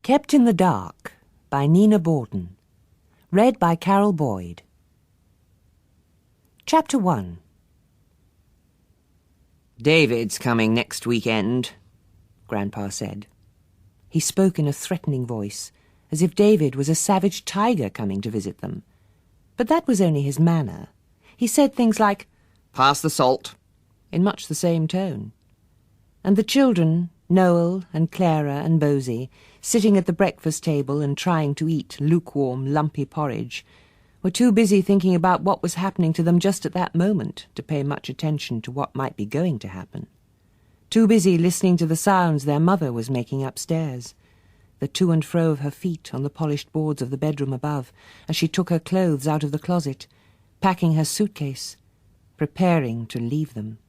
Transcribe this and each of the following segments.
Kept in the Dark by Nina Bawden. Read by Carole Boyd. Chapter 1. "David's coming next weekend," Grandpa said. He spoke in a threatening voice, as if David was a savage tiger coming to visit them. But that was only his manner. He said things like, "Pass the salt," in much the same tone. And the children, Noel and Clara and Bosie, sitting at the breakfast table and trying to eat lukewarm, lumpy porridge, were too busy thinking about what was happening to them just at that moment to pay much attention to what might be going to happen. Too busy listening to the sounds their mother was making upstairs, the to and fro of her feet on the polished boards of the bedroom above, as she took her clothes out of the closet, packing her suitcase, preparing to leave them.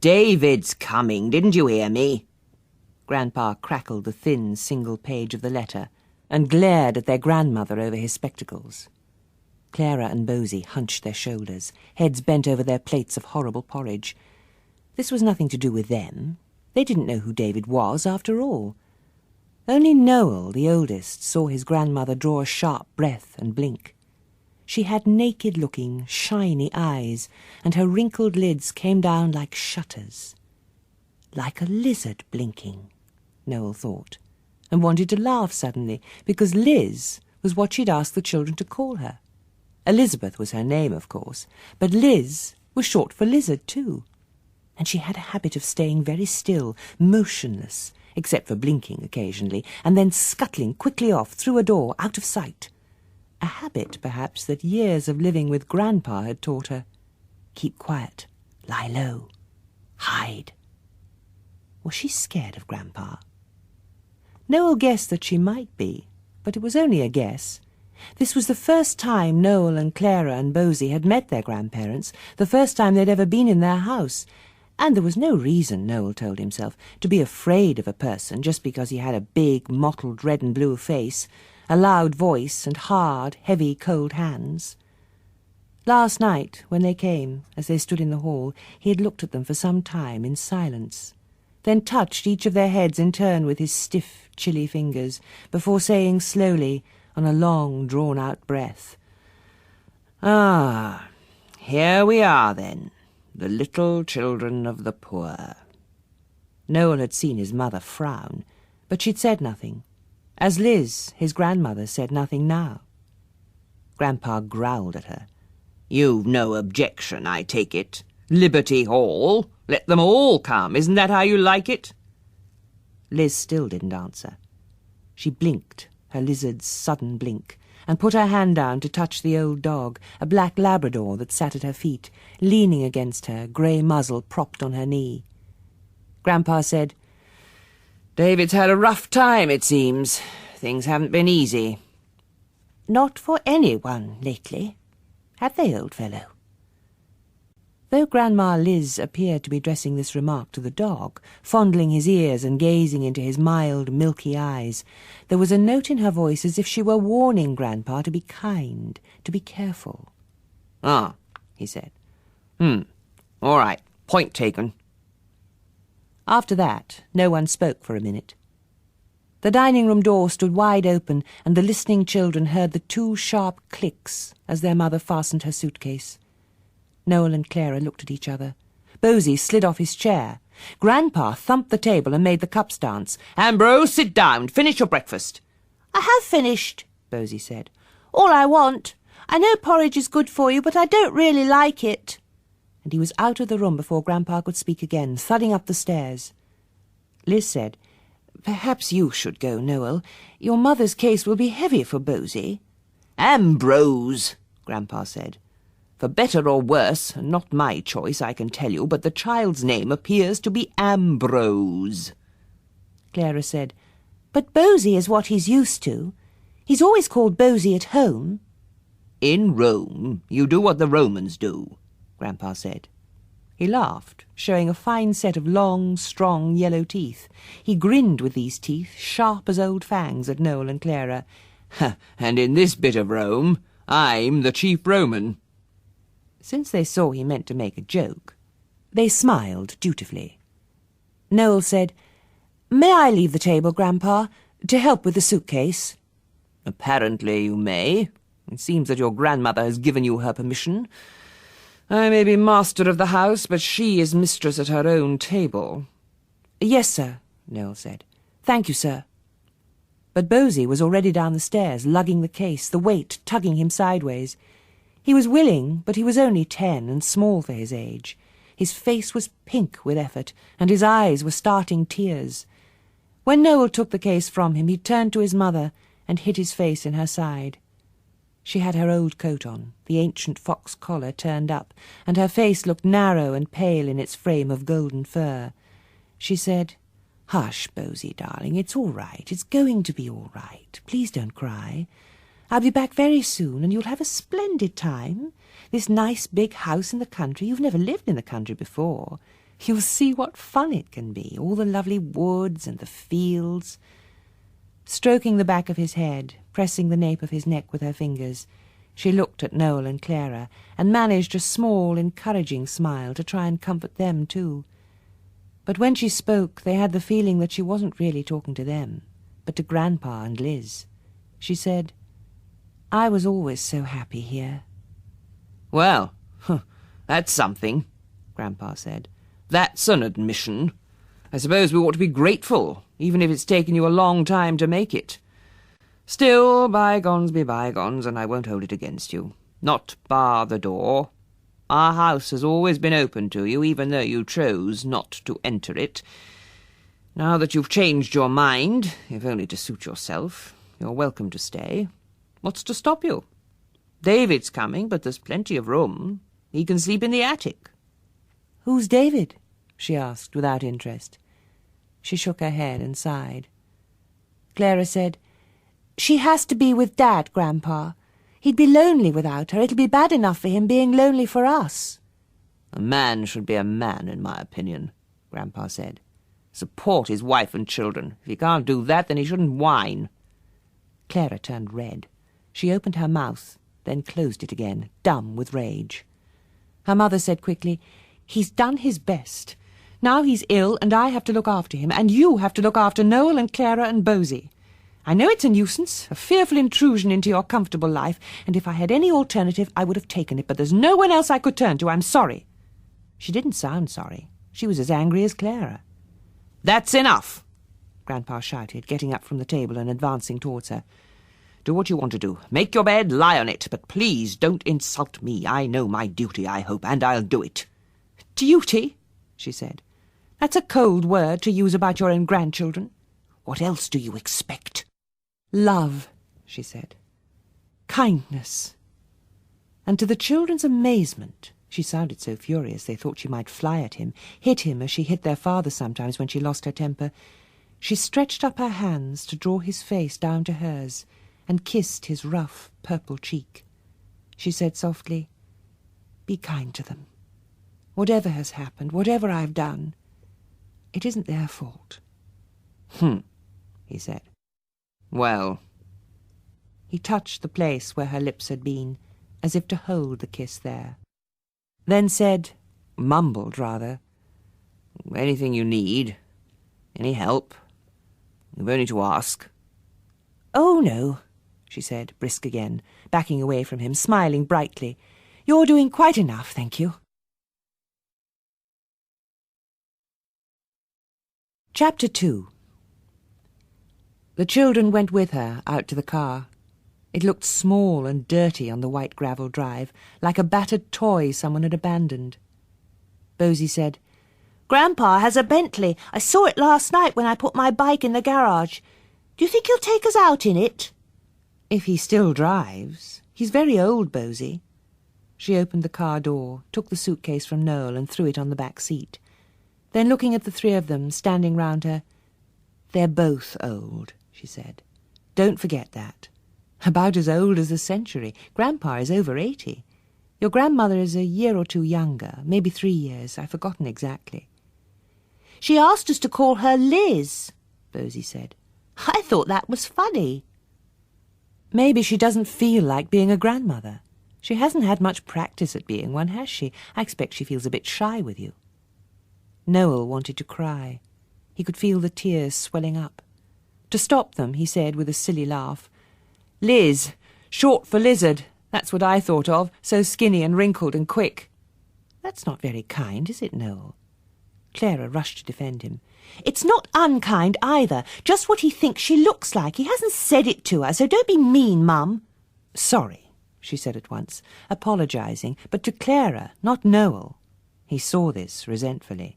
"David's coming, didn't you hear me?" Grandpa crackled the thin single page of the letter and glared at their grandmother over his spectacles. Clara and Bosie hunched their shoulders, heads bent over their plates of horrible porridge. This was nothing to do with them. They didn't know who David was, after all. Only Noel, the oldest, saw his grandmother draw a sharp breath and blink. She had naked-looking, shiny eyes, and her wrinkled lids came down like shutters. Like a lizard blinking, Noel thought, and wanted to laugh suddenly, because Liz was what she'd asked the children to call her. Elizabeth was her name, of course, but Liz was short for lizard, too. And she had a habit of staying very still, motionless, except for blinking occasionally, and then scuttling quickly off through a door, out of sight. A habit, perhaps, that years of living with Grandpa had taught her. Keep quiet, lie low, hide. Was she scared of Grandpa? Noel guessed that she might be, but it was only a guess. This was the first time Noel and Clara and Bosie had met their grandparents, the first time they'd ever been in their house, and there was no reason, Noel told himself, to be afraid of a person just because he had a big, mottled red and blue face, a loud voice, and hard, heavy, cold hands. Last night, when they came, as they stood in the hall, he had looked at them for some time in silence, then touched each of their heads in turn with his stiff, chilly fingers, before saying slowly, on a long, drawn-out breath, "Ah, here we are then, the little children of the poor." Noel had seen his mother frown, but she'd said nothing, as Liz, his grandmother, said nothing now. Grandpa growled at her. "You've no objection, I take it. Liberty Hall. Let them all come. Isn't that how you like it?" Liz still didn't answer. She blinked, her lizard's sudden blink, and put her hand down to touch the old dog, a black Labrador that sat at her feet, leaning against her, grey muzzle propped on her knee. Grandpa said, "David's had a rough time, it seems. Things haven't been easy." "Not for anyone lately, have they, old fellow?" Though Grandma Liz appeared to be addressing this remark to the dog, fondling his ears and gazing into his mild, milky eyes, there was a note in her voice as if she were warning Grandpa to be kind, to be careful. "Ah," he said. All right. Point taken." After that, no one spoke for a minute. The dining-room door stood wide open, and the listening children heard the two sharp clicks as their mother fastened her suitcase. Noel and Clara looked at each other. Bosie slid off his chair. Grandpa thumped the table and made the cups dance. "Ambrose, sit down. Finish your breakfast." "I have finished," Bosie said. "All I want. I know porridge is good for you, but I don't really like it." And he was out of the room before Grandpa could speak again, thudding up the stairs. Liz said, "Perhaps you should go, Noel. Your mother's case will be heavy for Bosie." "Ambrose," Grandpa said. "For better or worse, not my choice, I can tell you, but the child's name appears to be Ambrose." Clara said, "But Bosie is what he's used to. He's always called Bosie at home." "In Rome, you do what the Romans do," Grandpa said. He laughed, showing a fine set of long, strong yellow teeth. He grinned with these teeth, sharp as old fangs, at Noel and Clara. "And in this bit of Rome, I'm the chief Roman." Since they saw he meant to make a joke, they smiled dutifully. Noel said, "May I leave the table, Grandpa? To help with the suitcase? Apparently you may. It seems that your grandmother has given you her permission. I may be master of the house, but she is mistress at her own table. Yes, sir, Noel said. Thank you, sir. But Bosie was already down the stairs, lugging the case, the weight tugging him sideways. He was willing, but he was only 10 and small for his age. His face was pink with effort, and his eyes were starting tears. When Noel took the case from him, he turned to his mother and hid his face in her side. She had her old coat on, the ancient fox collar turned up, and her face looked narrow and pale in its frame of golden fur. She said, "Hush, Bosie, darling, it's all right. It's going to be all right. Please don't cry. I'll be back very soon, and you'll have a splendid time. This nice big house in the country. You've never lived in the country before. You'll see what fun it can be, all the lovely woods and the fields." Stroking the back of his head, pressing the nape of his neck with her fingers, she looked at Noel and Clara, and managed a small, encouraging smile to try and comfort them too. But when she spoke, they had the feeling that she wasn't really talking to them, but to Grandpa and Liz. She said, "I was always so happy here." Well, that's something, Grandpa said. That's an admission. I suppose we ought to be grateful, even if it's taken you a long time to make it. Still, bygones be bygones, and I won't hold it against you. Not bar the door. Our house has always been open to you, even though you chose not to enter it. Now that you've changed your mind, if only to suit yourself, you're welcome to stay. What's to stop you? David's coming, but there's plenty of room. He can sleep in the attic. "Who's David?" she asked without interest. She shook her head and sighed. Clara said, "She has to be with Dad, Grandpa. He'd be lonely without her. It'll be bad enough for him being lonely for us." A man should be a man, in my opinion, Grandpa said. Support his wife and children. If he can't do that, then he shouldn't whine. Clara turned red. She opened her mouth, then closed it again, dumb with rage. Her mother said quickly, "He's done his best. Now he's ill, and I have to look after him, and you have to look after Noel and Clara and Bosie. I know it's a nuisance, a fearful intrusion into your comfortable life, and if I had any alternative, I would have taken it, but there's no one else I could turn to. I'm sorry." She didn't sound sorry. She was as angry as Clara. "That's enough!" Grandpa shouted, getting up from the table and advancing towards her. "Do what you want to do. Make your bed, lie on it, but please don't insult me. I know my duty, I hope, and I'll do it." "Duty?" she said. "That's a cold word to use about your own grandchildren." "What else do you expect?" "Love," she said. "Kindness." And to the children's amazement, she sounded so furious they thought she might fly at him, hit him as she hit their father sometimes when she lost her temper, she stretched up her hands to draw his face down to hers and kissed his rough, purple cheek. She said softly, "Be kind to them. Whatever has happened, whatever I've done, it isn't their fault." He said. "Well." He touched the place where her lips had been, as if to hold the kiss there. Then said, mumbled rather, "Anything you need, any help, you've only to ask." "Oh, no," she said, brisk again, backing away from him, smiling brightly. "You're doing quite enough, thank you." Chapter 2. The children went with her out to the car. It looked small and dirty on the white gravel drive, like a battered toy someone had abandoned. Bosie said, "Grandpa has a Bentley. I saw it last night when I put my bike in the garage. Do you think he'll take us out in it?" "If he still drives. He's very old, Bosie." She opened the car door, took the suitcase from Noel and threw it on the back seat. Then, looking at the three of them standing round her, "They're both old," she said. "Don't forget that. About as old as a century. Grandpa is over 80. Your grandmother is a year or two younger, maybe 3 years. I've forgotten exactly." "She asked us to call her Liz," Bosie said. "I thought that was funny." "Maybe she doesn't feel like being a grandmother. She hasn't had much practice at being one, has she? I expect she feels a bit shy with you." Noel wanted to cry. He could feel the tears swelling up. To stop them, he said with a silly laugh, "Liz, short for lizard. That's what I thought of, so skinny and wrinkled and quick." "That's not very kind, is it, Noel?" Clara rushed to defend him. "It's not unkind either. Just what he thinks she looks like. He hasn't said it to her, so don't be mean, Mum." "Sorry," she said at once, apologising, but to Clara, not Noel. He saw this resentfully.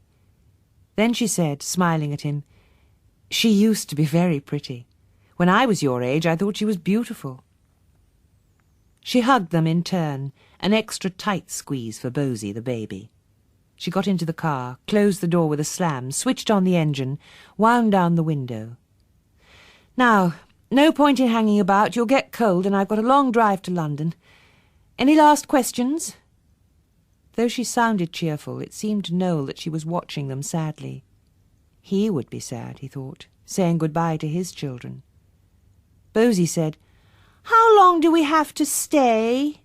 Then she said, smiling at him, "She used to be very pretty. When I was your age, I thought she was beautiful." She hugged them in turn, an extra tight squeeze for Bosie, the baby. She got into the car, closed the door with a slam, switched on the engine, wound down the window. "Now, no point in hanging about. You'll get cold, and I've got a long drive to London. Any last questions?" Though she sounded cheerful, it seemed to Noel that she was watching them sadly. He would be sad, he thought, saying goodbye to his children. Bosie said, "How long do we have to stay?"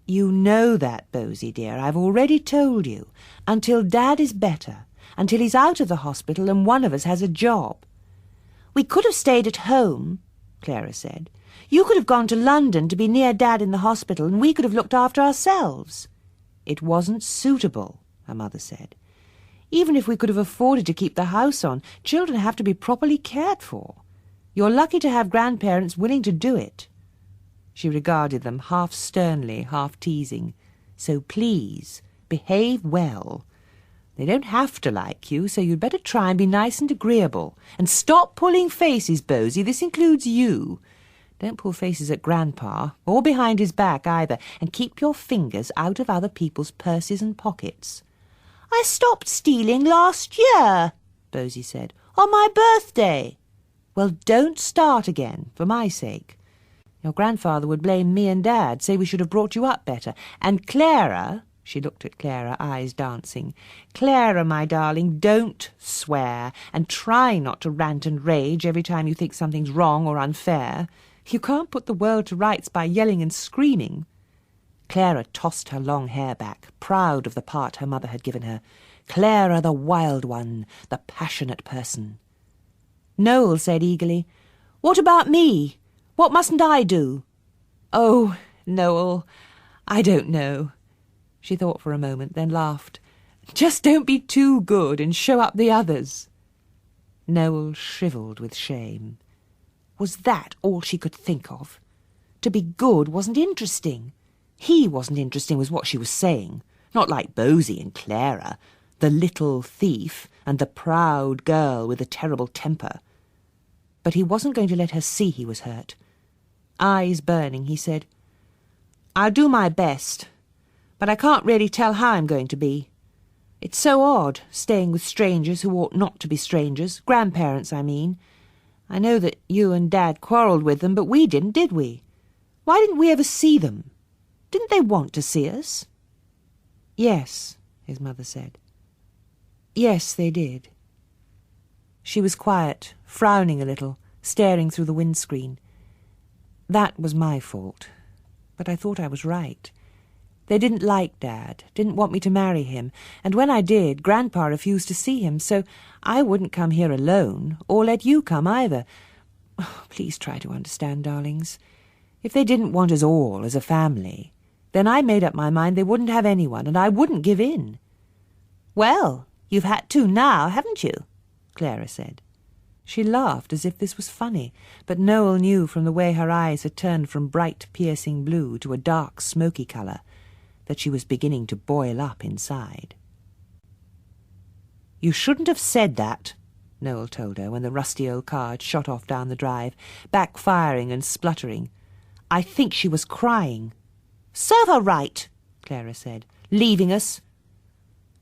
"You know that, Bosie, dear. I've already told you. Until Dad is better. Until he's out of the hospital and one of us has a job." "We could have stayed at home," Clara said. "You could have gone to London to be near Dad in the hospital, and we could have looked after ourselves." "It wasn't suitable," her mother said. "Even if we could have afforded to keep the house on, children have to be properly cared for. You're lucky to have grandparents willing to do it." She regarded them half sternly, half teasing. "So please, behave well. They don't have to like you, so you'd better try and be nice and agreeable. And stop pulling faces, Bosie. This includes you. Don't pull faces at Grandpa, or behind his back either, and keep your fingers out of other people's purses and pockets." "I stopped stealing last year," Bosie said, "on my birthday." "Well, don't start again, for my sake. Your grandfather would blame me and Dad, say we should have brought you up better. And Clara," she looked at Clara, eyes dancing, "Clara, my darling, don't swear, and try not to rant and rage every time you think something's wrong or unfair. You can't put the world to rights by yelling and screaming." Clara tossed her long hair back, proud of the part her mother had given her. Clara the wild one, the passionate person. Noel said eagerly, "What about me? What mustn't I do?" "Oh, Noel, I don't know." She thought for a moment, then laughed. "Just don't be too good and show up the others." Noel shriveled with shame. Was that all she could think of? To be good wasn't interesting. He wasn't interesting was what she was saying. Not like Bosie and Clara, the little thief and the proud girl with the terrible temper. But he wasn't going to let her see he was hurt. Eyes burning, he said, "I'll do my best, but I can't really tell how I'm going to be. It's so odd, staying with strangers who ought not to be strangers, grandparents, I mean. I know that you and Dad quarrelled with them, but we didn't, did we? Why didn't we ever see them? Didn't they want to see us?" "Yes," his mother said. "Yes, they did." She was quiet, frowning a little, staring through the windscreen. "That was my fault, but I thought I was right. They didn't like Dad, didn't want me to marry him, and when I did, Grandpa refused to see him, so I wouldn't come here alone, or let you come either. Oh, please try to understand, darlings. If they didn't want us all as a family, then I made up my mind they wouldn't have anyone, and I wouldn't give in." "Well, you've had to now, haven't you?" Clara said. She laughed as if this was funny, but Noel knew from the way her eyes had turned from bright, piercing blue to a dark, smoky colour that she was beginning to boil up inside. "You shouldn't have said that," Noel told her when the rusty old car had shot off down the drive, backfiring and spluttering. "I think she was crying." "Serve her right," Clara said. "Leaving us?"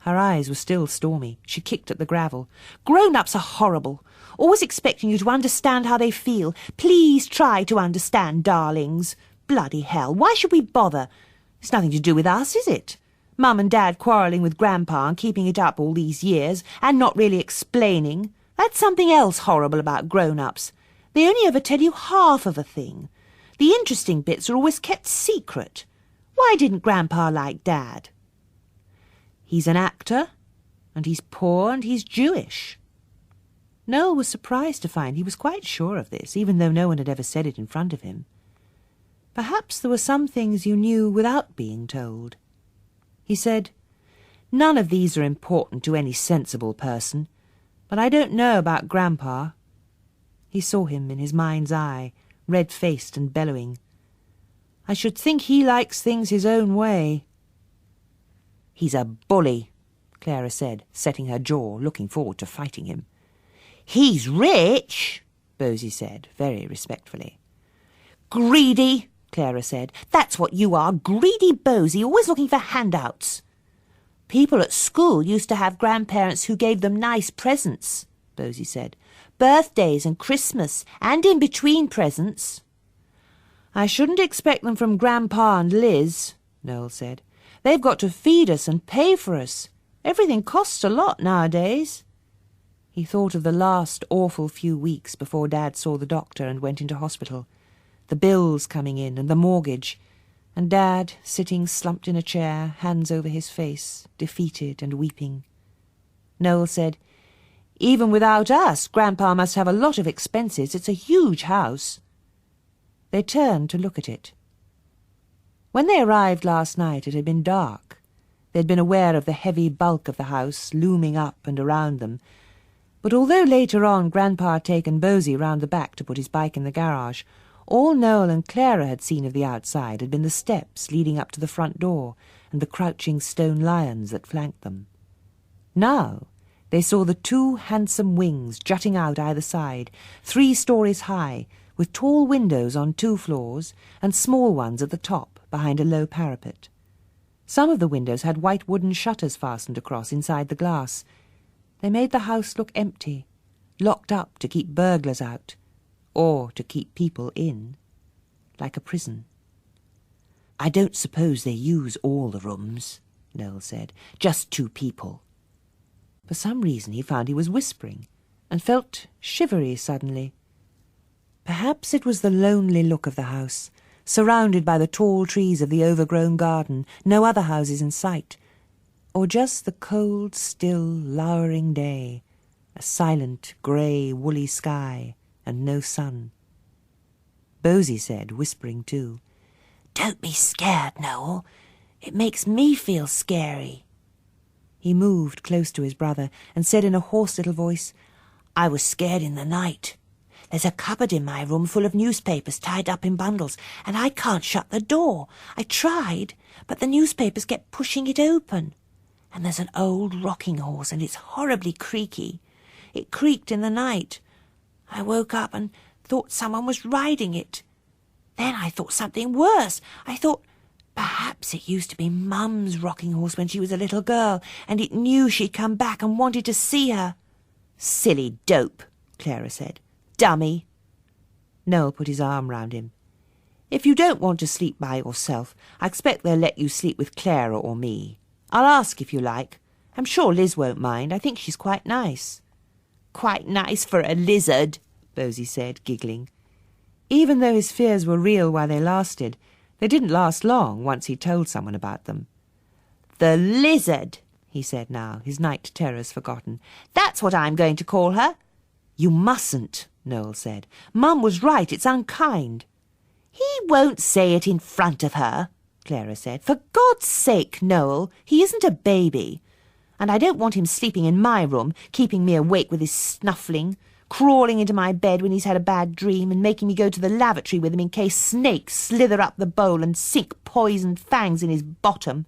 Her eyes were still stormy. She kicked at the gravel. "Grown-ups are horrible. Always expecting you to understand how they feel. Please try to understand, darlings. Bloody hell, why should we bother? It's nothing to do with us, is it? Mum and Dad quarrelling with Grandpa and keeping it up all these years, and not really explaining. That's something else horrible about grown-ups. They only ever tell you half of a thing. The interesting bits are always kept secret. Why didn't Grandpa like Dad?" "He's an actor, and he's poor, and he's Jewish." Noel was surprised to find he was quite sure of this, even though no one had ever said it in front of him. Perhaps there were some things you knew without being told. He said, "None of these are important to any sensible person, but I don't know about Grandpa." He saw him in his mind's eye, red-faced and bellowing. "I should think he likes things his own way." "He's a bully," Clara said, setting her jaw, looking forward to fighting him. "He's rich," Bosie said, very respectfully. "Greedy," Clara said. "That's what you are, greedy Bosie, always looking for handouts." "People at school used to have grandparents who gave them nice presents," Bosie said. "Birthdays and Christmas, and in-between presents." "I shouldn't expect them from Grandpa and Liz," Noel said. "They've got to feed us and pay for us. Everything costs a lot nowadays." He thought of the last awful few weeks before Dad saw the doctor and went into hospital, the bills coming in and the mortgage, and Dad sitting slumped in a chair, hands over his face, defeated and weeping. Noel said, "Even without us, Grandpa must have a lot of expenses. It's a huge house." They turned to look at it. When they arrived last night, it had been dark. They'd been aware of the heavy bulk of the house looming up and around them, but although later on Grandpa had taken Bosie round the back to put his bike in the garage, all Noel and Clara had seen of the outside had been the steps leading up to the front door and the crouching stone lions that flanked them. Now they saw the 2 handsome wings jutting out either side, 3 stories high, with tall windows on 2 floors and small ones at the top behind a low parapet. Some of the windows had white wooden shutters fastened across inside the glass. They made the house look empty, locked up to keep burglars out, or to keep people in, like a prison. "I don't suppose they use all the rooms," Noel said. "Just 2 people." For some reason he found he was whispering, and felt shivery suddenly. Perhaps it was the lonely look of the house, surrounded by the tall trees of the overgrown garden, no other houses in sight, or just the cold, still, lowering day, a silent, grey, woolly sky, and no sun. Bosie said, whispering too, "Don't be scared, Noel. It makes me feel scary." He moved close to his brother and said in a hoarse little voice, "I was scared in the night. There's a cupboard in my room full of newspapers tied up in bundles, and I can't shut the door. I tried, but the newspapers kept pushing it open. And there's an old rocking horse, and it's horribly creaky. It creaked in the night. I woke up and thought someone was riding it. Then I thought something worse. I thought perhaps it used to be Mum's rocking horse when she was a little girl, and it knew she'd come back and wanted to see her." "Silly dope," Clara said. "Dummy." Noel put his arm round him. "If you don't want to sleep by yourself, I expect they'll let you sleep with Clara or me. I'll ask if you like. I'm sure Liz won't mind. I think she's quite nice." "Quite nice for a lizard," Bosie said, giggling. Even though his fears were real while they lasted, they didn't last long once he told someone about them. "The lizard," he said now, his night terrors forgotten. "That's what I'm going to call her." "You mustn't," Noel said. "Mum was right, it's unkind." "He won't say it in front of her," Clara said. "For God's sake, Noel, he isn't a baby. And I don't want him sleeping in my room, keeping me awake with his snuffling, crawling into my bed when he's had a bad dream, and making me go to the lavatory with him in case snakes slither up the bowl and sink poisoned fangs in his bottom."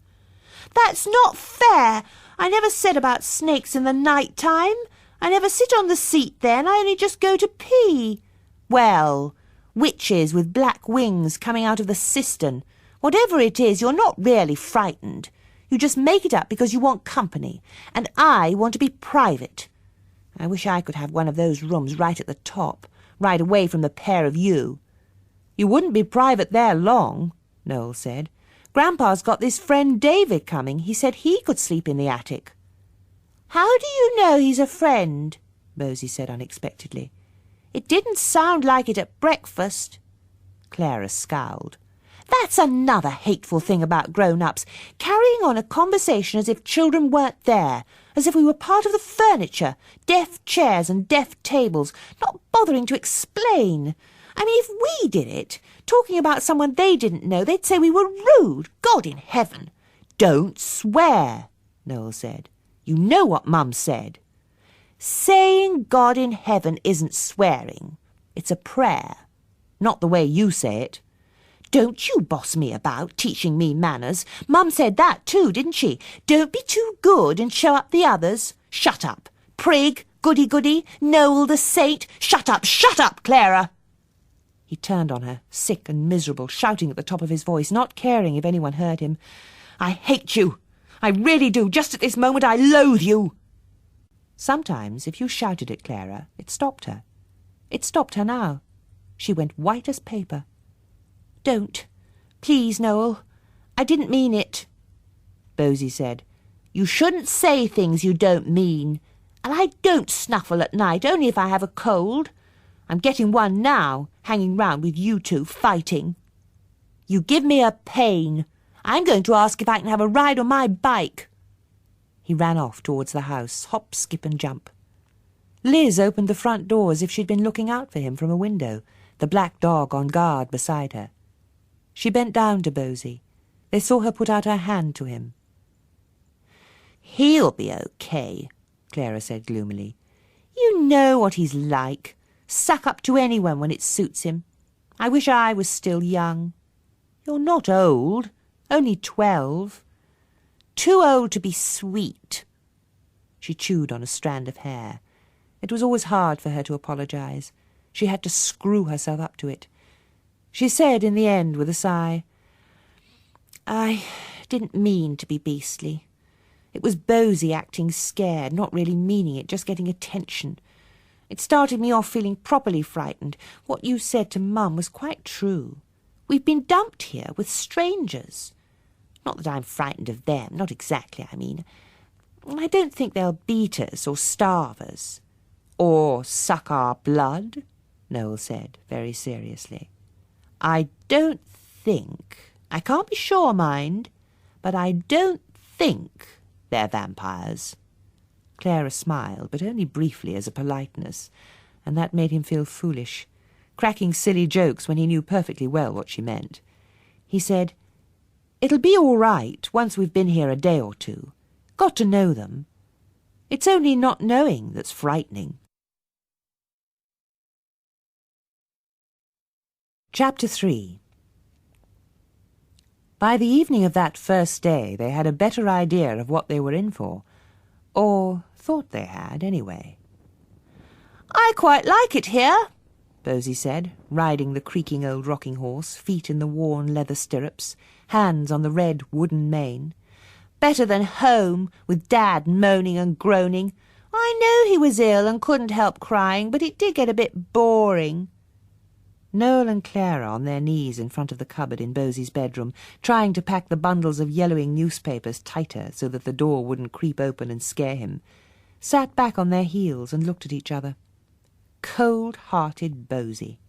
"That's not fair. I never said about snakes in the night time. I never sit on the seat then. I only just go to pee." "Well, witches with black wings coming out of the cistern. Whatever it is, you're not really frightened. You just make it up because you want company, and I want to be private. I wish I could have one of those rooms right at the top, right away from the pair of you." "You wouldn't be private there long," Noel said. "Grandpa's got this friend David coming. He said he could sleep in the attic." "How do you know he's a friend?" Bosie said unexpectedly. "It didn't sound like it at breakfast." Clara scowled. "That's another hateful thing about grown-ups, carrying on a conversation as if children weren't there. as if we were part of the furniture, deaf chairs and deaf tables, not bothering to explain. I mean, if we did it, talking about someone they didn't know, they'd say we were rude. God in heaven. Don't swear, Noel said. You know what Mum said. Saying God in heaven isn't swearing. It's a prayer. Not the way you say it. Don't you boss me about, teaching me manners. Mum said that too, didn't she? Don't be too good and show up the others. Shut up. Prig, goody-goody, Noel the saint. Shut up, Clara. He turned on her, sick and miserable, shouting at the top of his voice, not caring if anyone heard him. I hate you. I really do. Just at this moment I loathe you. Sometimes, if you shouted at Clara, it stopped her. It stopped her now. She went white as paper. Don't. Please, Noel. I didn't mean it. Bosie said, You shouldn't say things you don't mean. And I don't snuffle at night, only if I have a cold. I'm getting one now, hanging round with you two, fighting. You give me a pain. I'm going to ask if I can have a ride on my bike. He ran off towards the house, hop, skip and jump. Liz opened the front door as if she'd been looking out for him from a window, the black dog on guard beside her. She bent down to Bosie. They saw her put out her hand to him. He'll be okay, Clara said gloomily. You know what he's like. Suck up to anyone when it suits him. I wish I was still young. You're not old, only 12. Too old to be sweet. She chewed on a strand of hair. It was always hard for her to apologize. She had to screw herself up to it. She said in the end with a sigh, I didn't mean to be beastly. It was Bosie acting scared, not really meaning it, just getting attention. It started me off feeling properly frightened. What you said to Mum was quite true. We've been dumped here with strangers. Not that I'm frightened of them, not exactly, I mean. I don't think they'll beat us or starve us. Or suck our blood, Noel said very seriously. I don't think, I can't be sure, mind, but I don't think they're vampires. Clara smiled, but only briefly as a politeness, and that made him feel foolish, cracking silly jokes when he knew perfectly well what she meant. He said, It'll be all right once we've been here a day or two. Got to know them. It's only not knowing that's frightening. Chapter 3. By the evening of that first day they had a better idea of what they were in for, or thought they had, anyway. I quite like it here, Bosie said, riding the creaking old rocking horse, feet in the worn leather stirrups, hands on the red wooden mane. Better than home, with Dad moaning and groaning. I know he was ill and couldn't help crying, but it did get a bit boring. Noel and Clara, on their knees in front of the cupboard in Bosie's bedroom, trying to pack the bundles of yellowing newspapers tighter so that the door wouldn't creep open and scare him, sat back on their heels and looked at each other. Cold-hearted Bosie.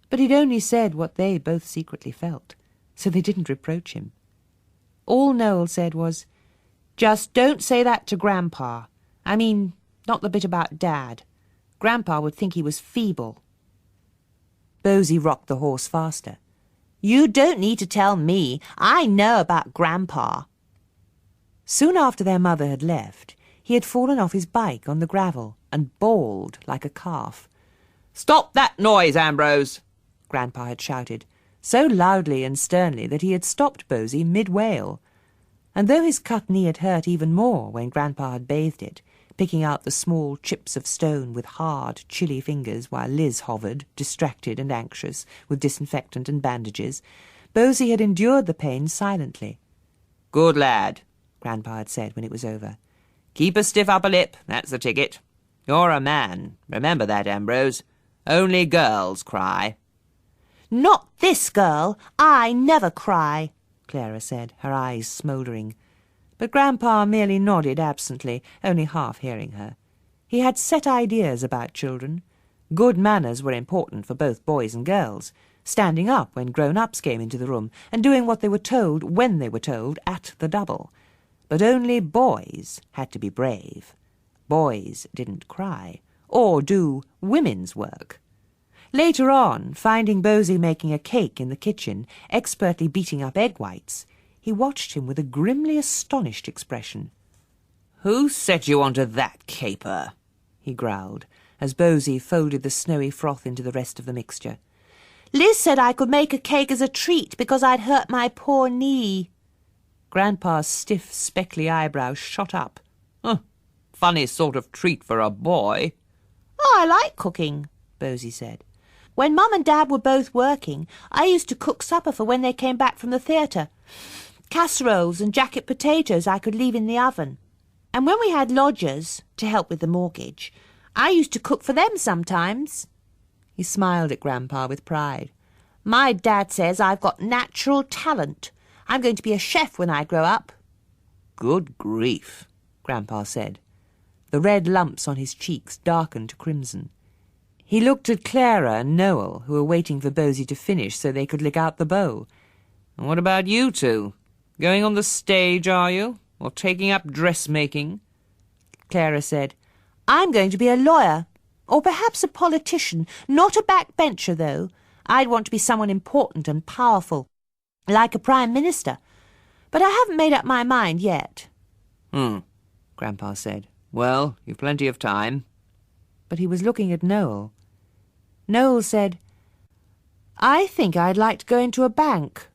But he'd only said what they both secretly felt, so they didn't reproach him. All Noel said was, Just don't say that to Grandpa. I mean, not the bit about Dad. Grandpa would think he was feeble. Bosie rocked the horse faster. You don't need to tell me. I know about Grandpa. Soon after their mother had left, he had fallen off his bike on the gravel and bawled like a calf. Stop that noise, Ambrose! Grandpa had shouted, so loudly and sternly that he had stopped Bosie mid-wail. And though his cut knee had hurt even more when Grandpa had bathed it, picking out the small chips of stone with hard, chilly fingers while Liz hovered, distracted and anxious, with disinfectant and bandages, Bosie had endured the pain silently. Good lad, Grandpa had said when it was over. Keep a stiff upper lip, that's the ticket. You're a man. Remember that, Ambrose. Only girls cry. Not this girl. I never cry, Clara said, her eyes smouldering. But Grandpa merely nodded absently, only half hearing her. He had set ideas about children. Good manners were important for both boys and girls, standing up when grown-ups came into the room, and doing what they were told when they were told at the double. But only boys had to be brave. Boys didn't cry, or do women's work. Later on, finding Bosie making a cake in the kitchen, expertly beating up egg whites, he watched him with a grimly astonished expression. "Who set you onto that caper?" he growled, as Bosie folded the snowy froth into the rest of the mixture. Liz said I could make a cake as a treat because I'd hurt my poor knee. Grandpa's stiff, speckly eyebrows shot up. Funny sort of treat for a boy. Oh, I like cooking, Bosie said. When Mum and Dad were both working, I used to cook supper for when they came back from the theatre. Casseroles and jacket potatoes I could leave in the oven. And when we had lodgers, to help with the mortgage, I used to cook for them sometimes. He smiled at Grandpa with pride. My dad says I've got natural talent. I'm going to be a chef when I grow up. Good grief, Grandpa said. The red lumps on his cheeks darkened to crimson. He looked at Clara and Noel, who were waiting for Bosie to finish so they could lick out the bowl. And what about you two? Going on the stage, are you? Or taking up dressmaking? Clara said, I'm going to be a lawyer, or perhaps a politician, not a backbencher, though. I'd want to be someone important and powerful, like a prime minister. But I haven't made up my mind yet. Grandpa said. Well, you've plenty of time. But he was looking at Noel. Noel said, I think I'd like to go into a bank.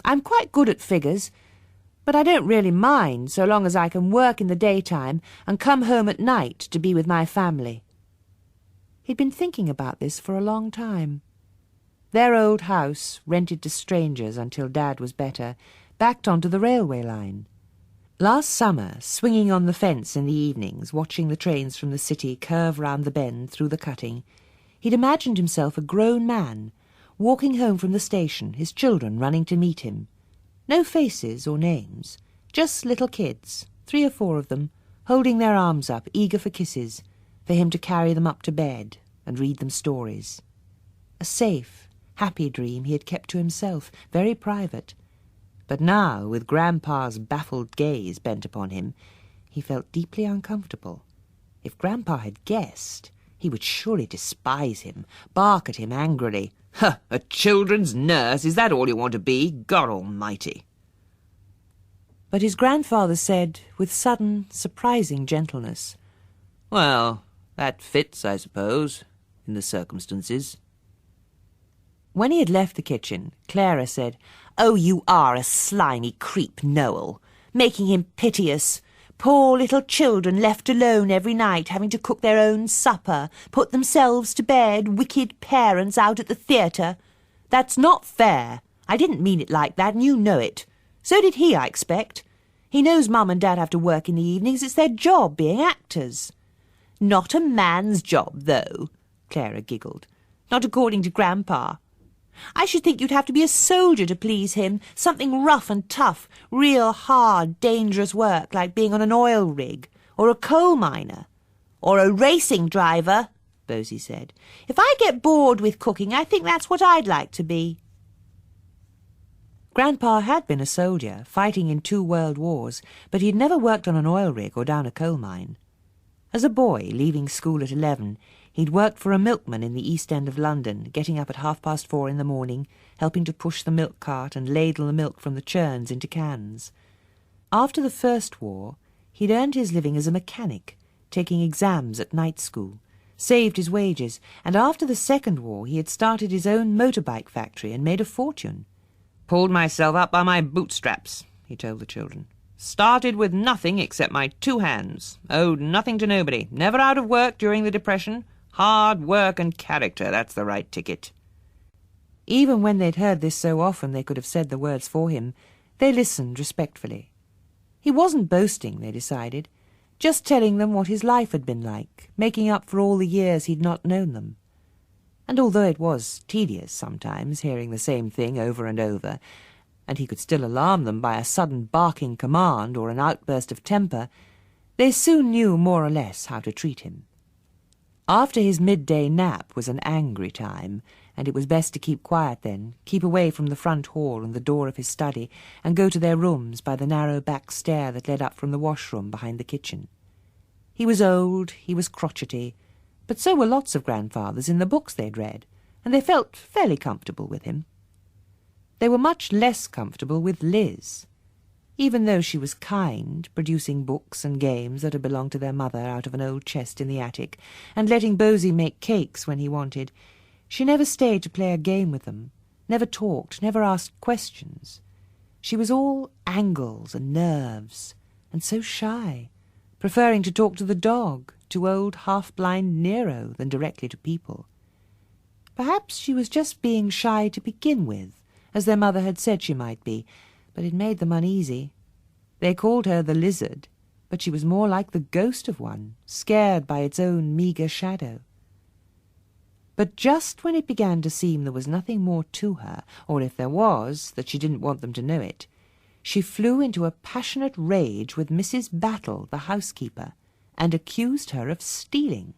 I'm quite good at figures, but I don't really mind so long as I can work in the daytime and come home at night to be with my family. He'd been thinking about this for a long time. Their old house, rented to strangers until Dad was better, backed onto the railway line. Last summer, swinging on the fence in the evenings, watching the trains from the city curve round the bend through the cutting, he'd imagined himself a grown man, walking home from the station, his children running to meet him. No faces or names, just little kids, 3 or 4 of them, holding their arms up, eager for kisses, for him to carry them up to bed and read them stories. A safe, happy dream he had kept to himself, very private. But now, with Grandpa's baffled gaze bent upon him, he felt deeply uncomfortable. If Grandpa had guessed, he would surely despise him, bark at him angrily. A children's nurse, is that all you want to be? God almighty. But his grandfather said, with sudden, surprising gentleness, Well, that fits, I suppose, in the circumstances. When he had left the kitchen, Clara said, Oh, you are a slimy creep, Noel, making him piteous. Poor little children left alone every night, having to cook their own supper, put themselves to bed, wicked parents out at the theatre. That's not fair. I didn't mean it like that, and you know it. So did he, I expect. He knows Mum and Dad have to work in the evenings. It's their job being actors. Not a man's job, though, Clara giggled. Not according to Grandpa. I should think you'd have to be a soldier to please him, something rough and tough, real hard, dangerous work like being on an oil rig, or a coal miner, or a racing driver, Bosie said. If I get bored with cooking, I think that's what I'd like to be. Grandpa had been a soldier, fighting in 2 world wars, but he'd never worked on an oil rig or down a coal mine. As a boy, leaving school at 11, he'd worked for a milkman in the East End of London, getting up at 4:30 in the morning, helping to push the milk cart and ladle the milk from the churns into cans. After the First War, he'd earned his living as a mechanic, taking exams at night school, saved his wages, and after the Second War he had started his own motorbike factory and made a fortune. Pulled myself up by my bootstraps, he told the children. Started with nothing except my 2 hands. Owed nothing to nobody. Never out of work during the Depression. Hard work and character, that's the right ticket. Even when they'd heard this so often they could have said the words for him, they listened respectfully. He wasn't boasting, they decided, just telling them what his life had been like, making up for all the years he'd not known them. And although it was tedious sometimes, hearing the same thing over and over, and he could still alarm them by a sudden barking command or an outburst of temper, they soon knew more or less how to treat him. After his midday nap was an angry time, and it was best to keep quiet then, keep away from the front hall and the door of his study, and go to their rooms by the narrow back stair that led up from the washroom behind the kitchen. He was old, he was crotchety, but so were lots of grandfathers in the books they'd read, and they felt fairly comfortable with him. They were much less comfortable with Liz. Even though she was kind, producing books and games that had belonged to their mother out of an old chest in the attic, and letting Bosie make cakes when he wanted, she never stayed to play a game with them, never talked, never asked questions. She was all angles and nerves, and so shy, preferring to talk to the dog, to old half-blind Nero, than directly to people. Perhaps she was just being shy to begin with, as their mother had said she might be, but it made them uneasy. They called her the lizard, but she was more like the ghost of one, scared by its own meagre shadow. But just when it began to seem there was nothing more to her, or if there was, that she didn't want them to know it, she flew into a passionate rage with Mrs. Battle, the housekeeper, and accused her of stealing.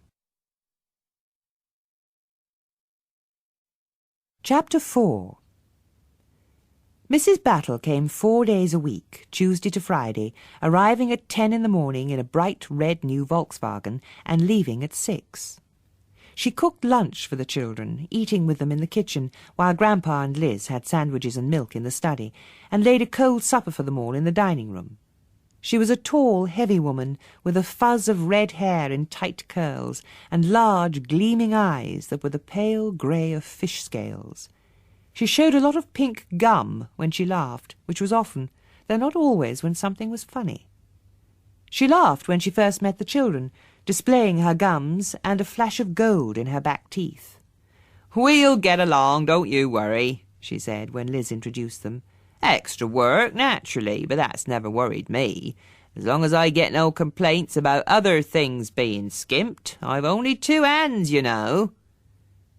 Chapter 4. Mrs. Battle came 4 days a week, Tuesday to Friday, arriving at 10 in the morning in a bright red new Volkswagen and leaving at 6. She cooked lunch for the children, eating with them in the kitchen, while Grandpa and Liz had sandwiches and milk in the study, and laid a cold supper for them all in the dining room. She was a tall, heavy woman, with a fuzz of red hair in tight curls, and large, gleaming eyes that were the pale grey of fish scales. She showed a lot of pink gum when she laughed, which was often, though not always, when something was funny. She laughed when she first met the children, displaying her gums and a flash of gold in her back teeth. "We'll get along, don't you worry," she said when Liz introduced them. "Extra work, naturally, but that's never worried me. As long as I get no complaints about other things being skimped, I've only 2 hands, you know."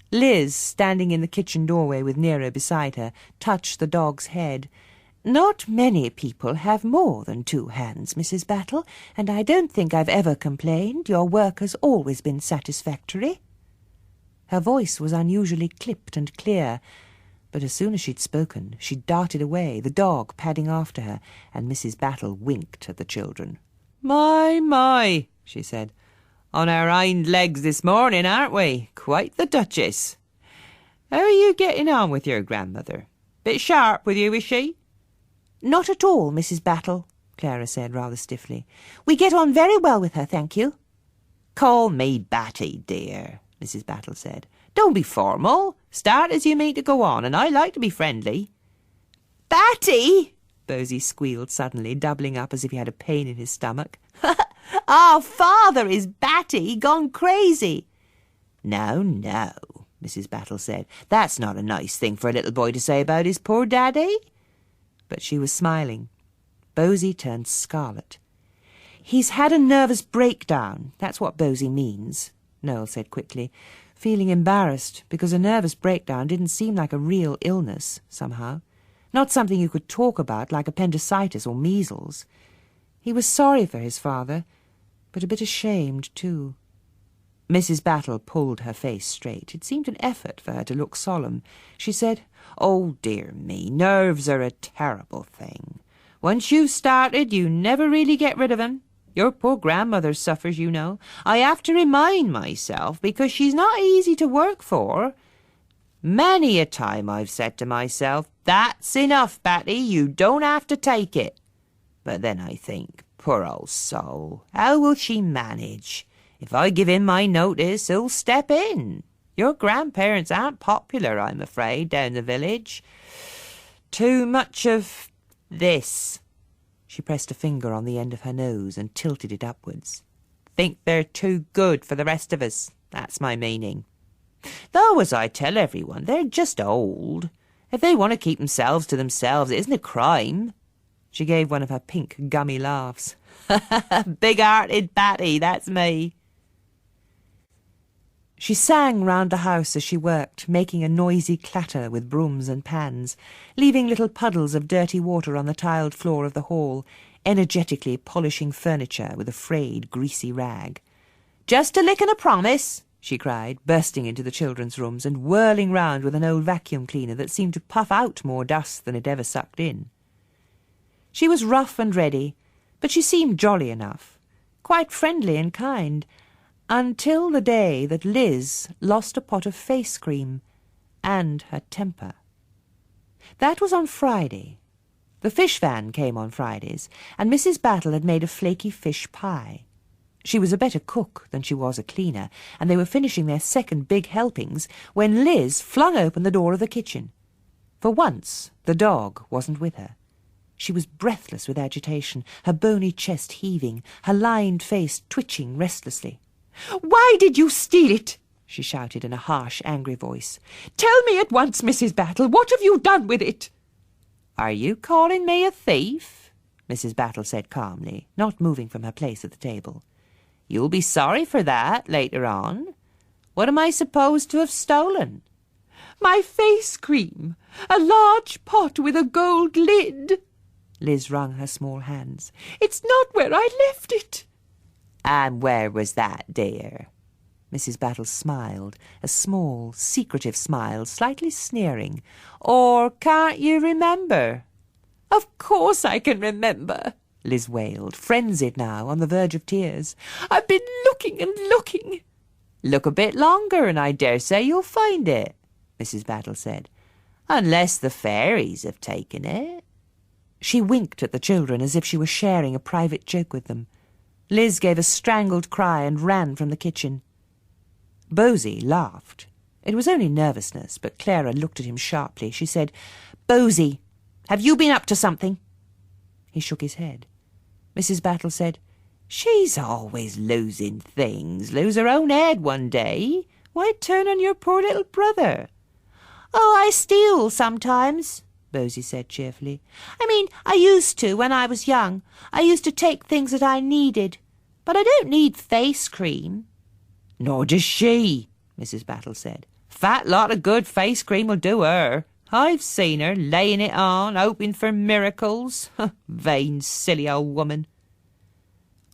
Liz, standing in the kitchen doorway with Nero beside her, touched the dog's head. "Not many people have more than 2 hands, Mrs. Battle, and I don't think I've ever complained. Your work has always been satisfactory." Her voice was unusually clipped and clear, but as soon as she'd spoken, she darted away, the dog padding after her, and Mrs. Battle winked at the children. My, she said. "On our hind legs this morning, aren't we? Quite the Duchess. How are you getting on with your grandmother? Bit sharp with you, is she?" "Not at all, Mrs. Battle," Clara said rather stiffly. "We get on very well with her, thank you." "Call me Batty, dear," Mrs. Battle said. "Don't be formal. Start as you mean to go on, and I like to be friendly." "Batty!" Bosie squealed suddenly, doubling up as if he had a pain in his stomach. "Our father is batty, gone crazy." "No, no," Mrs. Battle said. "That's not a nice thing for a little boy to say about his poor daddy." But she was smiling. Bosie turned scarlet. "He's had a nervous breakdown. That's what Bosie means," Noel said quickly, feeling embarrassed because a nervous breakdown didn't seem like a real illness, somehow. Not something you could talk about like appendicitis or measles. He was sorry for his father, but a bit ashamed too. Mrs. Battle pulled her face straight. It seemed an effort for her to look solemn. She said, "Oh, dear me, nerves are a terrible thing. Once you've started, you never really get rid of 'em. Your poor grandmother suffers, you know. I have to remind myself, because she's not easy to work for. Many a time I've said to myself, 'That's enough, Batty, you don't have to take it.' But then I think, poor old soul, how will she manage? If I give him my notice, he'll step in. Your grandparents aren't popular, I'm afraid, down the village. Too much of this." She pressed a finger on the end of her nose and tilted it upwards. "Think they're too good for the rest of us, that's my meaning. Though, as I tell everyone, they're just old. If they want to keep themselves to themselves, it isn't a crime." She gave one of her pink, gummy laughs. "Big-hearted Batty, that's me." She sang round the house as she worked, making a noisy clatter with brooms and pans, leaving little puddles of dirty water on the tiled floor of the hall, energetically polishing furniture with a frayed, greasy rag. "Just a lick and a promise," she cried, bursting into the children's rooms and whirling round with an old vacuum cleaner that seemed to puff out more dust than it ever sucked in. She was rough and ready, but she seemed jolly enough, quite friendly and kind, until the day that Liz lost a pot of face cream and her temper. That was on Friday. The fish van came on Fridays, and Mrs. Battle had made a flaky fish pie. She was a better cook than she was a cleaner, and they were finishing their second big helpings when Liz flung open the door of the kitchen. For once, the dog wasn't with her. She was breathless with agitation, her bony chest heaving, her lined face twitching restlessly. "Why did you steal it?" she shouted in a harsh, angry voice. "Tell me at once, Mrs. Battle, what have you done with it?" "Are you calling me a thief?" Mrs. Battle said calmly, not moving from her place at the table. "You'll be sorry for that later on. What am I supposed to have stolen?" "My face cream, a large pot with a gold lid." Liz wrung her small hands. "It's not where I left it." "And where was that, dear?" Mrs. Battle smiled, a small, secretive smile, slightly sneering. "Or can't you remember?" "Of course I can remember," Liz wailed, frenzied now, on the verge of tears. "I've been looking and looking." "Look a bit longer and I dare say you'll find it," Mrs. Battle said. "Unless the fairies have taken it." She winked at the children as if she were sharing a private joke with them. Liz gave a strangled cry and ran from the kitchen. Bosie laughed. It was only nervousness, but Clara looked at him sharply. She said, "Bosie, have you been up to something?" He shook his head. Mrs. Battle said, "She's always losing things. Lose her own head one day. Why turn on your poor little brother?" "Oh, I steal sometimes," Bosie said cheerfully. I used to when I was young. I used to take things that I needed. But I don't need face cream." "Nor does she," Mrs. Battle said. "Fat lot of good face cream will do her. I've seen her laying it on, hoping for miracles. Vain, silly old woman."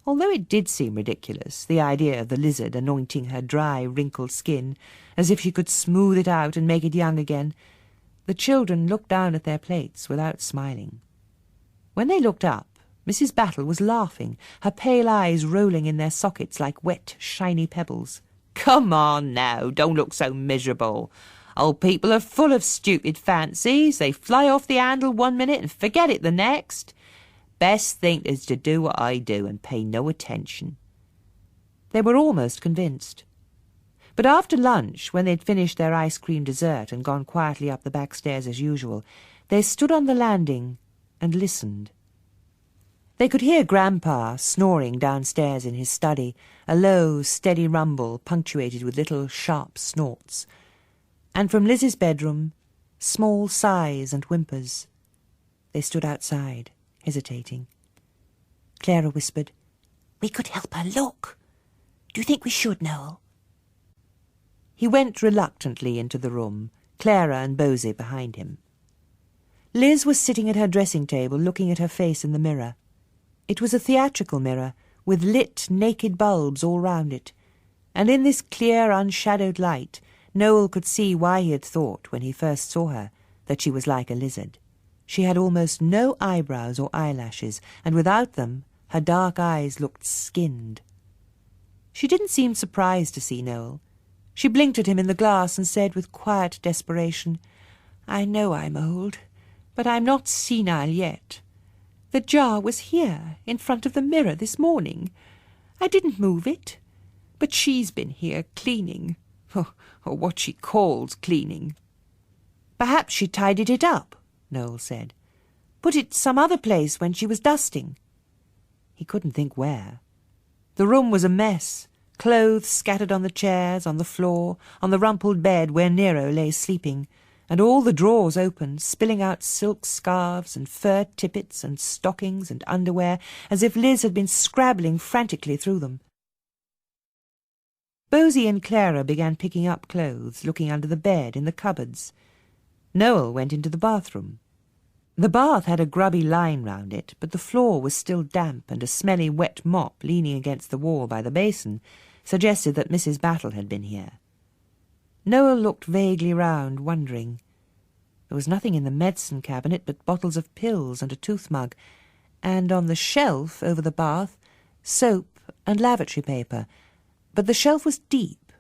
Although it did seem ridiculous, the idea of the lizard anointing her dry, wrinkled skin, as if she could smooth it out and make it young again, the children looked down at their plates without smiling. When they looked up, Mrs. Battle was laughing, her pale eyes rolling in their sockets like wet, shiny pebbles. "Come on now, don't look so miserable. Old people are full of stupid fancies. They fly off the handle one minute and forget it the next. Best thing is to do what I do and pay no attention." They were almost convinced. But after lunch, when they'd finished their ice-cream dessert and gone quietly up the back stairs as usual, they stood on the landing and listened. They could hear Grandpa snoring downstairs in his study, a low, steady rumble punctuated with little, sharp snorts. And from Liz's bedroom, small sighs and whimpers. They stood outside, hesitating. Clara whispered, "We could help her look. Do you think we should, Noel?" He went reluctantly into the room, Clara and Bosie behind him. Liz was sitting at her dressing table looking at her face in the mirror. It was a theatrical mirror, with lit, naked bulbs all round it, and in this clear, unshadowed light Noel could see why he had thought, when he first saw her, that she was like a lizard. She had almost no eyebrows or eyelashes, and without them her dark eyes looked skinned. She didn't seem surprised to see Noel. She blinked at him in the glass and said with quiet desperation, "I know I'm old, but I'm not senile yet. The jar was here, in front of the mirror this morning. I didn't move it, but she's been here cleaning, or what she calls cleaning." "Perhaps she tidied it up," Noel said. "Put it some other place when she was dusting." He couldn't think where. The room was a mess. Clothes scattered on the chairs, on the floor, on the rumpled bed where Nero lay sleeping, and all the drawers open, spilling out silk scarves and fur tippets and stockings and underwear, as if Liz had been scrabbling frantically through them. Bosie and Clara began picking up clothes, looking under the bed, in the cupboards. Noel went into the bathroom. The bath had a grubby line round it, but the floor was still damp, and a smelly wet mop leaning against the wall by the basin suggested that Mrs. Battle had been here. Noel looked vaguely round, wondering. There was nothing in the medicine cabinet but bottles of pills and a tooth mug, and on the shelf over the bath, soap and lavatory paper. But the shelf was deep.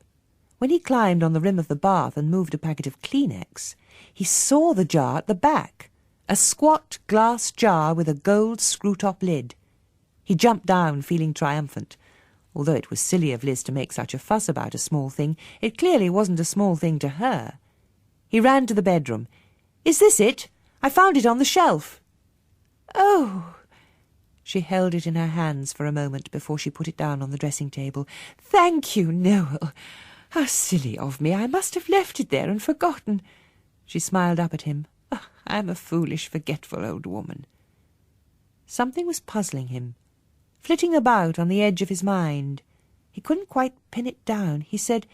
When he climbed on the rim of the bath and moved a packet of Kleenex, he saw the jar at the back, a squat glass jar with a gold screw-top lid. He jumped down, feeling triumphant. Although it was silly of Liz to make such a fuss about a small thing, it clearly wasn't a small thing to her. He ran to the bedroom. "Is this it? I found it on the shelf." "Oh!" She held it in her hands for a moment before she put it down on the dressing-table. "Thank you, Noel. How silly of me. I must have left it there and forgotten." She smiled up at him. "Oh, I'm a foolish, forgetful old woman." Something was puzzling him, flitting about on the edge of his mind. He couldn't quite pin it down. He said,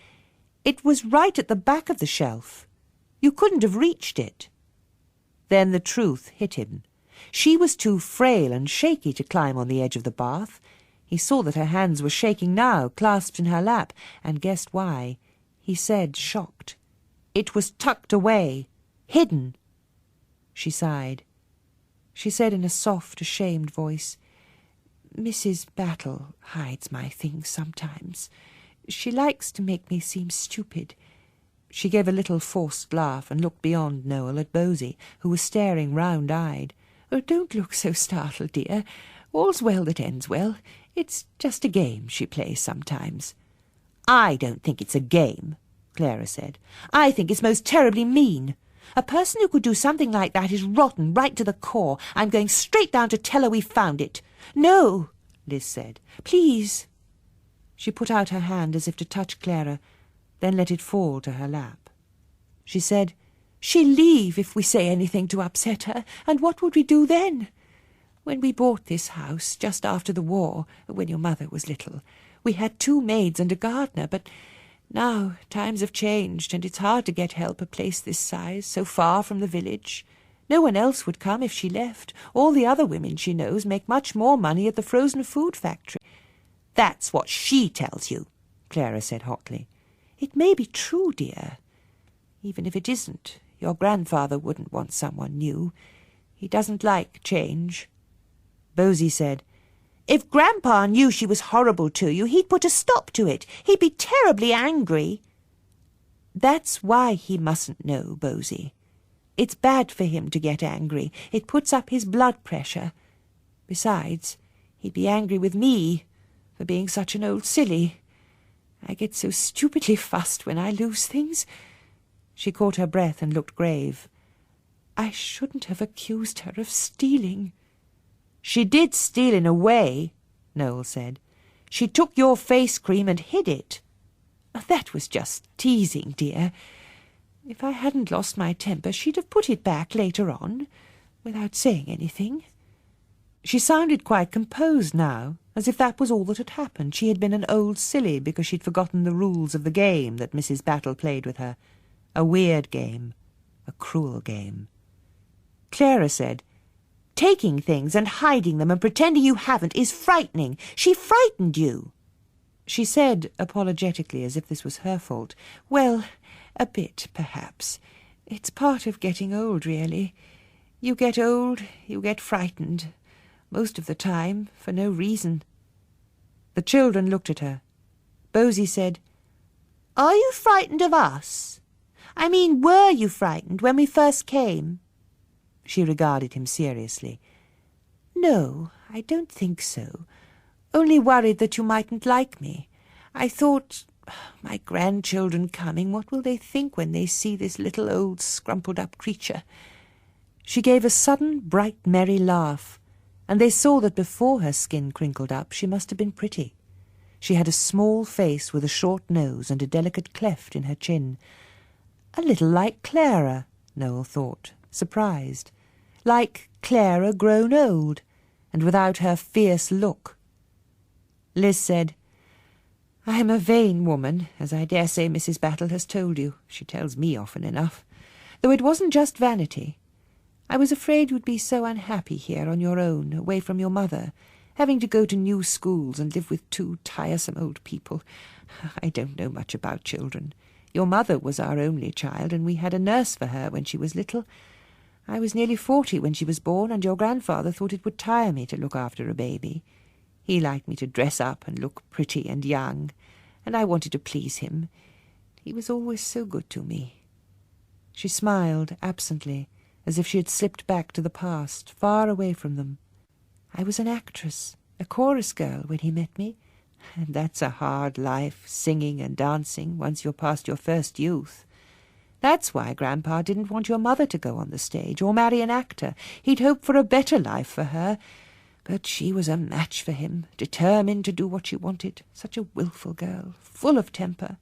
"It was right at the back of the shelf. You couldn't have reached it." Then the truth hit him. She was too frail and shaky to climb on the edge of the bath. He saw that her hands were shaking now, clasped in her lap, and guessed why. He said, shocked, "It was tucked away, hidden." She sighed. She said in a soft, ashamed voice, "Mrs. Battle hides my things sometimes. She likes to make me seem stupid." She gave a little forced laugh and looked beyond Noel at Bosie, who was staring round-eyed. "Oh, don't look so startled, dear. All's well that ends well. It's just a game she plays sometimes." "I don't think it's a game," Clara said. "I think it's most terribly mean. A person who could do something like that is rotten right to the core. I'm going straight down to tell her we found it." "No," Liz said. "Please." She put out her hand as if to touch Clara, then let it fall to her lap. She said, "She'll leave if we say anything to upset her, and what would we do then? When we bought this house, just after the war, when your mother was little, we had 2 maids and a gardener, but now times have changed, and it's hard to get help a place this size, so far from the village. No one else would come if she left. All the other women she knows make much more money at the frozen food factory." "That's what she tells you," Clara said hotly. "It may be true, dear. Even if it isn't, your grandfather wouldn't want someone new. He doesn't like change." Bosie said, "If Grandpa knew she was horrible to you, he'd put a stop to it. He'd be terribly angry." "That's why he mustn't know, Bosie. It's bad for him to get angry. It puts up his blood pressure. Besides, he'd be angry with me for being such an old silly. I get so stupidly fussed when I lose things." She caught her breath and looked grave. "I shouldn't have accused her of stealing." "She did steal in a way," Noel said. "She took your face cream and hid it." "That was just teasing, dear. If I hadn't lost my temper, she'd have put it back later on, without saying anything." She sounded quite composed now, as if that was all that had happened. She had been an old silly because she'd forgotten the rules of the game that Mrs. Battle played with her. A weird game, a cruel game. Clara said, "Taking things and hiding them and pretending you haven't is frightening. She frightened you." She said, apologetically, as if this was her fault, "Well, a bit, perhaps. It's part of getting old, really. You get old, you get frightened. Most of the time, for no reason." The children looked at her. Bosie said, "Are you frightened of us? I mean, were you frightened when we first came?" She regarded him seriously. "No, I don't think so. Only worried that you mightn't like me. I thought, my grandchildren coming, what will they think when they see this little old scrumpled-up creature?" She gave a sudden, bright, merry laugh, and they saw that before her skin crinkled up she must have been pretty. She had a small face with a short nose and a delicate cleft in her chin. A little like Clara, Noel thought, surprised. Like Clara grown old, and without her fierce look. Liz said, "I'm a vain woman, as I dare say Mrs. Battle has told you. She tells me often enough. Though it wasn't just vanity. I was afraid you'd be so unhappy here on your own, away from your mother, having to go to new schools and live with 2 tiresome old people. I don't know much about children. Your mother was our only child, and we had a nurse for her when she was little. I was nearly 40 when she was born, and your grandfather thought it would tire me to look after a baby. He liked me to dress up and look pretty and young, and I wanted to please him. He was always so good to me." She smiled absently, as if she had slipped back to the past, far away from them. "I was an actress, a chorus girl, when he met me. And that's a hard life, singing and dancing, once you're past your first youth. That's why Grandpa didn't want your mother to go on the stage or marry an actor. He'd hoped for a better life for her. But she was a match for him, determined to do what she wanted. Such a wilful girl, full of temper."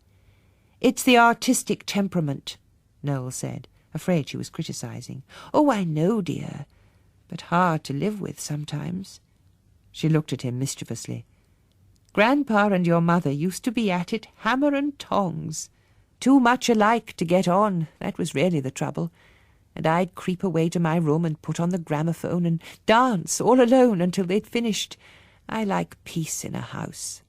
"It's the artistic temperament," Noel said, afraid she was criticising. "Oh, I know, dear, but hard to live with sometimes." She looked at him mischievously. "Grandpa and your mother used to be at it hammer and tongs. Too much alike to get on, that was really the trouble. And I'd creep away to my room and put on the gramophone and dance all alone until they'd finished. I like peace in a house."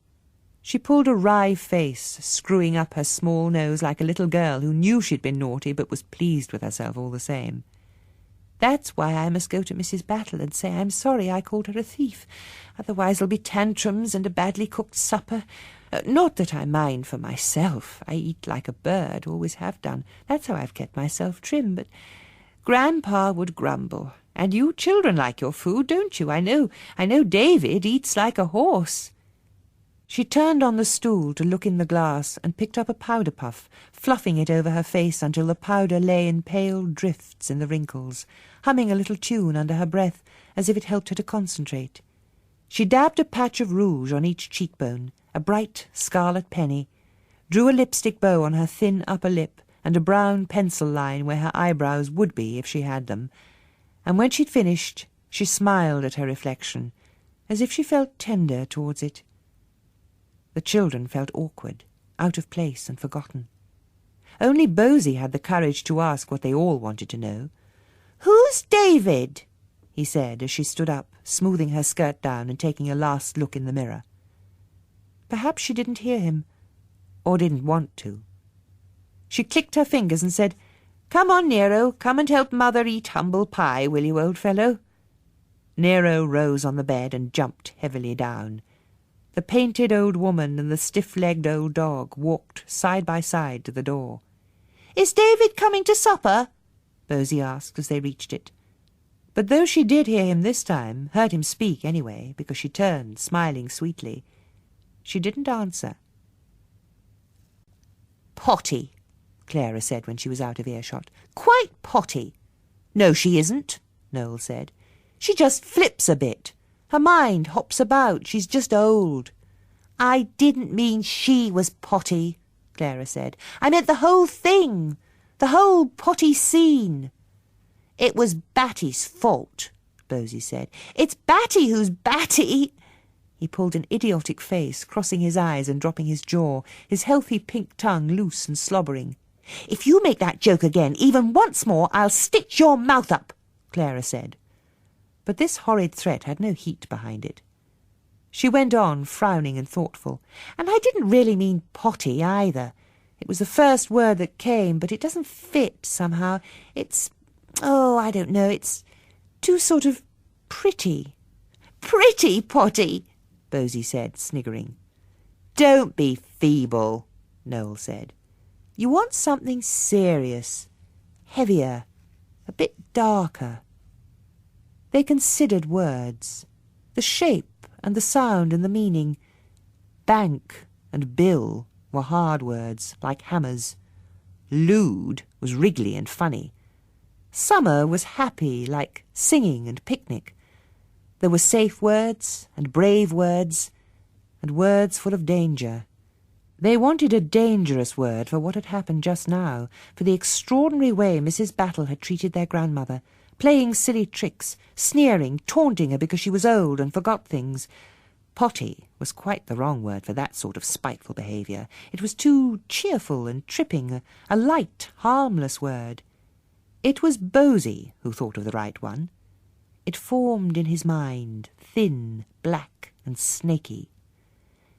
She pulled a wry face, screwing up her small nose like a little girl who knew she'd been naughty but was pleased with herself all the same. "That's why I must go to Mrs. Battle and say I'm sorry I called her a thief. Otherwise there'll be tantrums and a badly cooked supper. Not that I mind for myself. I eat like a bird, always have done. That's how I've kept myself trim. But Grandpa would grumble. And you children like your food, don't you? I know David eats like a horse." She turned on the stool to look in the glass and picked up a powder puff, fluffing it over her face until the powder lay in pale drifts in the wrinkles, humming a little tune under her breath as if it helped her to concentrate. She dabbed a patch of rouge on each cheekbone, a bright scarlet penny, drew a lipstick bow on her thin upper lip and a brown pencil line where her eyebrows would be if she had them, and when she'd finished she smiled at her reflection, as if she felt tender towards it. The children felt awkward, out of place and forgotten. Only Bosie had the courage to ask what they all wanted to know. "Who's David?" he said as she stood up, smoothing her skirt down and taking a last look in the mirror. Perhaps she didn't hear him, or didn't want to. She clicked her fingers and said, "Come on, Nero, come and help Mother eat humble pie, will you, old fellow?" Nero rose on the bed and jumped heavily down. The painted old woman and the stiff-legged old dog walked side by side to the door. "Is David coming to supper?" Bosie asked as they reached it. But though she did hear him this time, heard him speak anyway, because she turned, smiling sweetly, she didn't answer. "Potty," Clara said when she was out of earshot. "Quite potty." "No, she isn't," Noel said. "She just flips a bit. Her mind hops about. She's just old." "I didn't mean she was potty," Clara said. "I meant the whole thing, the whole potty scene." "It was Batty's fault," Bosie said. "It's Batty who's batty." He pulled an idiotic face, crossing his eyes and dropping his jaw, his healthy pink tongue loose and slobbering. "If you make that joke again, even once more, I'll stitch your mouth up," Clara said. But this horrid threat had no heat behind it. She went on, frowning and thoughtful. "And I didn't really mean potty either. It was the first word that came, but it doesn't fit somehow. I don't know, it's too sort of pretty." "Pretty potty," Bosie said, sniggering. "Don't be feeble," Noel said. "You want something serious, heavier, a bit darker." They considered words, the shape and the sound and the meaning. Bank and bill were hard words, like hammers. Lewd was wriggly and funny. Summer was happy, like singing and picnic. There were safe words and brave words, and words full of danger. They wanted a dangerous word for what had happened just now, for the extraordinary way Mrs. Battle had treated their grandmother, playing silly tricks, sneering, taunting her because she was old and forgot things. Potty was quite the wrong word for that sort of spiteful behaviour. It was too cheerful and tripping, a light, harmless word. It was Bosie who thought of the right one. It formed in his mind, thin, black and snaky.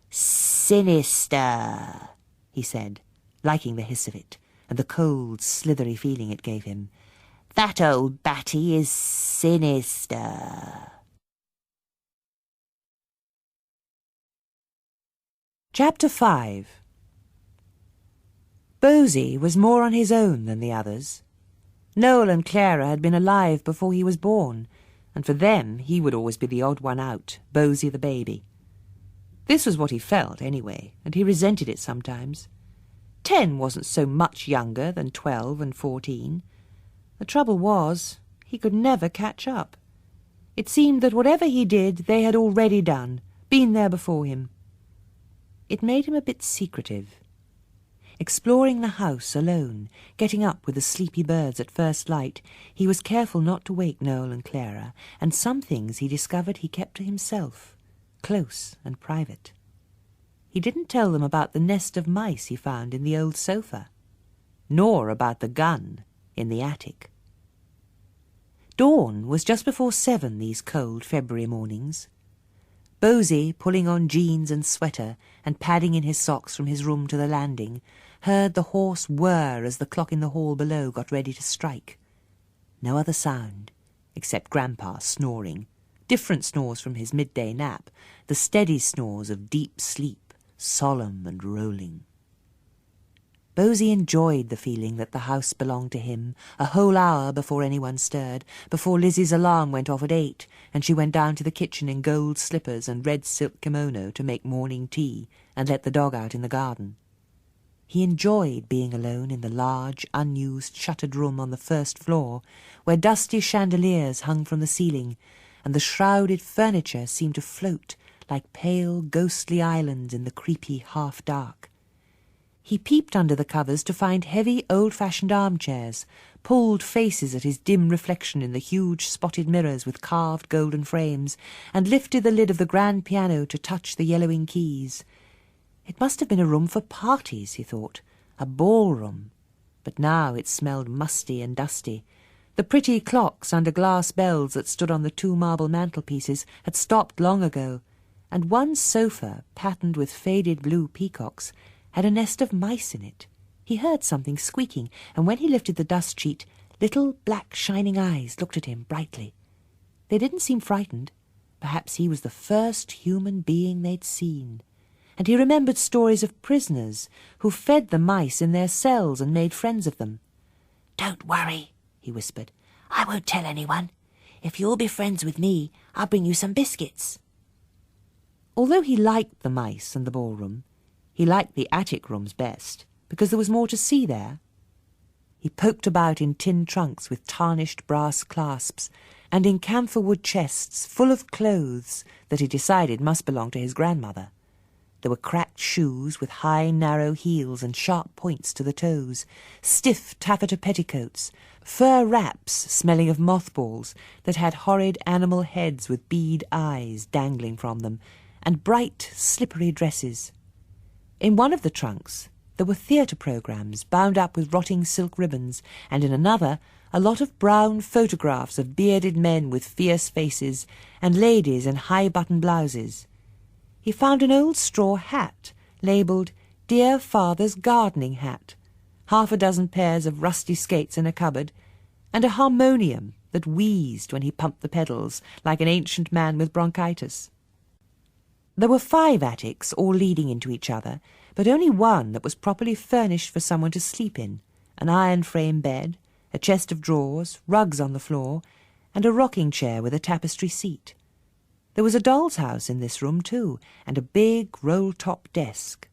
"Sinister," he said, liking the hiss of it and the cold, slithery feeling it gave him. "That old batty is sinister." Chapter 5. Bosie was more on his own than the others. Noel and Clara had been alive before he was born, and for them he would always be the odd one out, Bosie the baby. This was what he felt, anyway, and he resented it sometimes. 10 wasn't so much younger than 12 and 14. The trouble was, he could never catch up. It seemed that whatever he did, they had already done, been there before him. It made him a bit secretive. Exploring the house alone, getting up with the sleepy birds at first light, he was careful not to wake Noel and Clara, and some things he discovered he kept to himself, close and private. He didn't tell them about the nest of mice he found in the old sofa, nor about the gun in the attic. Dawn was just before 7 these cold February mornings. Bosie, pulling on jeans and sweater and padding in his socks from his room to the landing, heard the hoarse whir as the clock in the hall below got ready to strike. No other sound, except Grandpa snoring, different snores from his midday nap, the steady snores of deep sleep, solemn and rolling. Bosie enjoyed the feeling that the house belonged to him, a whole hour before anyone stirred, before Lizzie's alarm went off at 8, and she went down to the kitchen in gold slippers and red silk kimono to make morning tea and let the dog out in the garden. He enjoyed being alone in the large, unused, shuttered room on the first floor, where dusty chandeliers hung from the ceiling, and the shrouded furniture seemed to float like pale, ghostly islands in the creepy half-dark. He peeped under the covers to find heavy, old-fashioned armchairs, pulled faces at his dim reflection in the huge spotted mirrors with carved golden frames, and lifted the lid of the grand piano to touch the yellowing keys. It must have been a room for parties, he thought, a ballroom. But now it smelled musty and dusty. The pretty clocks under glass bells that stood on the 2 marble mantelpieces had stopped long ago, and one sofa, patterned with faded blue peacocks, had a nest of mice in it. He heard something squeaking, and when he lifted the dust sheet, little black shining eyes looked at him brightly. They didn't seem frightened. Perhaps he was the first human being they'd seen. And he remembered stories of prisoners who fed the mice in their cells and made friends of them. "Don't worry," he whispered. "I won't tell anyone. If you'll be friends with me, I'll bring you some biscuits." Although he liked the mice and the ballroom, he liked the attic rooms best, because there was more to see there. He poked about in tin trunks with tarnished brass clasps, and in camphor-wood chests full of clothes that he decided must belong to his grandmother. There were cracked shoes with high, narrow heels and sharp points to the toes, stiff taffeta petticoats, fur wraps smelling of mothballs that had horrid animal heads with bead eyes dangling from them, and bright, slippery dresses. In one of the trunks there were theatre programmes bound up with rotting silk ribbons, and in another a lot of brown photographs of bearded men with fierce faces and ladies in high-button blouses. He found an old straw hat labelled "Dear Father's Gardening Hat," 6 pairs of rusty skates in a cupboard, and a harmonium that wheezed when he pumped the pedals like an ancient man with bronchitis. There were 5 attics, all leading into each other, but only one that was properly furnished for someone to sleep in, an iron-frame bed, a chest of drawers, rugs on the floor, and a rocking-chair with a tapestry seat. There was a doll's house in this room, too, and a big roll-top desk.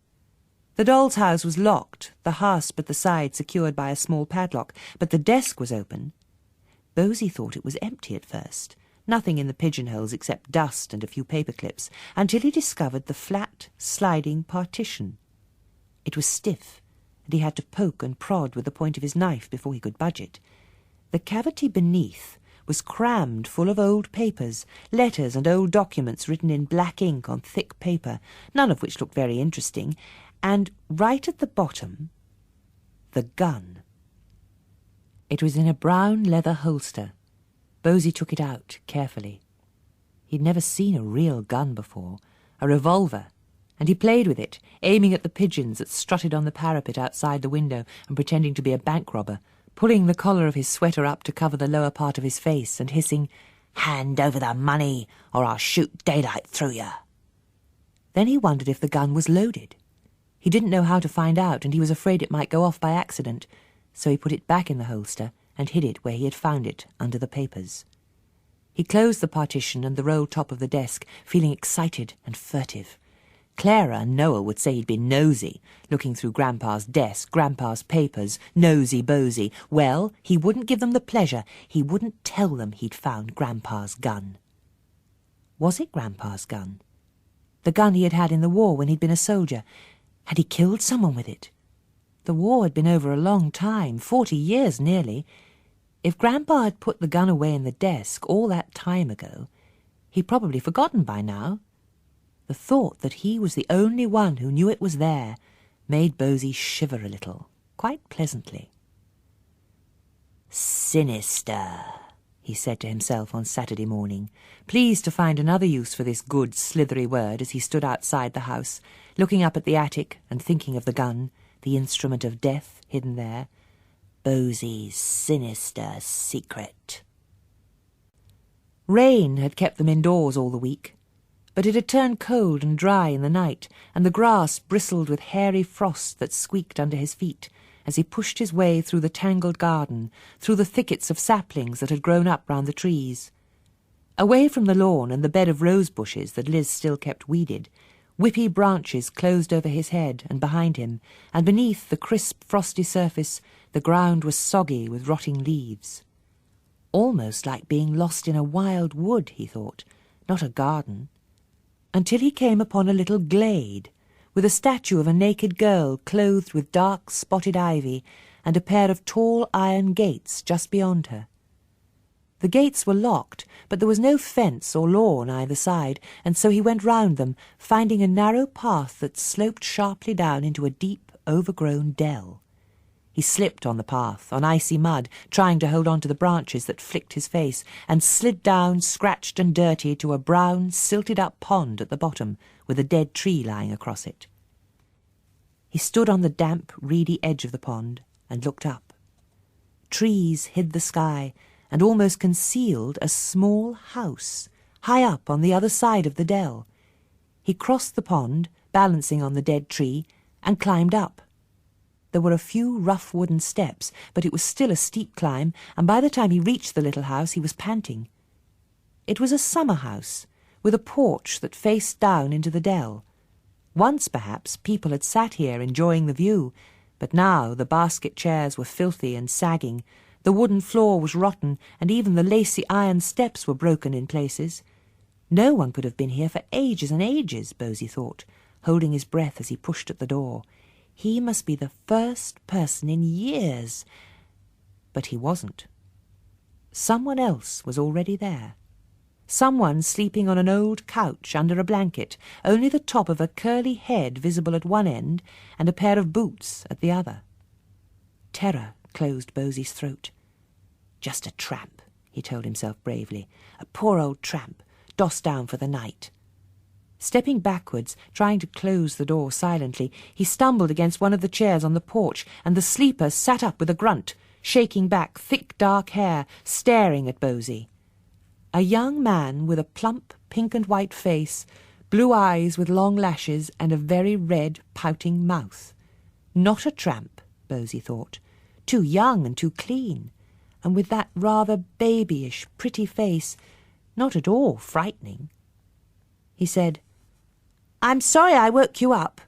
The doll's house was locked, the hasp at the side secured by a small padlock, but the desk was open. Bosie thought it was empty at first, nothing in the pigeonholes except dust and a few paper clips, until he discovered the flat, sliding partition. It was stiff, and he had to poke and prod with the point of his knife before he could budge it. The cavity beneath was crammed full of old papers, letters and old documents written in black ink on thick paper, none of which looked very interesting, and right at the bottom, the gun. It was in a brown leather holster. Bosie took it out carefully. He'd never seen a real gun before, a revolver, and he played with it, aiming at the pigeons that strutted on the parapet outside the window and pretending to be a bank robber, pulling the collar of his sweater up to cover the lower part of his face and hissing, "Hand over the money, or I'll shoot daylight through you." Then he wondered if the gun was loaded. He didn't know how to find out, and he was afraid it might go off by accident, so he put it back in the holster and hid it where he had found it, under the papers. He closed the partition and the roll top of the desk, feeling excited and furtive. Clara and Noel would say he'd been nosy, looking through Grandpa's desk, Grandpa's papers, nosy Bosie. Well, he wouldn't give them the pleasure. He wouldn't tell them he'd found Grandpa's gun. Was it Grandpa's gun? The gun he had had in the war when he'd been a soldier. Had he killed someone with it? The war had been over a long time, 40 years nearly. If Grandpa had put the gun away in the desk all that time ago, he'd probably forgotten by now. The thought that he was the only one who knew it was there made Bosie shiver a little, quite pleasantly. "Sinister," he said to himself on Saturday morning, pleased to find another use for this good, slithery word as he stood outside the house, looking up at the attic and thinking of the gun, the instrument of death hidden there. Bosie's sinister secret. Rain had kept them indoors all the week, but it had turned cold and dry in the night, and the grass bristled with hairy frost that squeaked under his feet as he pushed his way through the tangled garden, through the thickets of saplings that had grown up round the trees. Away from the lawn and the bed of rose bushes that Liz still kept weeded, whippy branches closed over his head and behind him, and beneath the crisp, frosty surface the ground was soggy with rotting leaves. Almost like being lost in a wild wood, he thought, not a garden, until he came upon a little glade, with a statue of a naked girl clothed with dark spotted ivy and a pair of tall iron gates just beyond her. The gates were locked, but there was no fence or lawn either side, and so he went round them, finding a narrow path that sloped sharply down into a deep, overgrown dell. He slipped on the path, on icy mud, trying to hold on to the branches that flicked his face, and slid down, scratched and dirty, to a brown, silted-up pond at the bottom, with a dead tree lying across it. He stood on the damp, reedy edge of the pond and looked up. Trees hid the sky and almost concealed a small house, high up on the other side of the dell. He crossed the pond, balancing on the dead tree, and climbed up. There were a few rough wooden steps, but it was still a steep climb, and by the time he reached the little house he was panting. It was a summer house, with a porch that faced down into the dell. Once, perhaps, people had sat here enjoying the view, but now the basket chairs were filthy and sagging, the wooden floor was rotten, and even the lacy iron steps were broken in places. No one could have been here for ages and ages, Bosie thought, holding his breath as he pushed at the door. He must be the first person in years. But he wasn't. Someone else was already there. Someone sleeping on an old couch under a blanket, only the top of a curly head visible at one end and a pair of boots at the other. Terror closed Bosie's throat. Just a tramp, he told himself bravely. A poor old tramp, dossed down for the night. Stepping backwards, trying to close the door silently, he stumbled against one of the chairs on the porch, and the sleeper sat up with a grunt, shaking back thick dark hair, staring at Bosie. A young man with a plump pink and white face, blue eyes with long lashes, and a very red, pouting mouth. Not a tramp, Bosie thought. Too young and too clean, and with that rather babyish, pretty face, not at all frightening. He said, "I'm sorry I woke you up.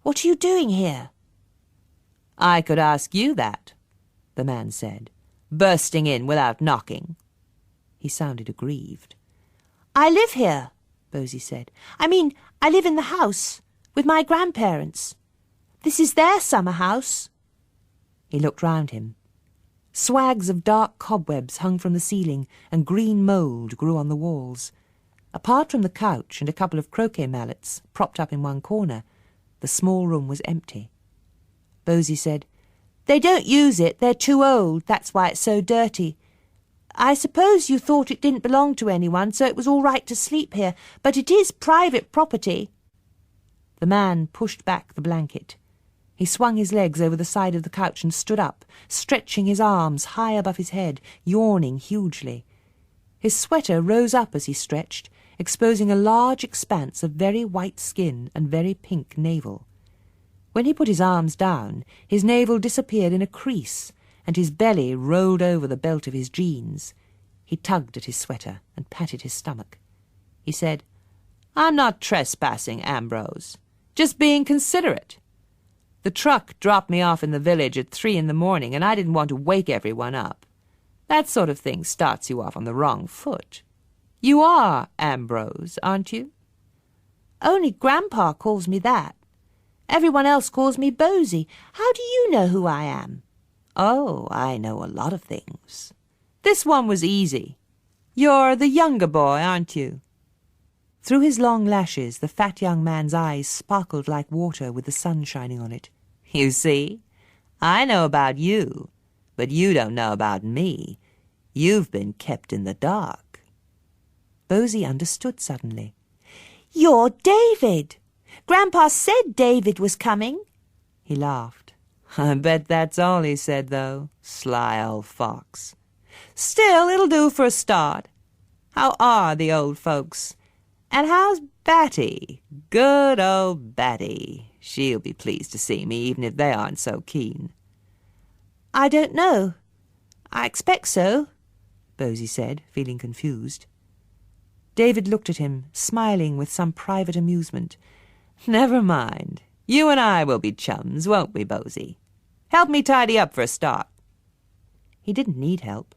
What are you doing here?" "I could ask you that," the man said, "bursting in without knocking." He sounded aggrieved. "I live here," Bosie said. "I mean, I live in the house, with my grandparents. This is their summer house." He looked round him. Swags of dark cobwebs hung from the ceiling, and green mould grew on the walls. Apart from the couch and a couple of croquet mallets propped up in one corner, the small room was empty. Bosie said, "They don't use it. They're too old. That's why it's so dirty. I suppose you thought it didn't belong to anyone, so it was all right to sleep here, but it is private property." The man pushed back the blanket. He swung his legs over the side of the couch and stood up, stretching his arms high above his head, yawning hugely. His sweater rose up as he stretched, exposing a large expanse of very white skin and very pink navel. When he put his arms down, his navel disappeared in a crease, and his belly rolled over the belt of his jeans. He tugged at his sweater and patted his stomach. He said, "I'm not trespassing, Ambrose. Just being considerate. The truck dropped me off in the village at 3 in the morning, and I didn't want to wake everyone up. That sort of thing starts you off on the wrong foot. You are Ambrose, aren't you?" "Only Grandpa calls me that. Everyone else calls me Bosie. How do you know who I am?" "Oh, I know a lot of things. This one was easy. You're the younger boy, aren't you?" Through his long lashes, the fat young man's eyes sparkled like water with the sun shining on it. "You see, I know about you, but you don't know about me. You've been kept in the dark." Bosie understood suddenly. "You're David. Grandpa said David was coming." He laughed. "I bet that's all he said, though. Sly old fox. Still, it'll do for a start. How are the old folks? And how's Batty? Good old Batty. She'll be pleased to see me, even if they aren't so keen." "I don't know. I expect so," Bosie said, feeling confused. David looked at him, smiling with some private amusement. "Never mind. You and I will be chums, won't we, Bosie? Help me tidy up for a start." He didn't need help.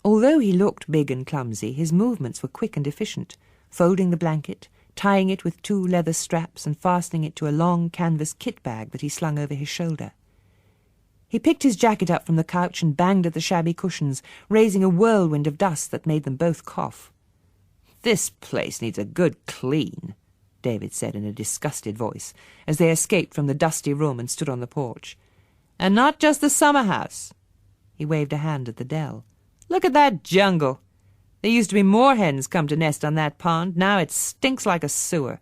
Although he looked big and clumsy, his movements were quick and efficient, folding the blanket, tying it with 2 leather straps and fastening it to a long canvas kit bag that he slung over his shoulder. He picked his jacket up from the couch and banged at the shabby cushions, raising a whirlwind of dust that made them both cough. "This place needs a good clean," David said in a disgusted voice, as they escaped from the dusty room and stood on the porch. "And not just the summer house." He waved a hand at the dell. "Look at that jungle. There used to be more hens come to nest on that pond. Now it stinks like a sewer.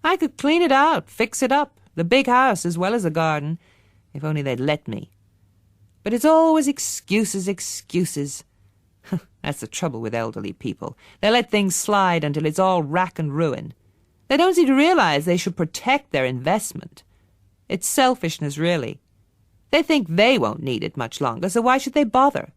I could clean it out, fix it up, the big house as well as the garden, if only they'd let me. But it's always excuses, excuses. That's the trouble with elderly people. They let things slide until it's all rack and ruin. They don't seem to realize they should protect their investment. It's selfishness, really. They think they won't need it much longer, so why should they bother?"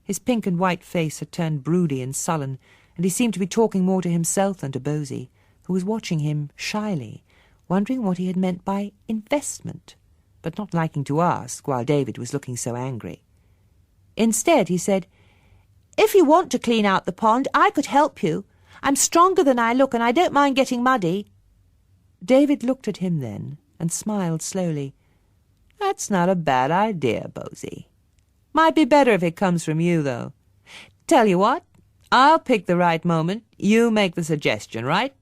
His pink and white face had turned broody and sullen, and he seemed to be talking more to himself than to Bosie, who was watching him shyly, wondering what he had meant by investment, but not liking to ask while David was looking so angry. Instead, he said, "If you want to clean out the pond, I could help you. I'm stronger than I look, and I don't mind getting muddy." David looked at him then and smiled slowly. "That's not a bad idea, Bosie. Might be better if it comes from you, though. Tell you what, I'll pick the right moment. You make the suggestion, right?"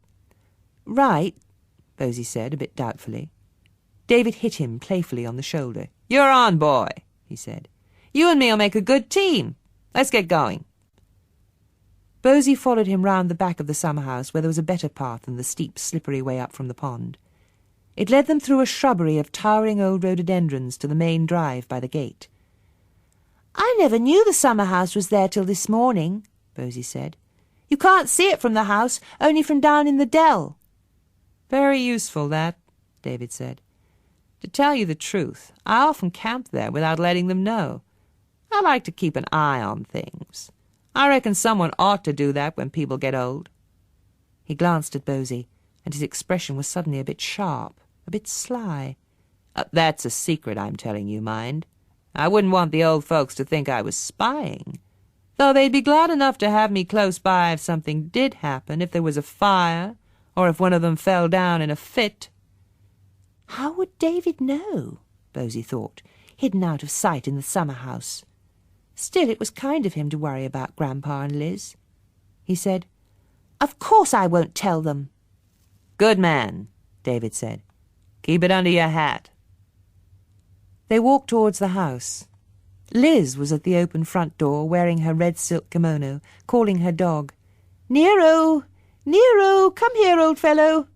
"Right," Bosie said, a bit doubtfully. David hit him playfully on the shoulder. "You're on, boy," he said. "You and me'll make a good team. Let's get going." Bosie followed him round the back of the summer house, where there was a better path than the steep, slippery way up from the pond. It led them through a shrubbery of towering old rhododendrons to the main drive by the gate. "I never knew the summer house was there till this morning," Bosie said. "You can't see it from the house, only from down in the dell." "Very useful, that," David said. "To tell you the truth, I often camp there without letting them know. I like to keep an eye on things. I reckon someone ought to do that when people get old." He glanced at Bosie, and his expression was suddenly a bit sharp, a bit sly. "That's a secret I'm telling you, mind. I wouldn't want the old folks to think I was spying, though they'd be glad enough to have me close by if something did happen, if there was a fire, or if one of them fell down in a fit." How would David know, Bosie thought, hidden out of sight in the summer house? Still, it was kind of him to worry about Grandpa and Liz. He said, "Of course I won't tell them." "Good man," David said. "Keep it under your hat." They walked towards the house. Liz was at the open front door, wearing her red silk kimono, calling her dog. "Nero! Nero! Come here, old fellow!"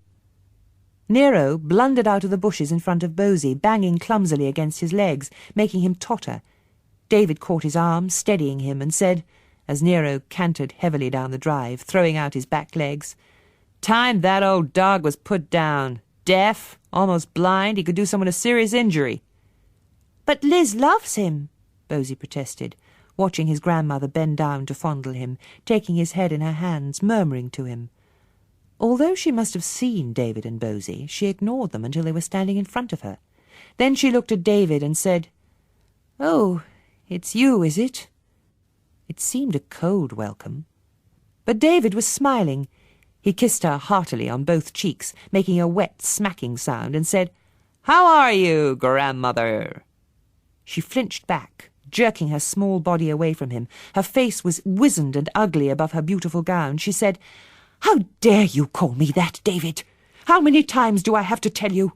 Nero blundered out of the bushes in front of Bosie, banging clumsily against his legs, making him totter. David caught his arm, steadying him, and said, as Nero cantered heavily down the drive, throwing out his back legs, "Time that old dog was put down. Deaf, almost blind, he could do someone a serious injury." "But Liz loves him," Bosie protested, watching his grandmother bend down to fondle him, taking his head in her hands, murmuring to him. Although she must have seen David and Bosie, she ignored them until they were standing in front of her. Then she looked at David and said, "Oh, it's you, is it?" It seemed a cold welcome. But David was smiling. He kissed her heartily on both cheeks, making a wet, smacking sound, and said, "How are you, grandmother?" She flinched back, jerking her small body away from him. Her face was wizened and ugly above her beautiful gown. She said, "How dare you call me that, David? How many times do I have to tell you?"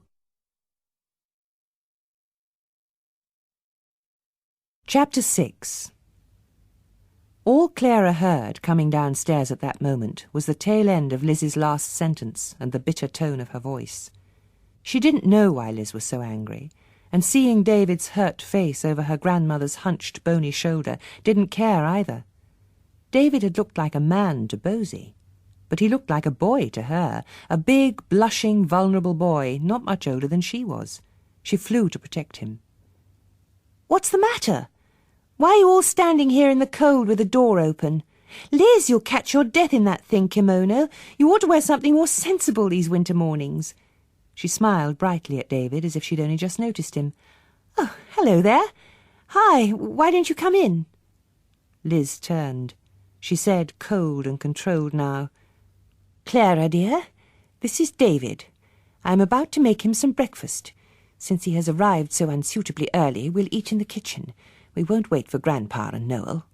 Chapter 6. All Clara heard coming downstairs at that moment was the tail end of Liz's last sentence and the bitter tone of her voice. She didn't know why Liz was so angry, and seeing David's hurt face over her grandmother's hunched, bony shoulder didn't care either. David had looked like a man to Bosie, but he looked like a boy to her, a big, blushing, vulnerable boy, not much older than she was. She flew to protect him. "What's the matter? Why are you all standing here in the cold with the door open? Liz, you'll catch your death in that thin kimono. You ought to wear something more sensible these winter mornings." She smiled brightly at David as if she'd only just noticed him. "Oh, hello there. Hi, why didn't you come in?" Liz turned. She said, cold and controlled now, "Clara, dear, this is David. I'm about to make him some breakfast. Since he has arrived so unsuitably early, we'll eat in the kitchen. We won't wait for Grandpa and Noel."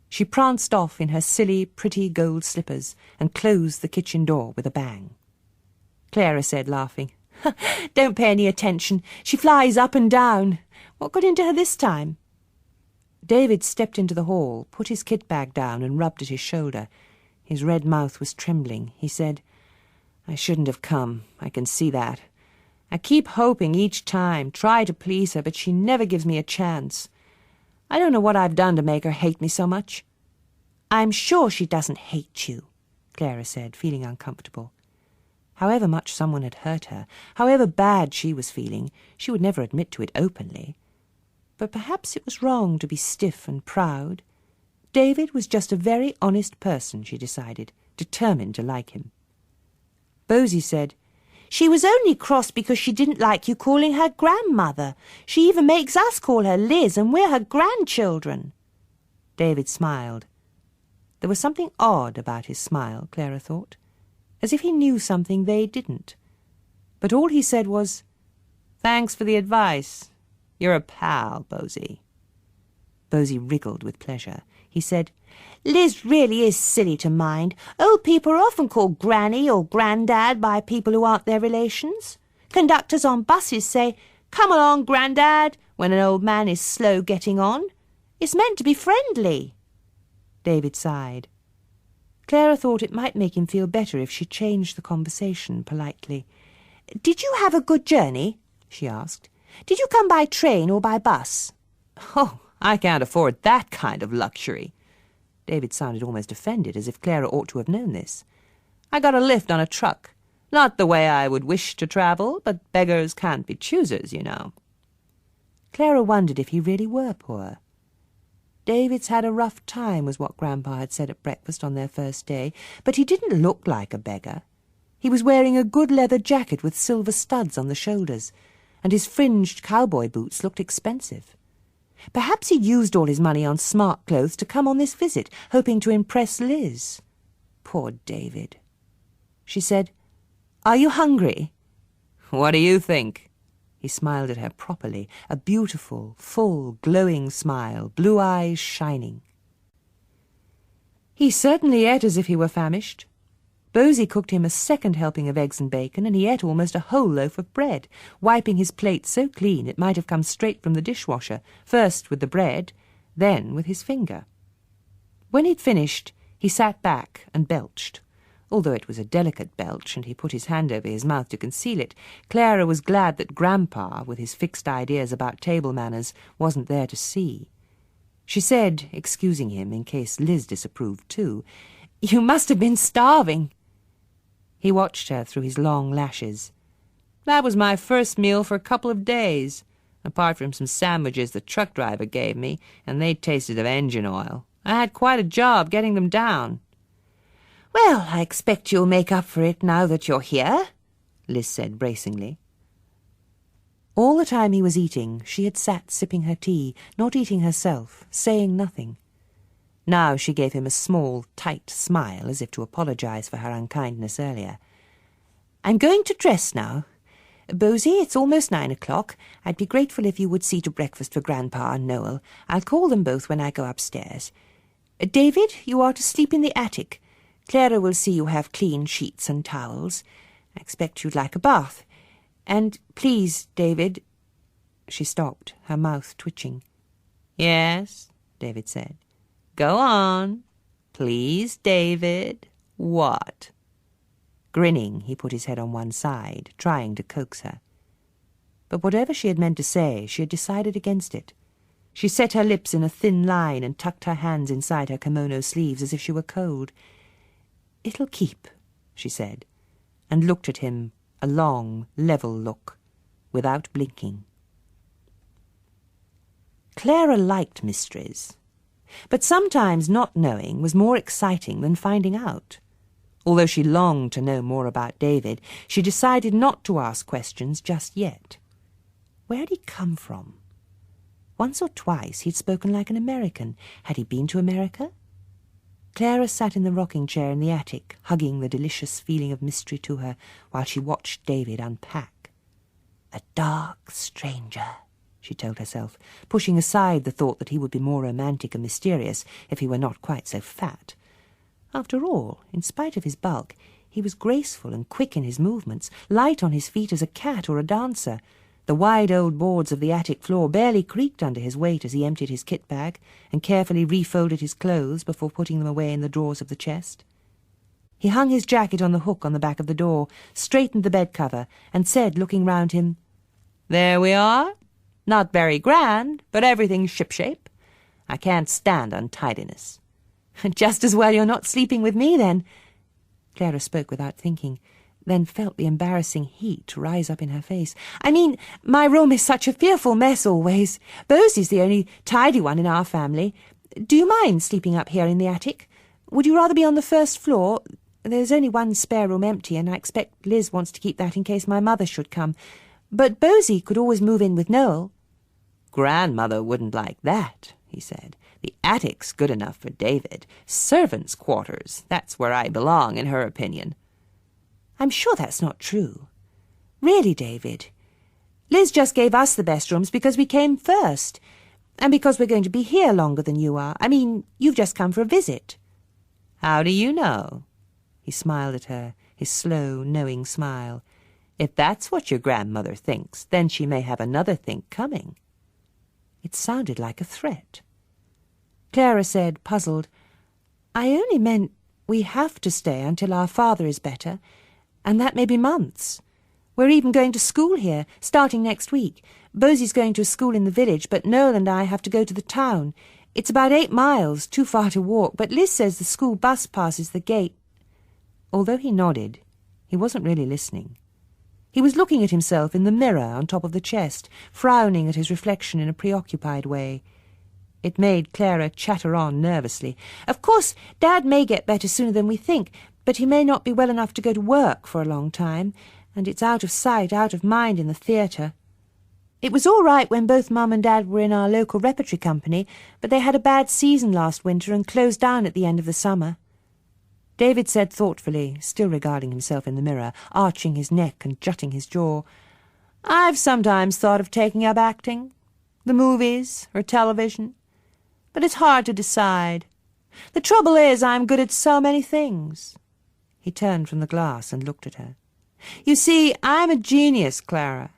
She pranced off in her silly, pretty gold slippers and closed the kitchen door with a bang. Clara said, laughing, "Don't pay any attention. She flies up and down. What got into her this time?" David stepped into the hall, put his kit bag down and rubbed at his shoulder. His red mouth was trembling. He said, "I shouldn't have come. I can see that. I keep hoping each time, try to please her, but she never gives me a chance. I don't know what I've done to make her hate me so much." "I'm sure she doesn't hate you," Clara said, feeling uncomfortable. However much someone had hurt her, however bad she was feeling, she would never admit to it openly. But perhaps it was wrong to be stiff and proud. David was just a very honest person, she decided, determined to like him. Bosie said, "She was only cross because she didn't like you calling her grandmother. She even makes us call her Liz, and we're her grandchildren." David smiled. There was something odd about his smile, Clara thought, as if he knew something they didn't. But all he said was, "Thanks for the advice. You're a pal, Bosie." Bosie wriggled with pleasure. He said, "Liz really is silly to mind. Old people are often called Granny or Grandad by people who aren't their relations. Conductors on buses say, 'Come along, Grandad,' when an old man is slow getting on. It's meant to be friendly." David sighed. Clara thought it might make him feel better if she changed the conversation politely. "Did you have a good journey?" she asked. "Did you come by train or by bus?" "Oh, I can't afford that kind of luxury." David sounded almost offended, as if Clara ought to have known this. "I got a lift on a truck. Not the way I would wish to travel, but beggars can't be choosers, you know." Clara wondered if he really were poor. David's had a rough time, was what Grandpa had said at breakfast on their first day, but he didn't look like a beggar. He was wearing a good leather jacket with silver studs on the shoulders, and his fringed cowboy boots looked expensive. Perhaps he'd used all his money on smart clothes to come on this visit, hoping to impress Liz. Poor David. She said, "Are you hungry?" "What do you think?" He smiled at her properly, a beautiful, full, glowing smile, blue eyes shining. He certainly ate as if he were famished. Bosie cooked him a second helping of eggs and bacon, and he ate almost a whole loaf of bread, wiping his plate so clean it might have come straight from the dishwasher, first with the bread, then with his finger. When he'd finished, he sat back and belched. Although it was a delicate belch, and he put his hand over his mouth to conceal it, Clara was glad that Grandpa, with his fixed ideas about table manners, wasn't there to see. She said, excusing him in case Liz disapproved too, "You must have been starving." He watched her through his long lashes. "That was my first meal for a couple of days, apart from some sandwiches the truck driver gave me, and they tasted of engine oil. I had quite a job getting them down." "Well, I expect you'll make up for it now that you're here," Liz said bracingly. All the time he was eating, she had sat sipping her tea, not eating herself, saying nothing. Now she gave him a small, tight smile, as if to apologize for her unkindness earlier. "I'm going to dress now. Bosie, it's almost 9 o'clock. I'd be grateful if you would see to breakfast for Grandpa and Noel. I'll call them both when I go upstairs. David, you are to sleep in the attic. Clara will see you have clean sheets and towels. I expect you'd like a bath. And please, David—" She stopped, her mouth twitching. "Yes," David said. "Go on. Please, David. What?" Grinning, he put his head on one side, trying to coax her. But whatever she had meant to say, she had decided against it. She set her lips in a thin line and tucked her hands inside her kimono sleeves as if she were cold. "It'll keep," she said, and looked at him, a long, level look, without blinking. Clara liked mysteries, but sometimes not knowing was more exciting than finding out. Although she longed to know more about David, she decided not to ask questions just yet. Where had he come from? Once or twice he'd spoken like an American. Had he been to America? Clara sat in the rocking chair in the attic, hugging the delicious feeling of mystery to her, while she watched David unpack. A dark stranger, she told herself, pushing aside the thought that he would be more romantic and mysterious if he were not quite so fat. After all, in spite of his bulk, he was graceful and quick in his movements, light on his feet as a cat or a dancer. The wide old boards of the attic floor barely creaked under his weight as he emptied his kit bag and carefully refolded his clothes before putting them away in the drawers of the chest. He hung his jacket on the hook on the back of the door, straightened the bed cover, and said, looking round him, "There we are. Not very grand, but everything's shipshape. I can't stand untidiness." "Just as well you're not sleeping with me, then." Clara spoke without thinking, then felt the embarrassing heat rise up in her face. "I mean, my room is such a fearful mess always. Bosie's the only tidy one in our family. Do you mind sleeping up here in the attic? Would you rather be on the first floor? There's only one spare room empty, and I expect Liz wants to keep that in case my mother should come. But Bosie could always move in with Noel." "Grandmother wouldn't like that," he said. "The attic's good enough for David. Servants' quarters, that's where I belong, in her opinion." "I'm sure that's not true. Really, David. Liz just gave us the best rooms because we came first, and because we're going to be here longer than you are. I mean, you've just come for a visit." "How do you know?" He smiled at her, his slow, knowing smile. "If that's what your grandmother thinks, then she may have another think coming." It sounded like a threat. Clara said, puzzled, "I only meant we have to stay until our father is better, and that may be months. We're even going to school here, starting next week. Bosie's going to a school in the village, but Noel and I have to go to the town. It's about 8 miles, too far to walk, but Liz says the school bus passes the gate." Although he nodded, he wasn't really listening. He was looking at himself in the mirror on top of the chest, frowning at his reflection in a preoccupied way. It made Clara chatter on nervously. "Of course, Dad may get better sooner than we think, but he may not be well enough to go to work for a long time, and it's out of sight, out of mind in the theatre. It was all right when both Mum and Dad were in our local repertory company, but they had a bad season last winter and closed down at the end of the summer." David said thoughtfully, still regarding himself in the mirror, arching his neck and jutting his jaw, "I've sometimes thought of taking up acting, the movies or television, but it's hard to decide. The trouble is I'm good at so many things." He turned from the glass and looked at her. "You see, I'm a genius, Clara.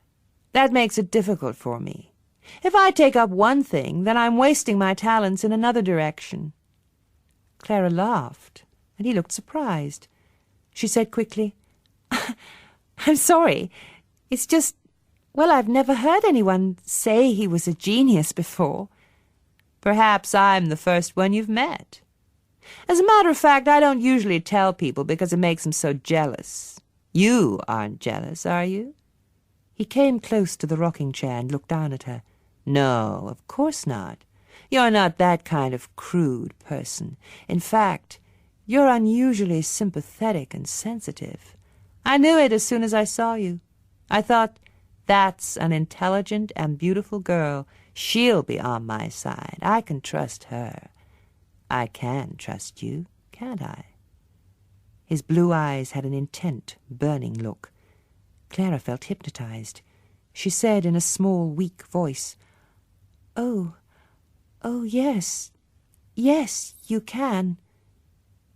That makes it difficult for me. If I take up one thing, then I'm wasting my talents in another direction." Clara laughed, and he looked surprised. she said quickly. I'm sorry. It's just, well, I've never heard anyone say he was a genius before. Perhaps I'm the first one you've met. As a matter of fact, I don't usually tell people because it makes them so jealous. You aren't jealous, are you? He came close to the rocking chair and looked down at her. No, of course not. You're not that kind of crude person. In fact, you're unusually sympathetic and sensitive. I knew it as soon as I saw you. I thought, that's an intelligent and beautiful girl. She'll be on my side. I can trust her. I can trust you, can't I? His blue eyes had an intent, burning look. Clara felt hypnotized. She said in a small, weak voice, Oh, yes, you can.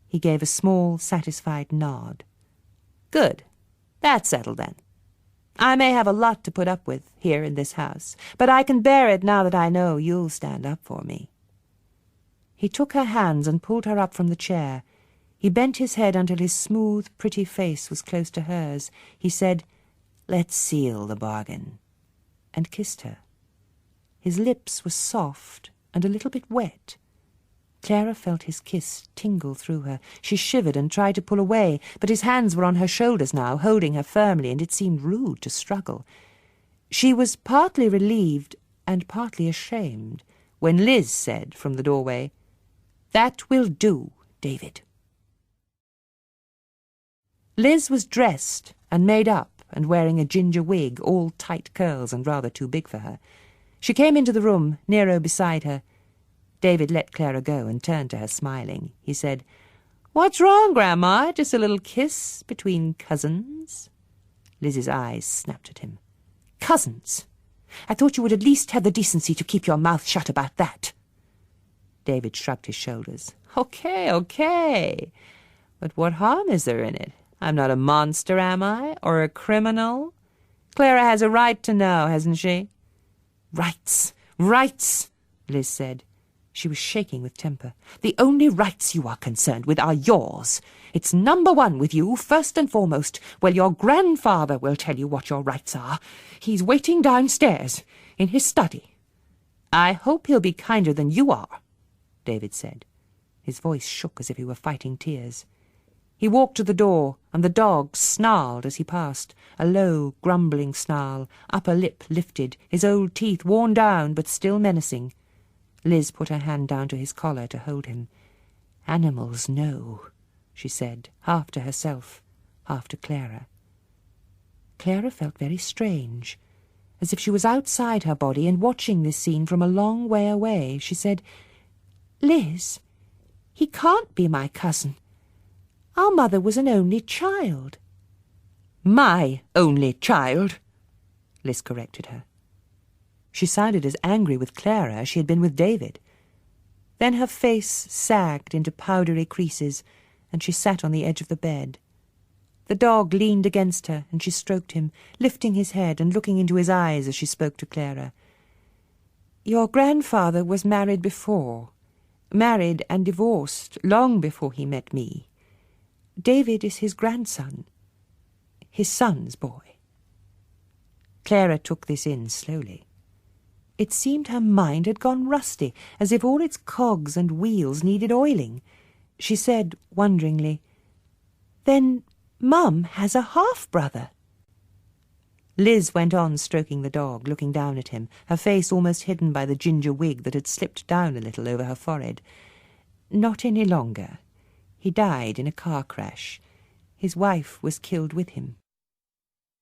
He gave a small, satisfied nod. Good. That's settled then. I may have a lot to put up with here in this house, but I can bear it now that I know you'll stand up for me. He took her hands and pulled her up from the chair. He bent his head until his smooth, pretty face was close to hers. He said, Let's seal the bargain, and kissed her. His lips were soft and a little bit wet. Clara felt his kiss tingle through her. She shivered and tried to pull away, but his hands were on her shoulders now, holding her firmly, and it seemed rude to struggle. She was partly relieved and partly ashamed when Liz said from the doorway, That will do, David. Liz was dressed and made up and wearing a ginger wig, all tight curls and rather too big for her. She came into the room, Nero beside her. David let Clara go and turned to her, smiling. He said, What's wrong, Grandma? Just a little kiss between cousins? Liz's eyes snapped at him. Cousins? I thought you would at least have the decency to keep your mouth shut about that. David shrugged his shoulders. Okay. But what harm is there in it? I'm not a monster, am I? Or a criminal? Clara has a right to know, hasn't she? Rights, Liz said. She was shaking with temper. The only rights you are concerned with are yours. It's number one with you, first and foremost. Well, your grandfather will tell you what your rights are. He's waiting downstairs, in his study. I hope he'll be kinder than you are, David said. His voice shook as if he were fighting tears. He walked to the door, and the dog snarled as he passed, a low, grumbling snarl, upper lip lifted, his old teeth worn down but still menacing. Liz put her hand down to his collar to hold him. Animals know, she said, half to herself, half to Clara. Clara felt very strange, as if she was outside her body and watching this scene from a long way away. She said, Liz, he can't be my cousin. Our mother was an only child. My only child, Liz corrected her. She sounded as angry with Clara as she had been with David. Then her face sagged into powdery creases, and she sat on the edge of the bed. The dog leaned against her, and she stroked him, lifting his head and looking into his eyes as she spoke to Clara. Your grandfather was married before, married and divorced long before he met me. David is his grandson, his son's boy. Clara took this in slowly. It seemed her mind had gone rusty, as if all its cogs and wheels needed oiling. She said, wonderingly, Then Mum has a half-brother. Liz went on stroking the dog, looking down at him, her face almost hidden by the ginger wig that had slipped down a little over her forehead. Not any longer. He died in a car crash. His wife was killed with him.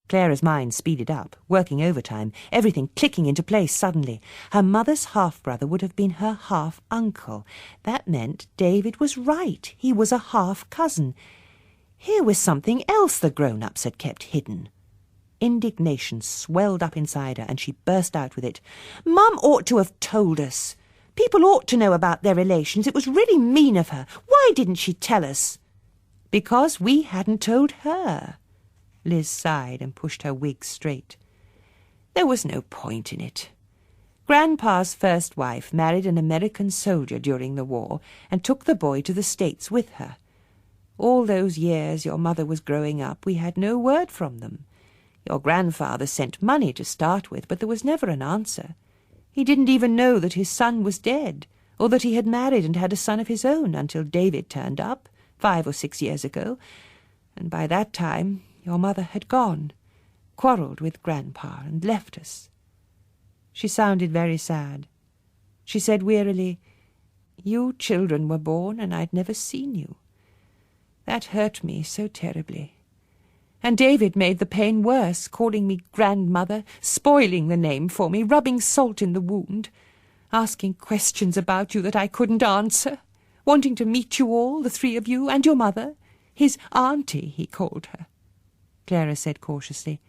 Clara's mind speeded up, working overtime, everything clicking into place suddenly. Her mother's half-brother would have been her half-uncle. That meant David was right. He was a half-cousin. Here was something else the grown-ups had kept hidden. Indignation swelled up inside her, and she burst out with it. Mum ought to have told us. People ought to know about their relations. It was really mean of her. Why didn't she tell us? Because we hadn't told her. Liz sighed and pushed her wig straight. There was no point in it. Grandpa's first wife married an American soldier during the war and took the boy to the States with her. All those years your mother was growing up, we had no word from them. Your grandfather sent money to start with, but there was never an answer. He didn't even know that his son was dead, or that he had married and had a son of his own, until David turned up, 5 or 6 years ago, and by that time your mother had gone, quarrelled with Grandpa, and left us. She sounded very sad. She said wearily, "You children were born, and I'd never seen you. That hurt me so terribly. And David made the pain worse, calling me grandmother, spoiling the name for me, rubbing salt in the wound, asking questions about you that I couldn't answer, wanting to meet you all, the 3 of you, and your mother. His auntie, he called her." Clara said cautiously,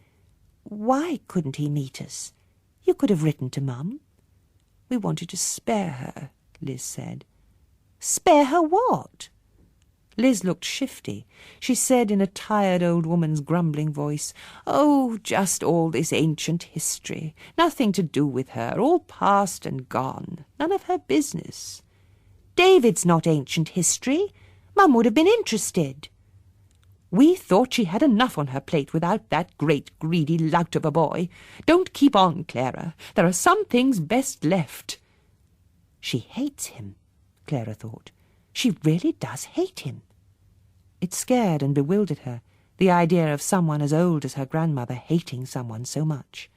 "Why couldn't he meet us? You could have written to Mum." "We wanted to spare her," Liz said. "Spare her what?" Liz looked shifty. She said in a tired old woman's grumbling voice, "Oh, just all this ancient history. Nothing to do with her, all past and gone. None of her business." "David's not ancient history. Mum would have been interested." "We thought she had enough on her plate without that great greedy lout of a boy. Don't keep on, Clara. There are some things best left." She hates him, Clara thought. She really does hate him. It scared and bewildered her, the idea of someone as old as her grandmother hating someone so much.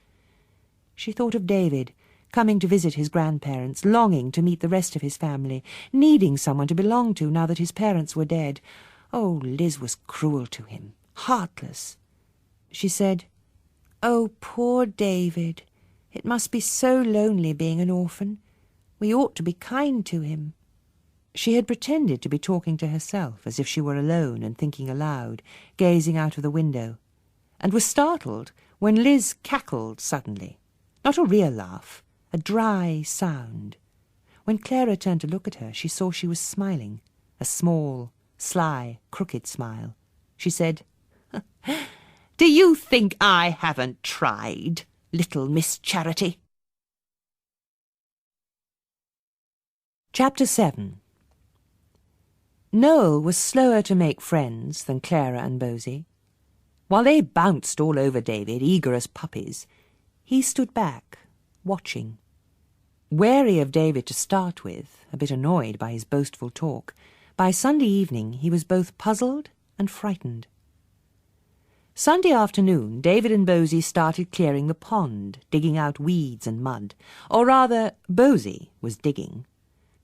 She thought of David, coming to visit his grandparents, longing to meet the rest of his family, needing someone to belong to now that his parents were dead. Oh, Liz was cruel to him, heartless. She said, "Oh, poor David. It must be so lonely being an orphan. We ought to be kind to him." She had pretended to be talking to herself, as if she were alone and thinking aloud, gazing out of the window, and was startled when Liz cackled suddenly. Not a real laugh, a dry sound. When Clara turned to look at her, she saw she was smiling, a small, sly, crooked smile. She said, "Do you think I haven't tried, little Miss Charity?" Chapter 7. Noel was slower to make friends than Clara and Bosie. While they bounced all over David, eager as puppies, he stood back, watching. Wary of David to start with, a bit annoyed by his boastful talk, by Sunday evening he was both puzzled and frightened. Sunday afternoon, David and Bosie started clearing the pond, digging out weeds and mud, or rather, Bosie was digging.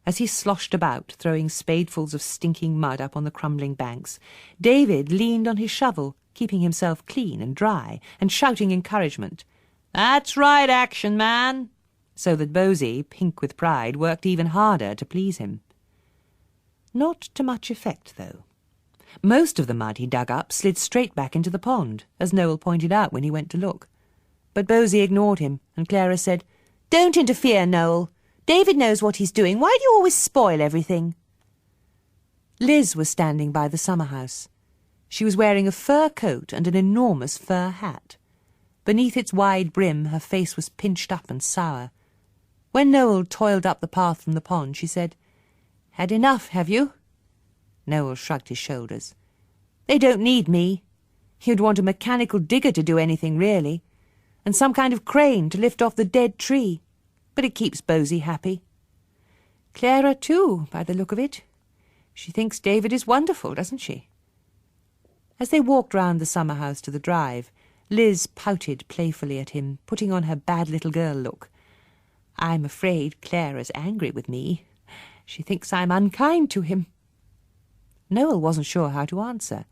As he sloshed about, throwing spadefuls of stinking mud up on the crumbling banks, David leaned on his shovel, keeping himself clean and dry, and shouting encouragement. "That's right, Action Man!" So that Bosie, pink with pride, worked even harder to please him. Not to much effect, though. Most of the mud he dug up slid straight back into the pond, as Noel pointed out when he went to look. But Bosie ignored him, and Clara said, "Don't interfere, Noel. David knows what he's doing. Why do you always spoil everything?" Liz was standing by the summer house. She was wearing a fur coat and an enormous fur hat. Beneath its wide brim her face was pinched up and sour. When Noel toiled up the path from the pond, she said, "Had enough, have you?" Noel shrugged his shoulders. "They don't need me. You'd want a mechanical digger to do anything, really, and some kind of crane to lift off the dead tree. But it keeps Bosie happy. Clara, too, by the look of it. She thinks David is wonderful, doesn't she?" As they walked round the summer house to the drive, Liz pouted playfully at him, putting on her bad little girl look. "I'm afraid Clara's angry with me. She thinks I'm unkind to him." Noel wasn't sure how to answer.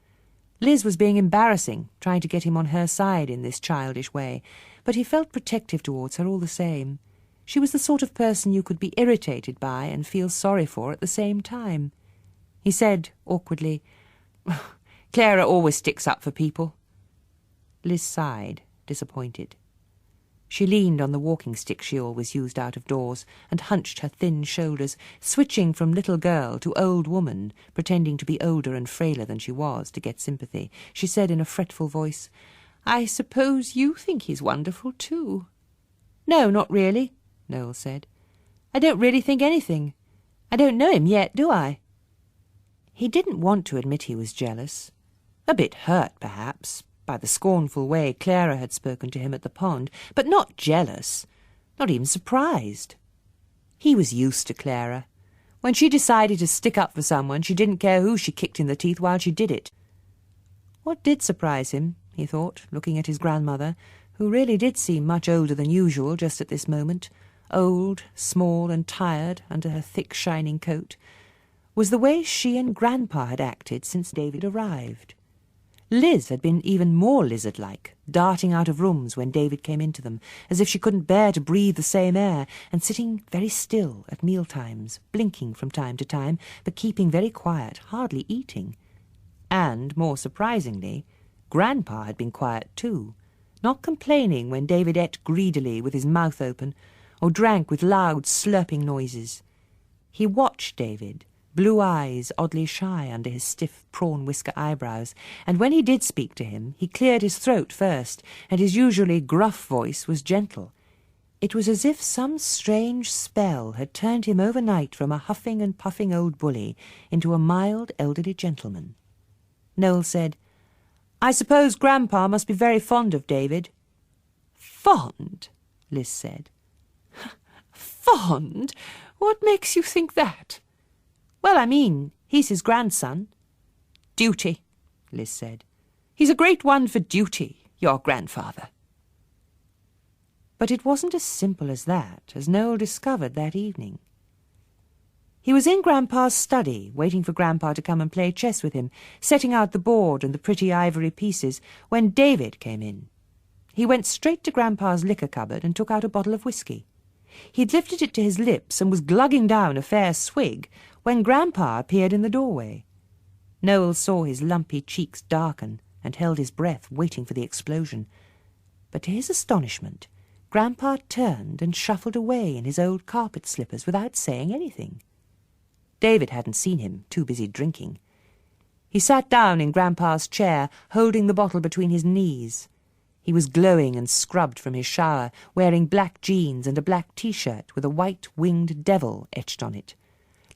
Liz was being embarrassing, trying to get him on her side in this childish way, but he felt protective towards her all the same. She was the sort of person you could be irritated by and feel sorry for at the same time. He said, awkwardly, "Clara always sticks up for people." Liz sighed, disappointed. She leaned on the walking stick she always used out of doors and hunched her thin shoulders, switching from little girl to old woman, pretending to be older and frailer than she was to get sympathy. She said in a fretful voice, "I suppose you think he's wonderful, too." "No, not really," Noel said. "I don't really think anything. I don't know him yet, do I?" He didn't want to admit he was jealous. A bit hurt, perhaps, by the scornful way Clara had spoken to him at the pond, but not jealous, not even surprised. He was used to Clara. When she decided to stick up for someone, she didn't care who she kicked in the teeth while she did it. What did surprise him, he thought, looking at his grandmother, who really did seem much older than usual just at this moment, old, small and tired under her thick shining coat, was the way she and Grandpa had acted since David arrived. Liz had been even more lizard-like, darting out of rooms when David came into them, as if she couldn't bear to breathe the same air, and sitting very still at mealtimes, blinking from time to time, but keeping very quiet, hardly eating. And, more surprisingly, Grandpa had been quiet too, not complaining when David ate greedily with his mouth open, or drank with loud slurping noises. He watched David, blue eyes oddly shy under his stiff prawn-whisker eyebrows, and when he did speak to him, he cleared his throat first, and his usually gruff voice was gentle. It was as if some strange spell had turned him overnight from a huffing and puffing old bully into a mild elderly gentleman. Noel said, "I suppose Grandpa must be very fond of David." "Fond?" Liz said. "Fond? What makes you think that?" "Well, I mean, he's his grandson." "Duty," Liz said. "He's a great one for duty, your grandfather." But it wasn't as simple as that, as Noel discovered that evening. He was in Grandpa's study, waiting for Grandpa to come and play chess with him, setting out the board and the pretty ivory pieces, when David came in. He went straight to Grandpa's liquor cupboard and took out a bottle of whiskey. He'd lifted it to his lips and was glugging down a fair swig when Grandpa appeared in the doorway. Noel saw his lumpy cheeks darken and held his breath, waiting for the explosion. But to his astonishment, Grandpa turned and shuffled away in his old carpet slippers without saying anything. David hadn't seen him, too busy drinking. He sat down in Grandpa's chair, holding the bottle between his knees. He was glowing and scrubbed from his shower, wearing black jeans and a black T-shirt with a white-winged devil etched on it.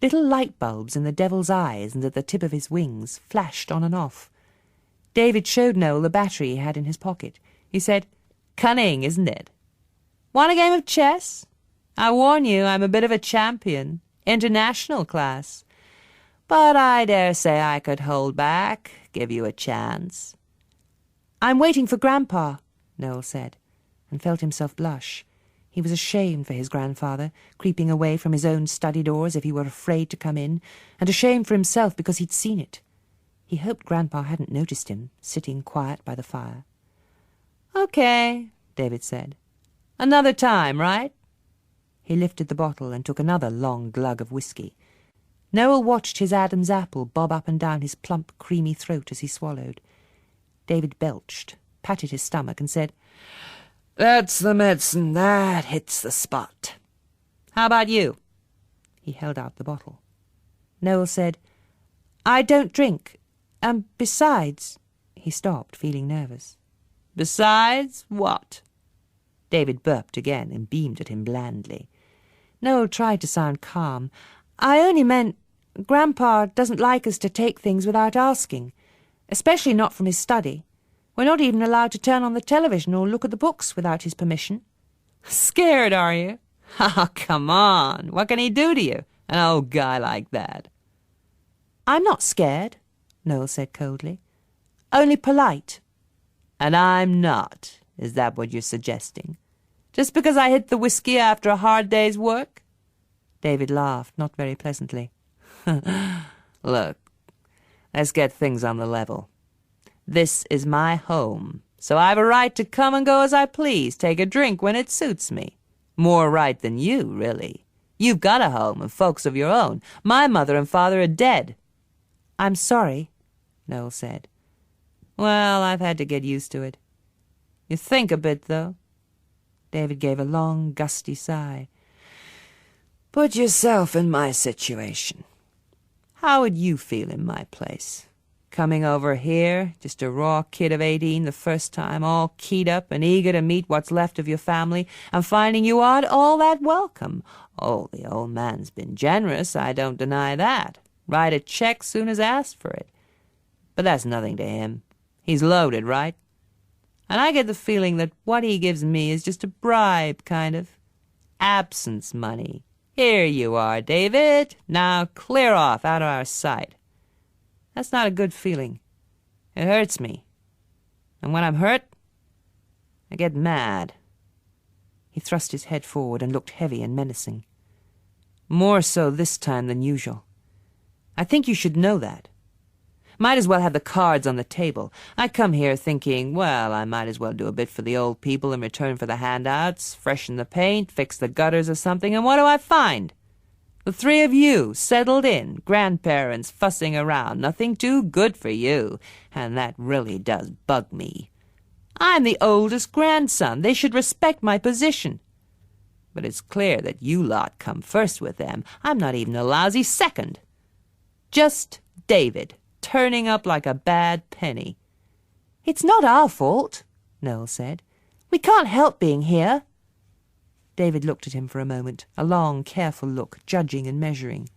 Little light bulbs in the devil's eyes and at the tip of his wings flashed on and off. David showed Noel the battery he had in his pocket. He said, "Cunning, isn't it? Want a game of chess? I warn you, I'm a bit of a champion. International class. But I dare say I could hold back, give you a chance." "I'm waiting for Grandpa," Noel said, and felt himself blush. He was ashamed for his grandfather, creeping away from his own study door as if he were afraid to come in, and ashamed for himself because he'd seen it. He hoped Grandpa hadn't noticed him, sitting quiet by the fire. "Okay," David said. "Another time, right?" He lifted the bottle and took another long glug of whiskey. Noel watched his Adam's apple bob up and down his plump, creamy throat as he swallowed. David belched, patted his stomach, and said, "That's the medicine. That hits the spot. How about you?" He held out the bottle. Noel said, "I don't drink. And besides—" He stopped, feeling nervous. "Besides what?" David burped again and beamed at him blandly. Noel tried to sound calm. "I only meant Grandpa doesn't like us to take things without asking, especially not from his study. We're not even allowed to turn on the television or look at the books without his permission." "Scared, are you? Oh, come on. What can he do to you, an old guy like that?" "I'm not scared," Noel said coldly. "Only polite." "And I'm not. Is that what you're suggesting? Just because I hit the whiskey after a hard day's work?" David laughed, not very pleasantly. "Look, let's get things on the level. This is my home, so I've a right to come and go as I please, take a drink when it suits me. More right than you, really. You've got a home and folks of your own. My mother and father are dead." "I'm sorry," Noel said. "Well, I've had to get used to it. You think a bit, though." David gave a long, gusty sigh. "Put yourself in my situation. How would you feel in my place? Coming over here, just a raw kid of 18 the first time, all keyed up and eager to meet what's left of your family, and finding you aren't all that welcome. Oh, the old man's been generous, I don't deny that. Write a check soon as asked for it. But that's nothing to him. He's loaded, right? And I get the feeling that what he gives me is just a bribe, kind of. Absence money. Here you are, David. Now clear off out of our sight. That's not a good feeling. It hurts me. And when I'm hurt, I get mad. He thrust his head forward and looked heavy and menacing. More so this time than usual. I think you should know that. Might as well have the cards on the table. I come here thinking, well, I might as well do a bit for the old people in return for the handouts, freshen the paint, fix the gutters or something, and what do I find? The three of you, settled in, grandparents fussing around, nothing too good for you, and that really does bug me. I'm the oldest grandson. They should respect my position. But it's clear that you lot come first with them. I'm not even a lousy second. Just David, turning up like a bad penny. It's not our fault, Noel said. We can't help being here. David looked at him for a moment, a long, careful look, judging and measuring.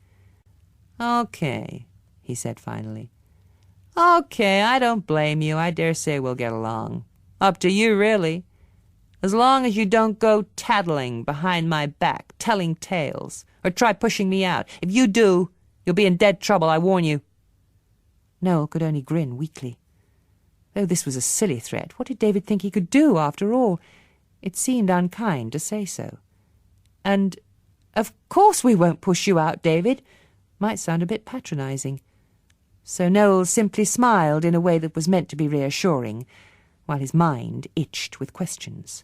Okay, he said finally. Okay, I don't blame you. I dare say we'll get along. Up to you, really. As long as you don't go tattling behind my back, telling tales, or try pushing me out. If you do, you'll be in dead trouble, I warn you. Noel could only grin weakly. Though this was a silly threat, what did David think he could do, after all? It seemed unkind to say so. And, of course we won't push you out, David, might sound a bit patronizing. So Noel simply smiled in a way that was meant to be reassuring, while his mind itched with questions.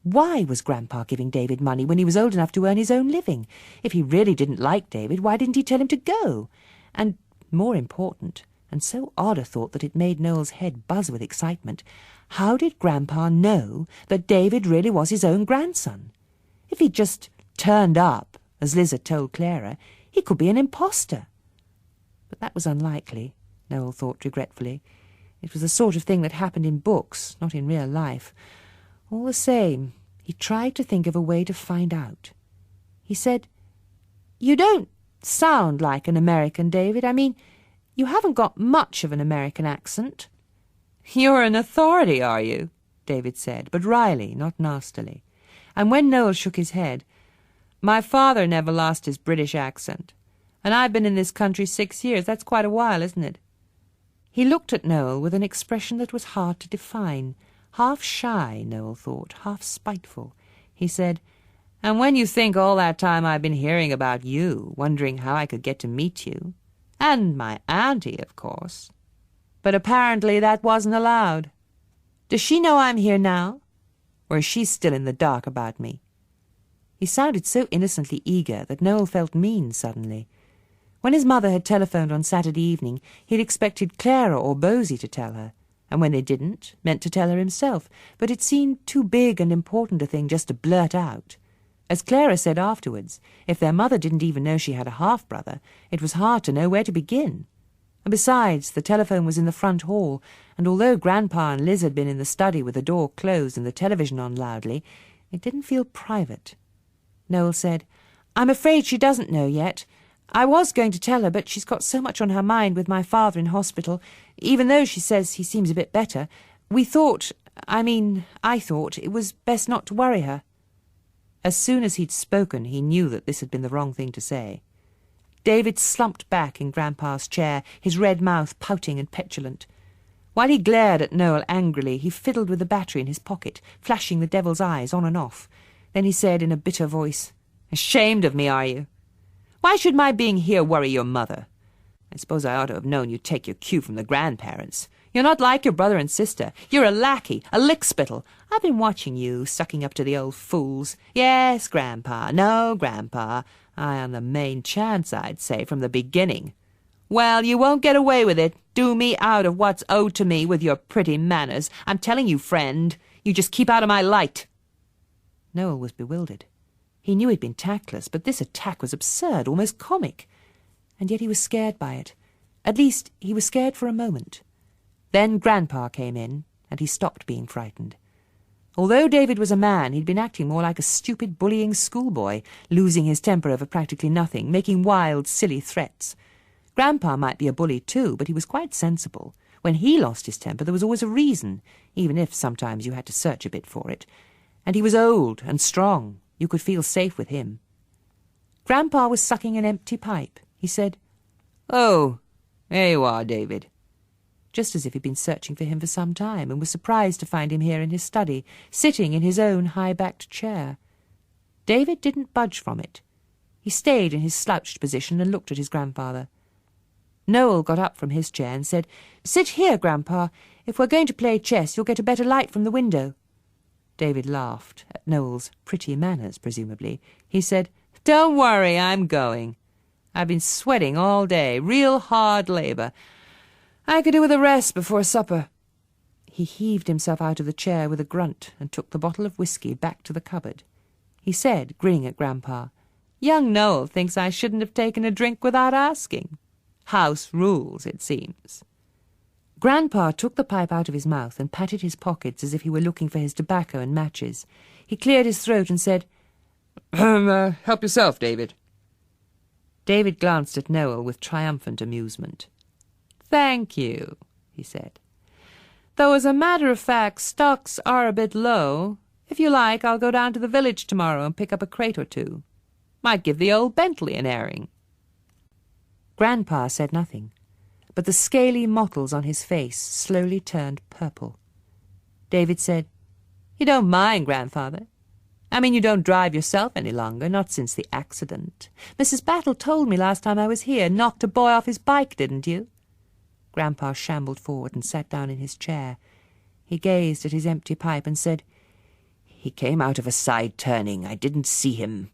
Why was Grandpa giving David money when he was old enough to earn his own living? If he really didn't like David, why didn't he tell him to go? And, more important, and so odd a thought that it made Noel's head buzz with excitement, how did Grandpa know that David really was his own grandson? If he'd just turned up, as Liz had told Clara, he could be an impostor. But that was unlikely, Noel thought regretfully. It was the sort of thing that happened in books, not in real life. All the same, he tried to think of a way to find out. He said, "You don't sound like an American, David. I mean, you haven't got much of an American accent." "You're an authority, are you?" David said, but wryly, not nastily. And when Noel shook his head, "My father never lost his British accent. And I've been in this country 6 years. That's quite a while, isn't it?" He looked at Noel with an expression that was hard to define. Half shy, Noel thought, half spiteful. He said, "And when you think all that time I've been hearing about you, wondering how I could get to meet you. And my auntie, of course. But apparently that wasn't allowed. Does she know I'm here now? Or is she still in the dark about me?" He sounded so innocently eager that Noel felt mean suddenly. When his mother had telephoned on Saturday evening, he'd expected Clara or Bosie to tell her, and when they didn't, meant to tell her himself, but it seemed too big and important a thing just to blurt out. As Clara said afterwards, if their mother didn't even know she had a half-brother, it was hard to know where to begin. And besides, the telephone was in the front hall, and although Grandpa and Liz had been in the study with the door closed and the television on loudly, it didn't feel private. Noel said, "I'm afraid she doesn't know yet. I was going to tell her, but she's got so much on her mind with my father in hospital. Even though she says he seems a bit better, I thought it was best not to worry her." As soon as he'd spoken, he knew that this had been the wrong thing to say. David slumped back in Grandpa's chair, his red mouth pouting and petulant. While he glared at Noel angrily, he fiddled with the battery in his pocket, flashing the devil's eyes on and off. Then he said in a bitter voice, "Ashamed of me, are you? Why should my being here worry your mother? I suppose I ought to have known you'd take your cue from the grandparents. You're not like your brother and sister. You're a lackey, a lickspittle. I've been watching you, sucking up to the old fools. Yes, Grandpa. No, Grandpa. I on the main chance, I'd say, from the beginning. Well, you won't get away with it. Do me out of what's owed to me with your pretty manners. I'm telling you, friend, you just keep out of my light." Noel was bewildered. He knew he'd been tactless, but this attack was absurd, almost comic. And yet he was scared by it. At least, he was scared for a moment. Then Grandpa came in, and he stopped being frightened. Although David was a man, he'd been acting more like a stupid, bullying schoolboy, losing his temper over practically nothing, making wild, silly threats. Grandpa might be a bully too, but he was quite sensible. When he lost his temper, there was always a reason, even if sometimes you had to search a bit for it. And he was old and strong. You could feel safe with him. Grandpa was sucking an empty pipe. He said, "Oh, there you are, David." just as if he'd been searching for him for some time, and was surprised to find him here in his study, sitting in his own high-backed chair. David didn't budge from it. He stayed in his slouched position and looked at his grandfather. Noel got up from his chair and said, "Sit here, Grandpa. If we're going to play chess, you'll get a better light from the window." David laughed, at Noel's pretty manners, presumably. He said, "Don't worry, I'm going. I've been sweating all day, real hard labour. I could do with a rest before supper." He heaved himself out of the chair with a grunt and took the bottle of whiskey back to the cupboard. He said, grinning at Grandpa, "Young Noel thinks I shouldn't have taken a drink without asking. House rules, it seems." Grandpa took the pipe out of his mouth and patted his pockets as if he were looking for his tobacco and matches. He cleared his throat and said, Help yourself, David." David glanced at Noel with triumphant amusement. "Thank you," he said. "Though as a matter of fact, stocks are a bit low. If you like, I'll go down to the village tomorrow and pick up a crate or two. Might give the old Bentley an airing." Grandpa said nothing, but the scaly mottles on his face slowly turned purple. David said, "You don't mind, Grandfather? I mean, you don't drive yourself any longer, not since the accident. Mrs. Battle told me last time I was here, knocked a boy off his bike, didn't you?" Grandpa shambled forward and sat down in his chair. He gazed at his empty pipe and said, "He came out of a side turning. I didn't see him."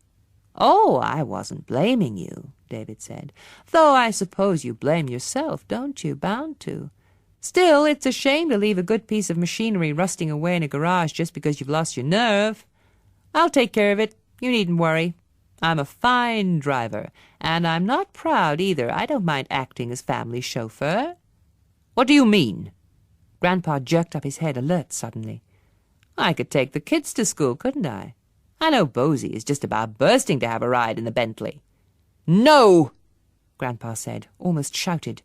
"Oh, I wasn't blaming you," David said. "Though I suppose you blame yourself, don't you? Bound to. Still, it's a shame to leave a good piece of machinery rusting away in a garage just because you've lost your nerve. I'll take care of it. You needn't worry. I'm a fine driver, and I'm not proud either. I don't mind acting as family chauffeur." "What do you mean?" Grandpa jerked up his head, alert suddenly. "I could take the kids to school, couldn't I? I know Bosie is just about bursting to have a ride in the Bentley." "No!" Grandpa said, almost shouted.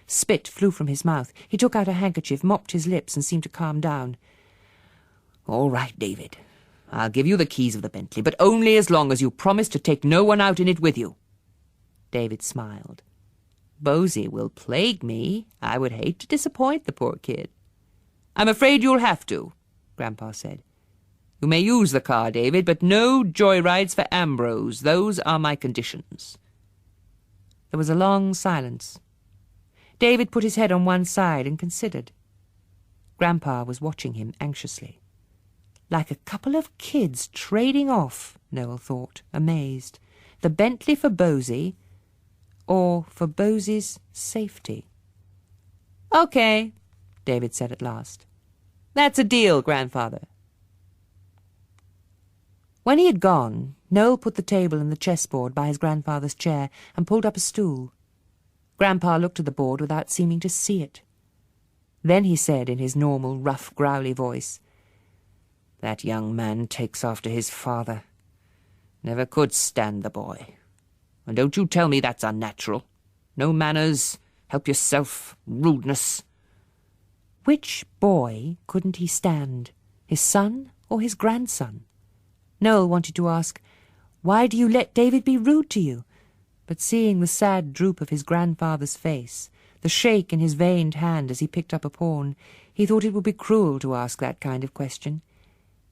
Spit flew from his mouth. He took out a handkerchief, mopped his lips, and seemed to calm down. "All right, David. I'll give you the keys of the Bentley, but only as long as you promise to take no one out in it with you." David smiled. "Bosie will plague me. I would hate to disappoint the poor kid." "I'm afraid you'll have to," Grandpa said. "You may use the car, David, but no joyrides for Ambrose. Those are my conditions." There was a long silence. David put his head on one side and considered. Grandpa was watching him anxiously. Like a couple of kids trading off, Noel thought, amazed. The Bentley for Bosie, or for Bosie's safety. "Okay," David said at last. "That's a deal, Grandfather." When he had gone, Noel put the table and the chessboard by his grandfather's chair and pulled up a stool. Grandpa looked at the board without seeming to see it. Then he said in his normal, rough, growly voice, "That young man takes after his father. Never could stand the boy. And don't you tell me that's unnatural. No manners, help yourself, rudeness." Which boy couldn't he stand, his son or his grandson? Noel wanted to ask, "Why do you let David be rude to you?" But seeing the sad droop of his grandfather's face, the shake in his veined hand as he picked up a pawn, he thought it would be cruel to ask that kind of question.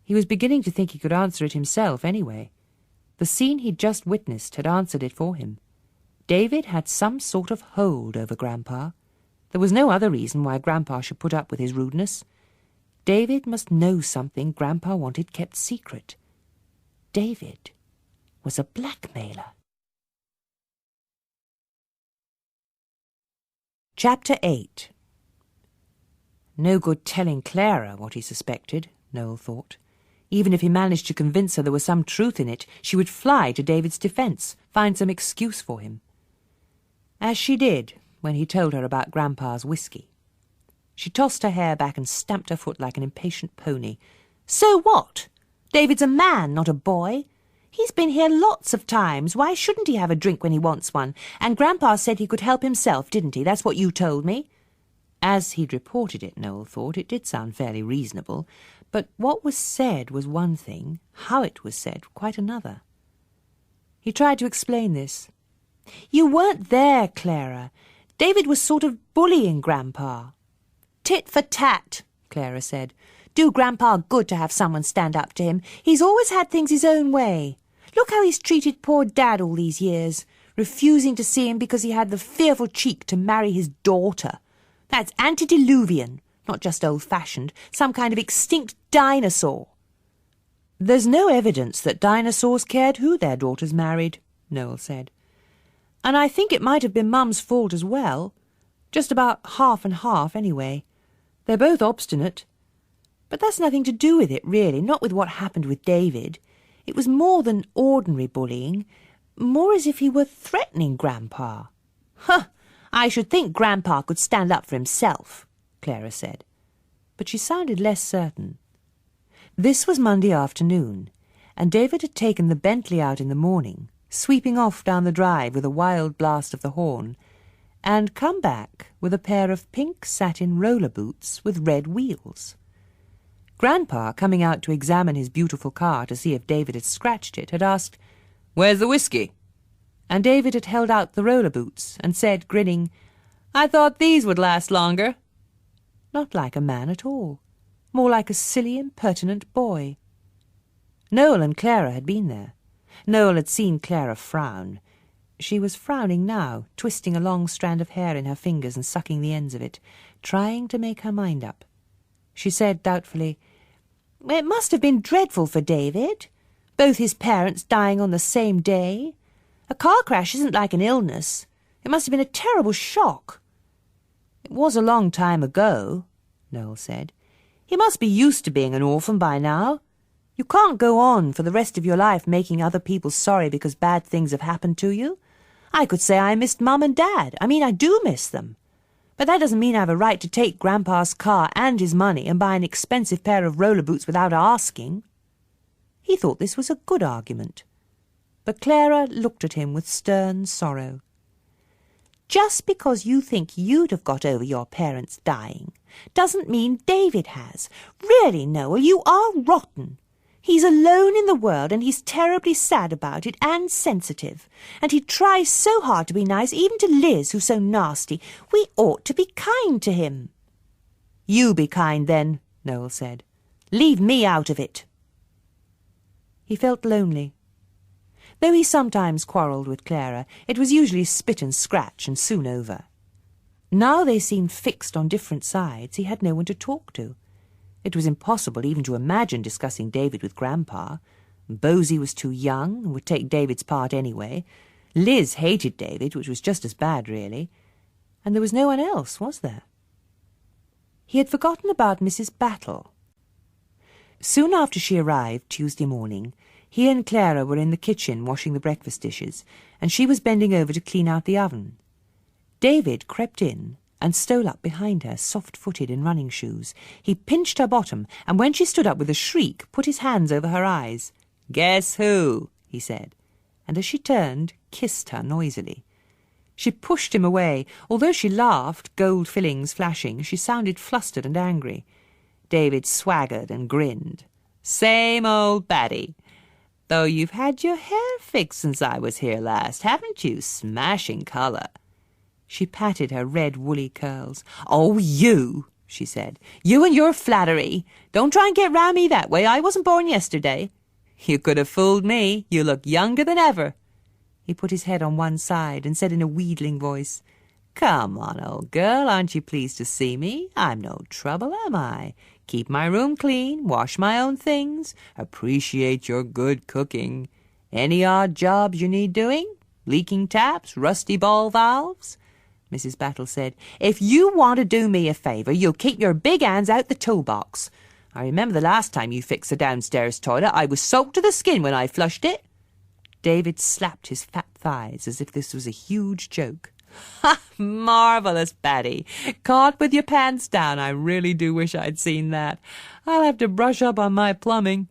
He was beginning to think he could answer it himself anyway. The scene he'd just witnessed had answered it for him. David had some sort of hold over Grandpa. There was no other reason why Grandpa should put up with his rudeness. David must know something Grandpa wanted kept secret. David was a blackmailer. Chapter 8. No good telling Clara what he suspected, Noel thought. Even if he managed to convince her there was some truth in it, she would fly to David's defence, find some excuse for him. As she did when he told her about Grandpa's whiskey. She tossed her hair back and stamped her foot like an impatient pony. "So what? David's a man, not a boy. He's been here lots of times. Why shouldn't he have a drink when he wants one? And Grandpa said he could help himself, didn't he? That's what you told me." As he'd reported it, Noel thought, it did sound fairly reasonable, but what was said was one thing, how it was said quite another. He tried to explain this. "You weren't there, Clara. David was sort of bullying Grandpa." "Tit for tat," Clara said. "Do Grandpa good to have someone stand up to him. He's always had things his own way. Look how he's treated poor Dad all these years, refusing to see him because he had the fearful cheek to marry his daughter. That's antediluvian, not just old-fashioned, some kind of extinct dinosaur." "There's no evidence that dinosaurs cared who their daughters married," Noel said. "And I think it might have been Mum's fault as well. Just about half and half, anyway. They're both obstinate. But that's nothing to do with it, really, not with what happened with David. It was more than ordinary bullying, more as if he were threatening Grandpa." "Huh! I should think Grandpa could stand up for himself," Clara said. But she sounded less certain. This was Monday afternoon, and David had taken the Bentley out in the morning, sweeping off down the drive with a wild blast of the horn, and come back with a pair of pink satin roller boots with red wheels. Grandpa, coming out to examine his beautiful car to see if David had scratched it, had asked, "Where's the whiskey?" And David had held out the roller boots and said, grinning, "I thought these would last longer." Not like a man at all, more like a silly, impertinent boy. Noel and Clara had been there. Noel had seen Clara frown. She was frowning now, twisting a long strand of hair in her fingers and sucking the ends of it, trying to make her mind up. She said doubtfully, "It must have been dreadful for David, both his parents dying on the same day. A car crash isn't like an illness. It must have been a terrible shock." "It was a long time ago," Noel said. "He must be used to being an orphan by now. You can't go on for the rest of your life making other people sorry because bad things have happened to you. I could say I missed Mum and Dad. I mean, I do miss them. But that doesn't mean I have a right to take Grandpa's car and his money and buy an expensive pair of roller boots without asking." He thought this was a good argument. But Clara looked at him with stern sorrow. "Just because you think you'd have got over your parents dying doesn't mean David has. Really, Noel, you are rotten. He's alone in the world and he's terribly sad about it and sensitive. And he tries so hard to be nice, even to Liz, who's so nasty. We ought to be kind to him." "You be kind, then," Noel said. "Leave me out of it." He felt lonely. Though he sometimes quarrelled with Clara, it was usually spit and scratch and soon over. Now they seemed fixed on different sides. He had no one to talk to. It was impossible even to imagine discussing David with Grandpa. Bosie was too young and would take David's part anyway. Liz hated David, which was just as bad, really. And there was no one else, was there? He had forgotten about Mrs. Battle. Soon after she arrived, Tuesday morning, he and Clara were in the kitchen washing the breakfast dishes, and she was bending over to clean out the oven. David crept in and stole up behind her, soft-footed in running shoes. He pinched her bottom, and when she stood up with a shriek, put his hands over her eyes. "Guess who?" he said, and as she turned, kissed her noisily. She pushed him away. Although she laughed, gold fillings flashing, she sounded flustered and angry. David swaggered and grinned. "Same old Batty. Though you've had your hair fixed since I was here last, haven't you? Smashing colour." She patted her red woolly curls. "Oh, you," she said. "You and your flattery. Don't try and get round me that way. I wasn't born yesterday. You could have fooled me. You look younger than ever." He put his head on one side and said in a wheedling voice, "Come on, old girl, aren't you pleased to see me? I'm no trouble, am I? Keep my room clean, wash my own things, appreciate your good cooking. Any odd jobs you need doing? Leaking taps, rusty ball valves?" Mrs. Battle said, "If you want to do me a favour, you'll keep your big hands out the toolbox. I remember the last time you fixed the downstairs toilet, I was soaked to the skin when I flushed it." David slapped his fat thighs as if this was a huge joke. "Ha! Marvellous, Batty. Caught with your pants down. I really do wish I'd seen that. I'll have to brush up on my plumbing."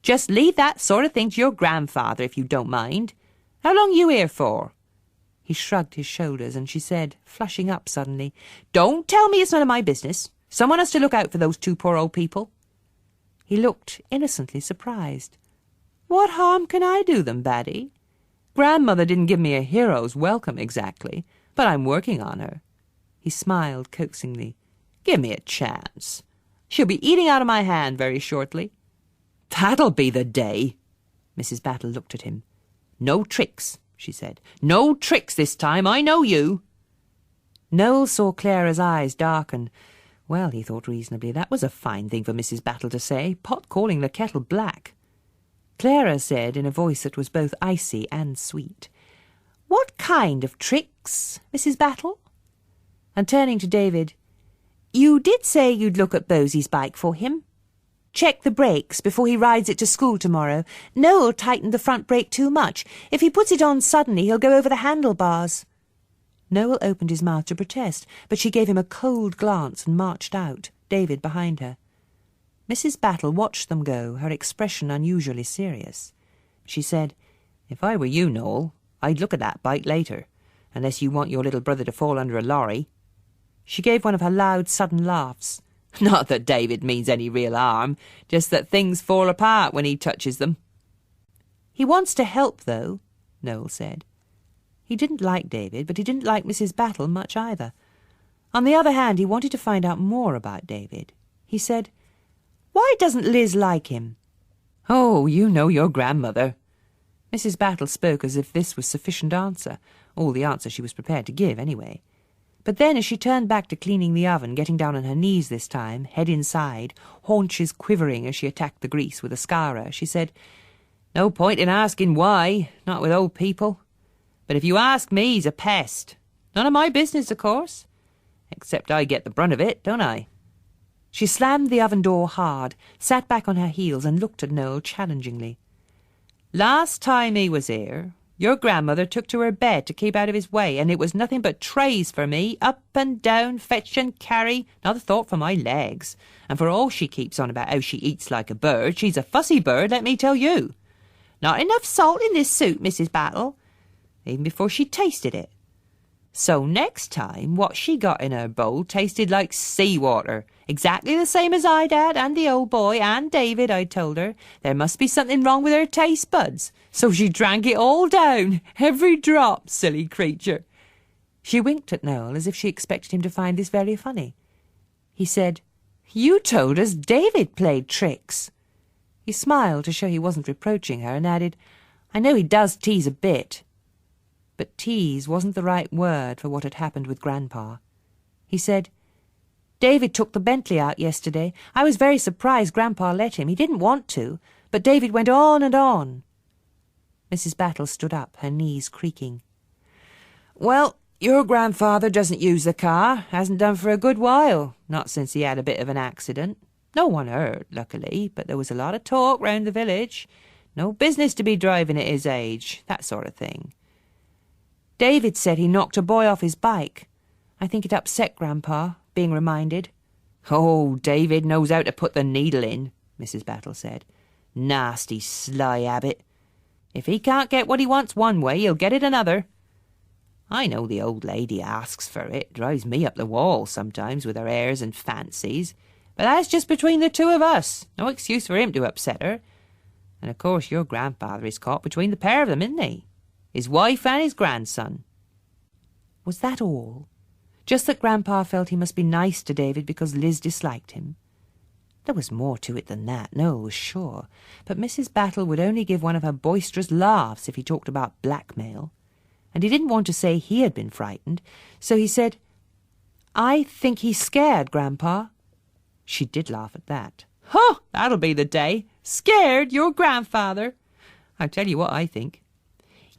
Just leave that sort of thing to your grandfather, if you don't mind. How long you here for?" He shrugged his shoulders, and she said, flushing up suddenly, "Don't tell me it's none of my business. Someone has to look out for those two poor old people." He looked innocently surprised. "What harm can I do them, Baddie? Grandmother didn't give me a hero's welcome exactly, but I'm working on her." He smiled coaxingly. "Give me a chance. She'll be eating out of my hand very shortly." "That'll be the day." Mrs. Battle looked at him. "No tricks," she said. "No tricks this time, I know you." Noel saw Clara's eyes darken. Well, he thought reasonably, that was a fine thing for Mrs. Battle to say, pot calling the kettle black. Clara said in a voice that was both icy and sweet, "What kind of tricks, Mrs. Battle?" And turning to David, "You did say you'd look at Bosie's bike for him. Check the brakes before he rides it to school tomorrow. Noel tightened the front brake too much. If he puts it on suddenly, he'll go over the handlebars." Noel opened his mouth to protest, but she gave him a cold glance and marched out, David behind her. Mrs. Battle watched them go, her expression unusually serious. She said, "If I were you, Noel, I'd look at that bike later, unless you want your little brother to fall under a lorry." She gave one of her loud, sudden laughs. "Not that David means any real harm, just that things fall apart when he touches them." "He wants to help, though," Noel said. He didn't like David, but he didn't like Mrs. Battle much either. On the other hand, he wanted to find out more about David. He said, "Why doesn't Liz like him?" "Oh, you know your grandmother." Mrs. Battle spoke as if this was sufficient answer, all the answer she was prepared to give, anyway. But then, as she turned back to cleaning the oven, getting down on her knees this time, head inside, haunches quivering as she attacked the grease with a scourer, she said, "No point in asking why, not with old people. But if you ask me, he's a pest. None of my business, of course. Except I get the brunt of it, don't I?" She slammed the oven door hard, sat back on her heels, and looked at Noel challengingly. "Last time he was here, your grandmother took to her bed to keep out of his way, and it was nothing but trays for me, up and down, fetch and carry, not a thought for my legs. And for all she keeps on about how she eats like a bird, she's a fussy bird, let me tell you. Not enough salt in this soup, Mrs. Battle, even before she tasted it. So next time, what she got in her bowl tasted like seawater, exactly the same as I'd had, and the old boy, and David, I told her. There must be something wrong with her taste buds. So she drank it all down, every drop, silly creature." She winked at Noel as if she expected him to find this very funny. He said, "You told us David played tricks." He smiled to show he wasn't reproaching her, and added, "I know he does tease a bit." But tease wasn't the right word for what had happened with Grandpa. He said, "David took the Bentley out yesterday. I was very surprised Grandpa let him. He didn't want to, but David went on and on." Mrs. Battle stood up, her knees creaking. "Well, your grandfather doesn't use the car, hasn't done for a good while, not since he had a bit of an accident. No one hurt, luckily, but there was a lot of talk round the village. No business to be driving at his age, that sort of thing. David said he knocked a boy off his bike. I think it upset Grandpa, being reminded." "Oh, David knows how to put the needle in," Mrs. Battle said. "Nasty, sly habit. If he can't get what he wants one way, he'll get it another. I know the old lady asks for it, drives me up the wall sometimes with her airs and fancies, but that's just between the two of us, no excuse for him to upset her. And of course your grandfather is caught between the pair of them, isn't he? His wife and his grandson." Was that all? Just that Grandpa felt he must be nice to David because Liz disliked him? There was more to it than that, Noel was sure, but Mrs. Battle would only give one of her boisterous laughs if he talked about blackmail, and he didn't want to say he had been frightened, so he said, "I think he's scared, Grandpa." She did laugh at that. "Huh, that'll be the day. Scared your grandfather. I'll tell you what I think.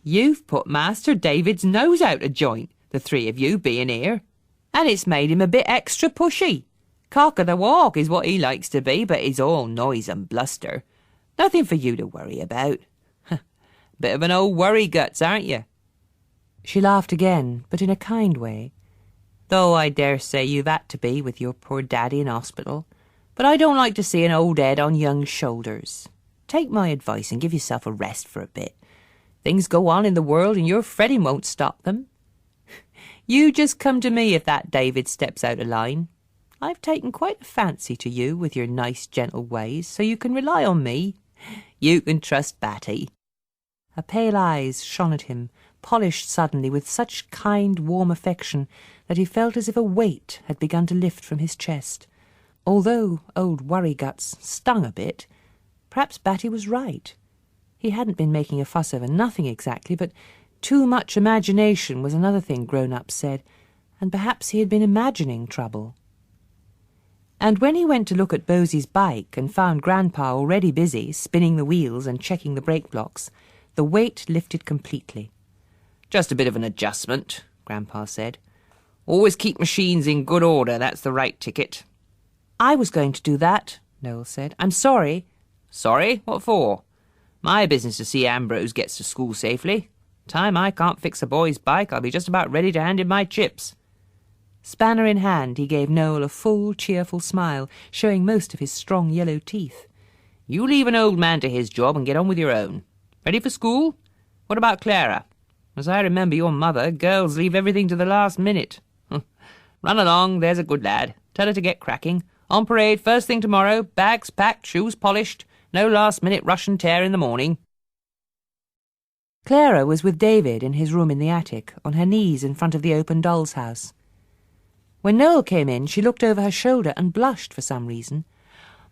You've put Master David's nose out of joint, the three of you being here, and it's made him a bit extra pushy. Cock of the walk is what he likes to be, but he's all noise and bluster. Nothing for you to worry about. Bit of an old worry guts, aren't you?" She laughed again, but in a kind way. "Though I dare say you've had to be with your poor daddy in hospital, but I don't like to see an old head on young shoulders. Take my advice and give yourself a rest for a bit. Things go on in the world and your fretting won't stop them. You just come to me if that David steps out of line. I've taken quite a fancy to you with your nice, gentle ways, so you can rely on me. You can trust Batty." Her pale eyes shone at him, polished suddenly with such kind, warm affection that he felt as if a weight had begun to lift from his chest. Although old Worry-Guts stung a bit, perhaps Batty was right. He hadn't been making a fuss over nothing exactly, but too much imagination was another thing grown-ups said, and perhaps he had been imagining trouble. And when he went to look at Bosie's bike and found Grandpa already busy, spinning the wheels and checking the brake blocks, the weight lifted completely. "Just a bit of an adjustment," Grandpa said. "Always keep machines in good order, that's the right ticket." "I was going to do that," Noel said. "I'm sorry." "Sorry? What for? My business to see Ambrose gets to school safely. Time I can't fix a boy's bike, I'll be just about ready to hand him my chips." Spanner in hand, he gave Noel a full, cheerful smile, showing most of his strong yellow teeth. "You leave an old man to his job and get on with your own. Ready for school? What about Clara? As I remember your mother, girls leave everything to the last minute. Run along, there's a good lad. Tell her to get cracking. On parade first thing tomorrow, bags packed, shoes polished. No last-minute rush and tear in the morning." Clara was with David in his room in the attic, on her knees in front of the open doll's house. When Noel came in, she looked over her shoulder and blushed for some reason.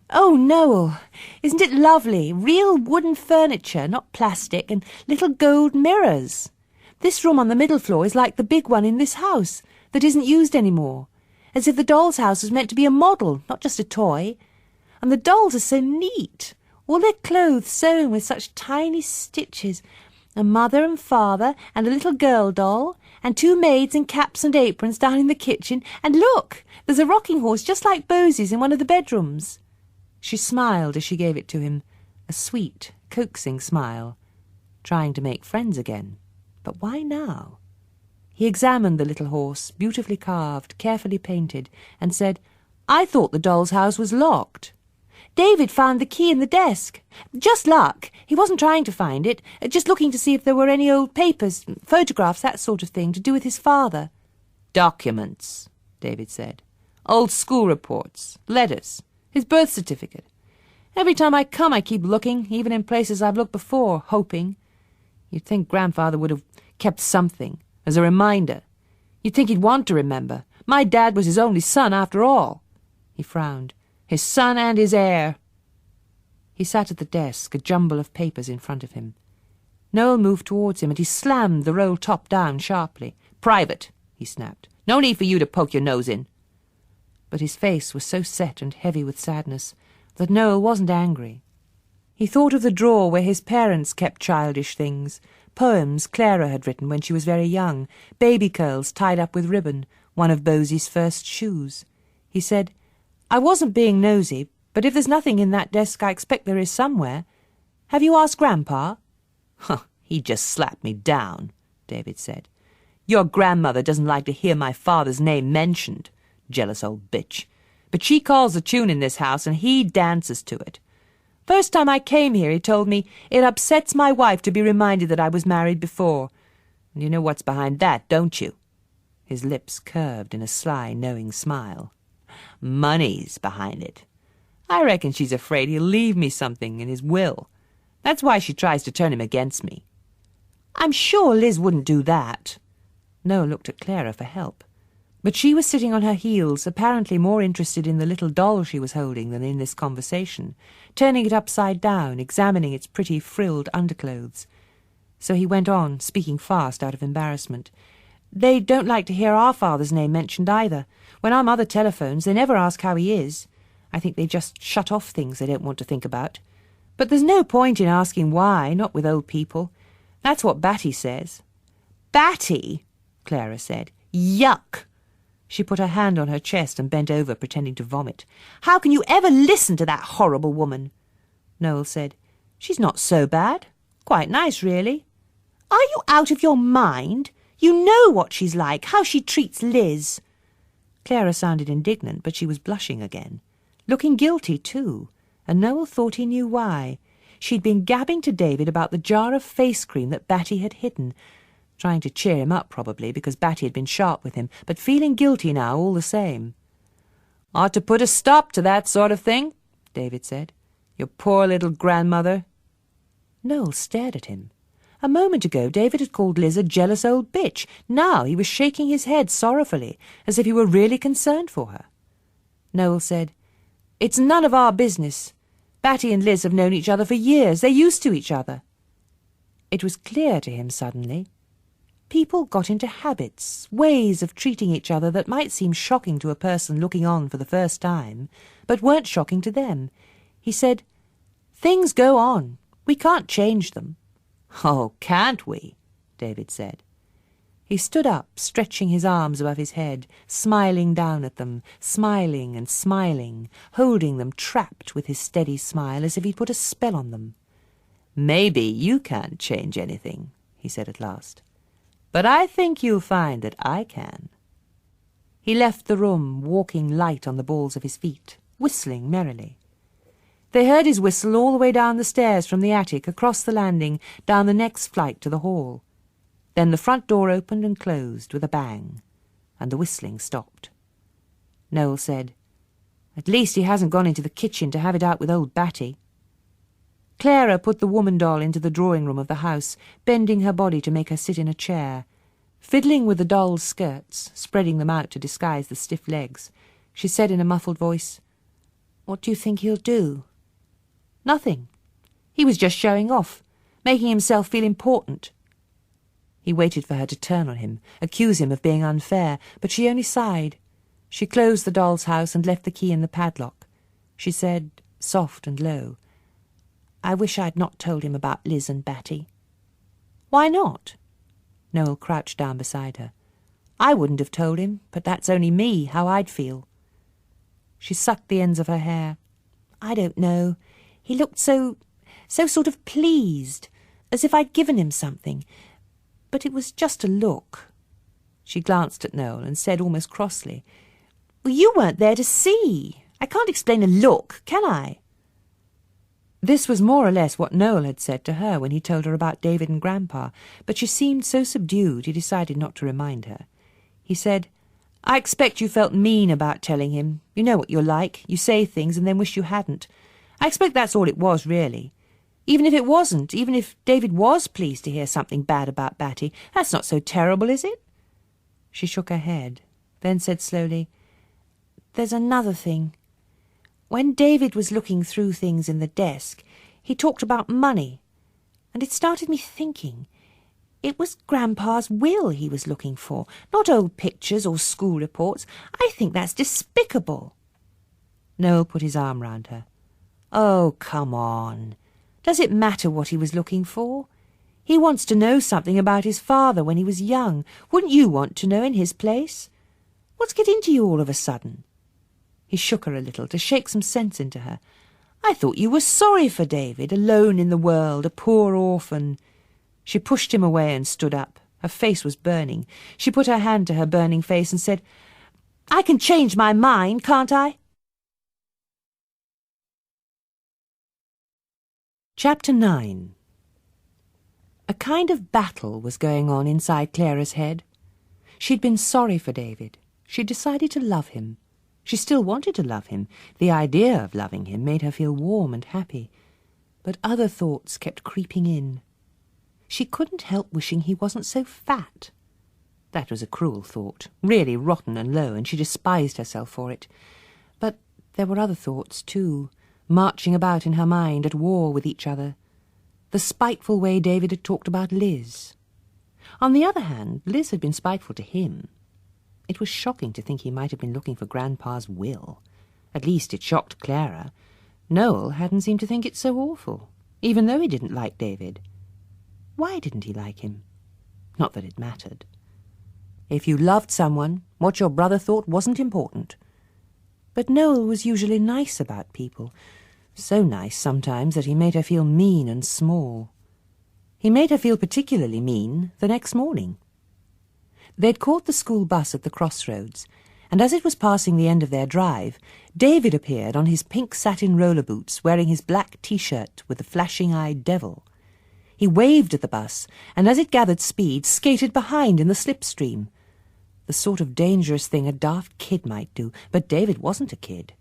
"Oh, Noel, isn't it lovely? Real wooden furniture, not plastic, and little gold mirrors. This room on the middle floor is like the big one in this house that isn't used anymore, as if the doll's house was meant to be a model, not just a toy. And the dolls are so neat, all their clothes sewn with such tiny stitches. A mother and father and a little girl doll, and 2 maids in caps and aprons down in the kitchen, and look, there's a rocking horse just like Bosie's in one of the bedrooms." She smiled as she gave it to him, a sweet, coaxing smile, trying to make friends again. But why now? He examined the little horse, beautifully carved, carefully painted, and said, "I thought the doll's house was locked." "David found the key in the desk. Just luck. He wasn't trying to find it, just looking to see if there were any old papers, photographs, that sort of thing, to do with his father." "Documents," David said. "Old school reports, letters, his birth certificate. Every time I come I keep looking, even in places I've looked before, hoping. You'd think Grandfather would have kept something, as a reminder. You'd think he'd want to remember. My dad was his only son, after all." He frowned. "His son and his heir." He sat at the desk, a jumble of papers in front of him. Noel moved towards him, and he slammed the roll top down sharply. "Private," he snapped. "No need for you to poke your nose in." But his face was so set and heavy with sadness that Noel wasn't angry. He thought of the drawer where his parents kept childish things, poems Clara had written when she was very young, baby curls tied up with ribbon, one of Bosie's first shoes. He said, "I wasn't being nosy, but if there's nothing in that desk, I expect there is somewhere. Have you asked Grandpa?" "Huh, he just slapped me down," David said. "Your grandmother doesn't like to hear my father's name mentioned. Jealous old bitch. But she calls the tune in this house, and he dances to it. First time I came here, he told me, it upsets my wife to be reminded that I was married before. And you know what's behind that, don't you?" His lips curved in a sly, knowing smile. "Money's behind it. I reckon she's afraid he'll leave me something in his will. That's why she tries to turn him against me." "I'm sure Liz wouldn't do that." Noel looked at Clara for help. But she was sitting on her heels, apparently more interested in the little doll she was holding than in this conversation, turning it upside down, examining its pretty frilled underclothes. So he went on, speaking fast out of embarrassment. "They don't like to hear our father's name mentioned either. When our mother telephones, they never ask how he is. I think they just shut off things they don't want to think about. But there's no point in asking why, not with old people. That's what Batty says." "Batty?" Clara said. "Yuck!" She put her hand on her chest and bent over, pretending to vomit. "How can you ever listen to that horrible woman?" Noel said, "She's not so bad. Quite nice, really." "Are you out of your mind? You know what she's like, how she treats Liz." Clara sounded indignant, but she was blushing again. Looking guilty, too, and Noel thought he knew why. she'd been gabbing to David about the jar of face cream that Batty had hidden, trying to cheer him up probably because Batty had been sharp with him, but feeling guilty now all the same. "Ought to put a stop to that sort of thing," David said. "Your poor little grandmother." Noel stared at him. A moment ago David had called Liz a jealous old bitch. Now he was shaking his head sorrowfully, as if he were really concerned for her. Noel said, "It's none of our business. Batty and Liz have known each other for years. They're used to each other." It was clear to him suddenly. People got into habits, ways of treating each other that might seem shocking to a person looking on for the first time, but weren't shocking to them. He said, "Things go on. We can't change them." "Oh, can't we?" David said. He stood up, stretching his arms above his head, smiling down at them, smiling and smiling, holding them trapped with his steady smile as if he'd put a spell on them. "Maybe you can't change anything," he said at last. "But I think you'll find that I can." He left the room, walking light on the balls of his feet, whistling merrily. They heard his whistle all the way down the stairs from the attic, across the landing, down the next flight to the hall. Then the front door opened and closed with a bang, and the whistling stopped. Noel said, "At least he hasn't gone into the kitchen to have it out with old Batty." Clara put the woman doll into the drawing-room of the house, bending her body to make her sit in a chair. Fiddling with the doll's skirts, spreading them out to disguise the stiff legs, she said in a muffled voice, "What do you think he'll do?" "Nothing. He was just showing off, making himself feel important." He waited for her to turn on him, accuse him of being unfair, but she only sighed. She closed the doll's house and left the key in the padlock. She said, soft and low, "I wish I'd not told him about Liz and Batty." "Why not?" Noel crouched down beside her. "I wouldn't have told him, but that's only me, how I'd feel." She sucked the ends of her hair. "I don't know. He looked so sort of pleased, as if I'd given him something. But it was just a look." She glanced at Noel and said almost crossly, "Well, you weren't there to see. I can't explain a look, can I?" This was more or less what Noel had said to her when he told her about David and Grandpa, but she seemed so subdued he decided not to remind her. He said, "I expect you felt mean about telling him. You know what you're like. You say things and then wish you hadn't. I expect that's all it was, really. Even if it wasn't, even if David was pleased to hear something bad about Batty, that's not so terrible, is it?" She shook her head, then said slowly, "There's another thing. When David was looking through things in the desk, he talked about money, and it started me thinking. It was Grandpa's will he was looking for, not old pictures or school reports. I think that's despicable." Noel put his arm round her. "Oh, come on. Does it matter what he was looking for? He wants to know something about his father when he was young. Wouldn't you want to know in his place? What's get into you all of a sudden?" He shook her a little to shake some sense into her. "I thought you were sorry for David, alone in the world, a poor orphan." She pushed him away and stood up. Her face was burning. She put her hand to her burning face and said, "I can change my mind, can't I?" Chapter 9. A kind of battle was going on inside Clara's head. She'd been sorry for David. She'd decided to love him. She still wanted to love him. The idea of loving him made her feel warm and happy. But other thoughts kept creeping in. She couldn't help wishing he wasn't so fat. That was a cruel thought, really rotten and low, and she despised herself for it. But there were other thoughts, too, marching about in her mind at war with each other. The spiteful way David had talked about Liz. On the other hand, Liz had been spiteful to him. It was shocking to think he might have been looking for Grandpa's will. At least it shocked Clara. Noel hadn't seemed to think it so awful, even though he didn't like David. Why didn't he like him? Not that it mattered. If you loved someone, what your brother thought wasn't important. But Noel was usually nice about people, so nice sometimes that he made her feel mean and small. He made her feel particularly mean the next morning. They'd caught the school bus at the crossroads, and as it was passing the end of their drive, David appeared on his pink satin roller boots, wearing his black T-shirt with the flashing-eyed devil. He waved at the bus, and as it gathered speed, skated behind in the slipstream. The sort of dangerous thing a daft kid might do, but David wasn't a kid.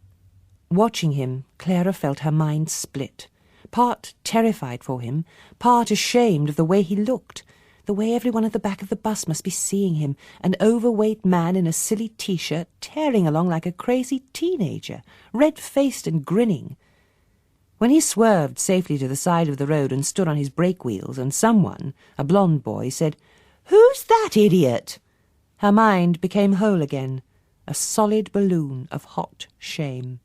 Watching him, Clara felt her mind split, part terrified for him, part ashamed of the way he looked, the way everyone at the back of the bus must be seeing him, an overweight man in a silly T-shirt, tearing along like a crazy teenager, red-faced and grinning. When he swerved safely to the side of the road and stood on his brake wheels, and someone, a blond boy, said, "Who's that idiot?" her mind became whole again, a solid balloon of hot shame.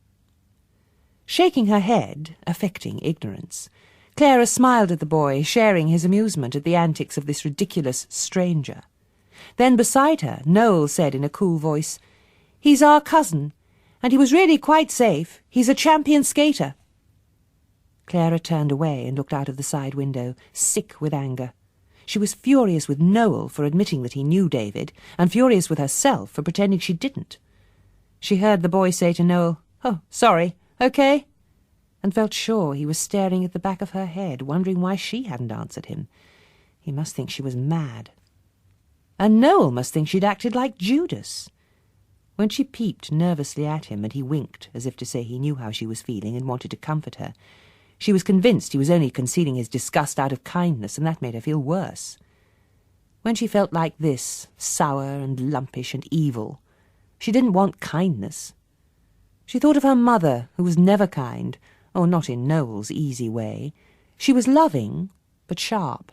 Shaking her head, affecting ignorance, Clara smiled at the boy, sharing his amusement at the antics of this ridiculous stranger. Then beside her, Noel said in a cool voice, "He's our cousin, and he was really quite safe. He's a champion skater." Clara turned away and looked out of the side window, sick with anger. She was furious with Noel for admitting that he knew David, and furious with herself for pretending she didn't. She heard the boy say to Noel, "Oh, sorry, okay?" and felt sure he was staring at the back of her head, wondering why she hadn't answered him. He must think she was mad. And Noel must think she'd acted like Judas. When she peeped nervously at him and he winked, as if to say he knew how she was feeling and wanted to comfort her, she was convinced he was only concealing his disgust out of kindness, and that made her feel worse. When she felt like this, sour and lumpish and evil, she didn't want kindness. She thought of her mother, who was never kind, or not in Noel's easy way. She was loving, but sharp.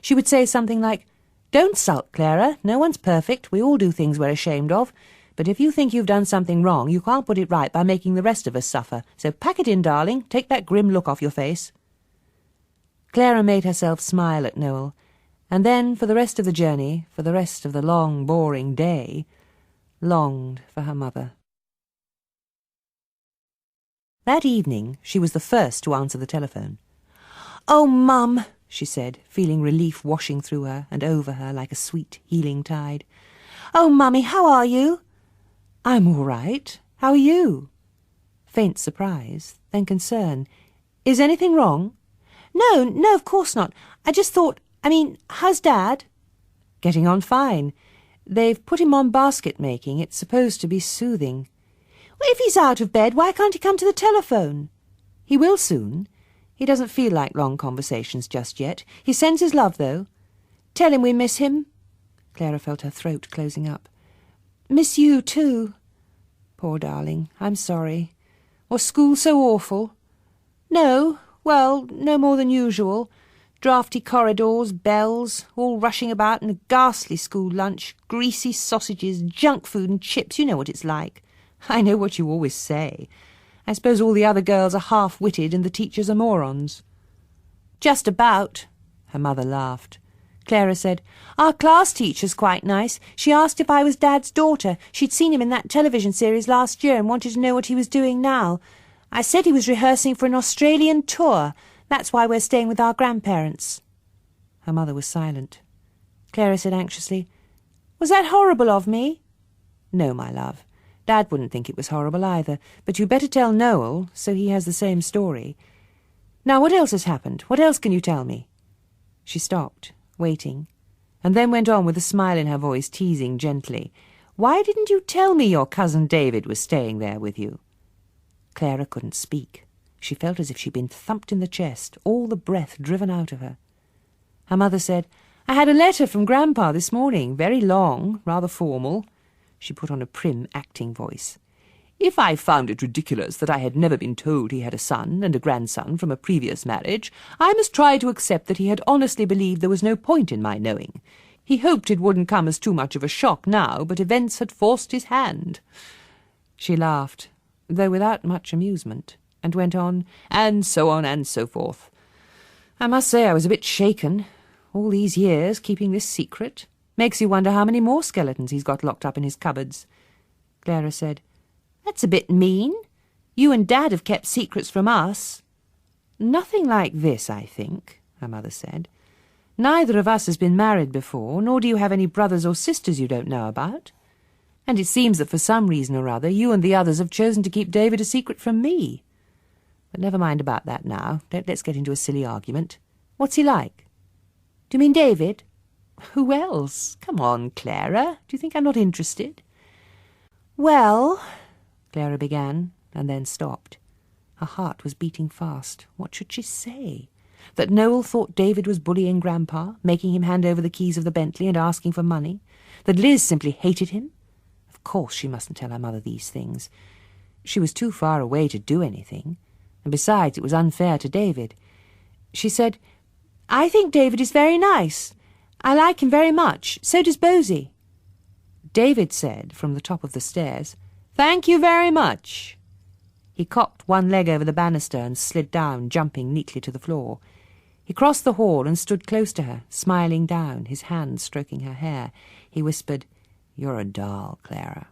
She would say something like, "Don't sulk, Clara. No one's perfect. We all do things we're ashamed of. But if you think you've done something wrong, you can't put it right by making the rest of us suffer. So pack it in, darling. Take that grim look off your face." Clara made herself smile at Noel, and then, for the rest of the journey, for the rest of the long, boring day, longed for her mother. That evening she was the first to answer the telephone. "Oh, Mum," she said, feeling relief washing through her and over her like a sweet, healing tide. "Oh, Mummy, how are you?" "I'm all right. How are you?" Faint surprise, then concern. "Is anything wrong?" No, of course not. I just thought, how's Dad?" "Getting on fine. They've put him on basket making. It's supposed to be soothing." "Well, if he's out of bed, why can't he come to the telephone?" "He will soon. He doesn't feel like long conversations just yet. He sends his love, though." "Tell him we miss him." Clara felt her throat closing up. "Miss you, too." "Poor darling, I'm sorry. Was school so awful?" "No, well, no more than usual. Draughty corridors, bells, all rushing about, and a ghastly school lunch, greasy sausages, junk food and chips. You know what it's like." "I know what you always say. I suppose all the other girls are half-witted and the teachers are morons." "Just about," her mother laughed. Clara said, "Our class teacher's quite nice. She asked if I was Dad's daughter. She'd seen him in that television series last year and wanted to know what he was doing now. I said he was rehearsing for an Australian tour. That's why we're staying with our grandparents." Her mother was silent. Clara said anxiously, "Was that horrible of me?" "No, my love. Dad wouldn't think it was horrible either, but you'd better tell Noel, so he has the same story. Now, what else has happened? What else can you tell me?" She stopped, waiting, and then went on with a smile in her voice, teasing gently, "Why didn't you tell me your cousin David was staying there with you?" Clara couldn't speak. She felt as if she'd been thumped in the chest, all the breath driven out of her. Her mother said, "I had a letter from Grandpa this morning, very long, rather formal." She put on a prim acting voice. "If I found it ridiculous that I had never been told he had a son and a grandson from a previous marriage, I must try to accept that he had honestly believed there was no point in my knowing. He hoped it wouldn't come as too much of a shock now, but events had forced his hand." She laughed, though without much amusement, and went on and so forth. "I must say I was a bit shaken. All these years keeping this secret. Makes you wonder how many more skeletons he's got locked up in his cupboards." Clara said, "That's a bit mean. You and Dad have kept secrets from us." "Nothing like this, I think," her mother said. "Neither of us has been married before, nor do you have any brothers or sisters you don't know about." And it seems that for some reason or other you and the others have chosen to keep David a secret from me. But never mind about that now. Let's get into a silly argument. What's he like?" "Do you mean David?" "Who else? Come on, Clara. Do you think I'm not interested?" "Well," Clara began, and then stopped. Her heart was beating fast. What should she say? That Noel thought David was bullying Grandpa, making him hand over the keys of the Bentley and asking for money? That Liz simply hated him? Of course she mustn't tell her mother these things. She was too far away to do anything, and besides it was unfair to David. She said, "I think David is very nice. I like him very much. So does Bosie." David said from the top of the stairs, "Thank you very much." He cocked one leg over the banister and slid down, jumping neatly to the floor. He crossed the hall and stood close to her, smiling down, his hands stroking her hair. He whispered, "You're a doll, Clara."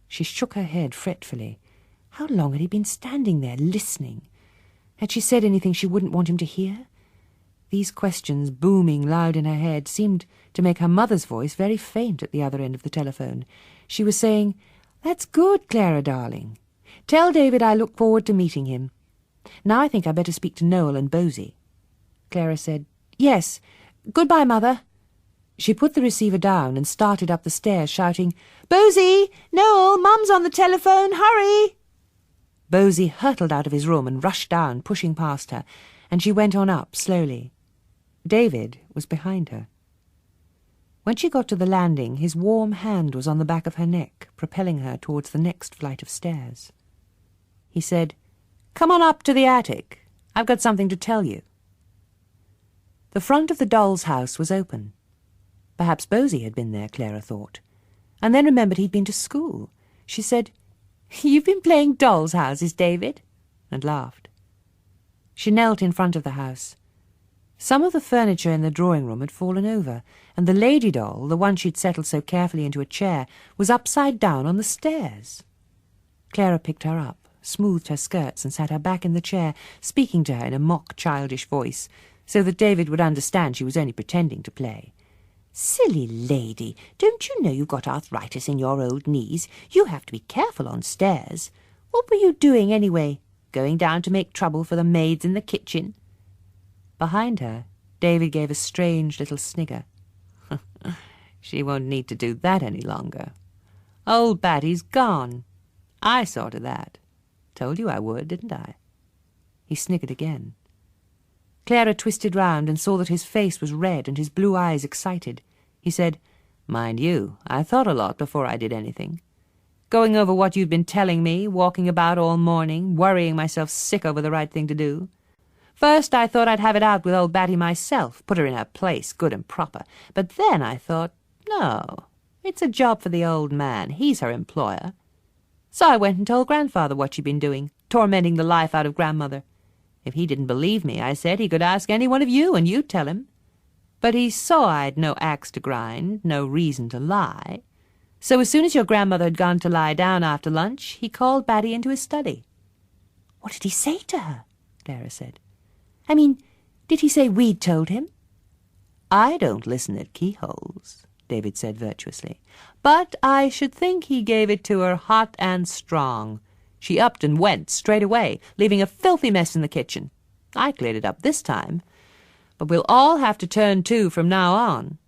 She shook her head fretfully. How long had he been standing there, listening? Had she said anything she wouldn't want him to hear? These questions, booming loud in her head, seemed to make her mother's voice very faint at the other end of the telephone. She was saying, "That's good, Clara, darling. Tell David I look forward to meeting him. Now I think I'd better speak to Noel and Bosie." Clara said, "Yes. Goodbye, Mother." She put the receiver down and started up the stairs, shouting, "Bosie! Noel! Mum's on the telephone! Hurry!" Bosie hurtled out of his room and rushed down, pushing past her, and she went on up slowly. David was behind her. When she got to the landing, his warm hand was on the back of her neck, propelling her towards the next flight of stairs. He said, "Come on up to the attic. I've got something to tell you." The front of the doll's house was open. Perhaps Bosie had been there, Clara thought, and then remembered he'd been to school. She said, "You've been playing dolls' houses, David?" and laughed. She knelt in front of the house. Some of the furniture in the drawing-room had fallen over, and the lady doll, the one she'd settled so carefully into a chair, was upside down on the stairs. Clara picked her up, smoothed her skirts, and sat her back in the chair, speaking to her in a mock childish voice, so that David would understand she was only pretending to play. "Silly lady, don't you know you've got arthritis in your old knees? You have to be careful on stairs. What were you doing anyway? Going down to make trouble for the maids in the kitchen?" Behind her, David gave a strange little snigger. "She won't need to do that any longer. Old Batty's gone. I saw to that. Told you I would, didn't I?" He sniggered again. Clara twisted round and saw that his face was red and his blue eyes excited. He said, "Mind you, I thought a lot before I did anything. Going over what you've been telling me, walking about all morning, worrying myself sick over the right thing to do. First I thought I'd have it out with old Batty myself, put her in her place, good and proper. But then I thought, no, it's a job for the old man. He's her employer. So I went and told Grandfather what she'd been doing, tormenting the life out of Grandmother. If he didn't believe me, I said, he could ask any one of you, and you'd tell him. But he saw I'd no axe to grind, no reason to lie. So as soon as your grandmother had gone to lie down after lunch, he called Batty into his study." "What did he say to her?" Clara said. "I mean, did he say we'd told him?" "I don't listen at keyholes," David said virtuously. "But I should think he gave it to her hot and strong. She upped and went straight away, leaving a filthy mess in the kitchen. I cleared it up this time. But we'll all have to turn to from now on."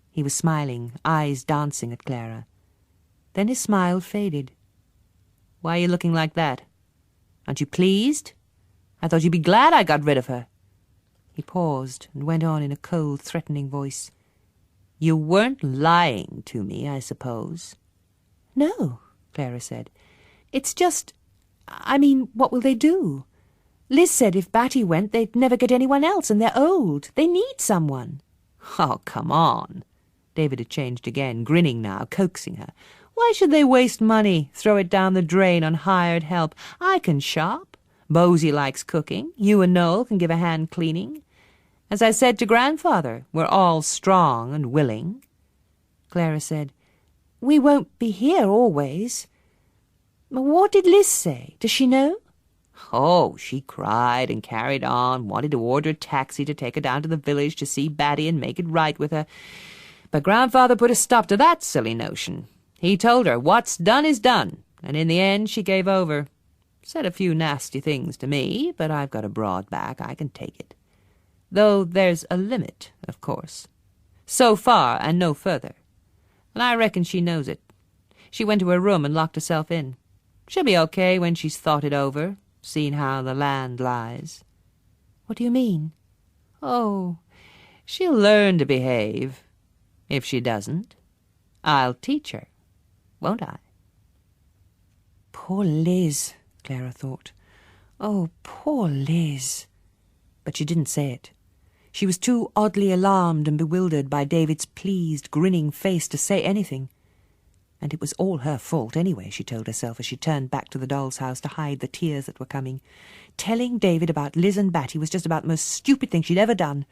He was smiling, eyes dancing at Clara. Then his smile faded. "Why are you looking like that? Aren't you pleased? I thought you'd be glad I got rid of her." He paused and went on in a cold, threatening voice. "You weren't lying to me, I suppose?" "No," Clara said. "It's just, I mean, what will they do? Liz said if Batty went, they'd never get anyone else, and they're old. They need someone." "Oh, come on." David had changed again, grinning now, coaxing her. "Why should they waste money, throw it down the drain on hired help? I can shop. Bosie likes cooking. You and Noel can give a hand cleaning. As I said to Grandfather, we're all strong and willing." Clara said, "We won't be here always. What did Liz say? Does she know?" "Oh, she cried and carried on, wanted to order a taxi to take her down to the village to see Batty and make it right with her. But Grandfather put a stop to that silly notion. He told her what's done is done, and in the end she gave over. Said a few nasty things to me, but I've got a broad back, I can take it. Though there's a limit, of course. So far and no further. And I reckon she knows it. She went to her room and locked herself in. She'll be okay when she's thought it over, seen how the land lies. What do you mean? Oh, she'll learn to behave. If she doesn't, I'll teach her, won't I? Poor Liz, Clara thought. Oh, poor Liz. But she didn't say it. She was too oddly alarmed and bewildered by David's pleased, grinning face to say anything. And it was all her fault anyway, she told herself as she turned back to the doll's house to hide the tears that were coming. Telling David about Liz and Batty was just about the most stupid thing she'd ever done.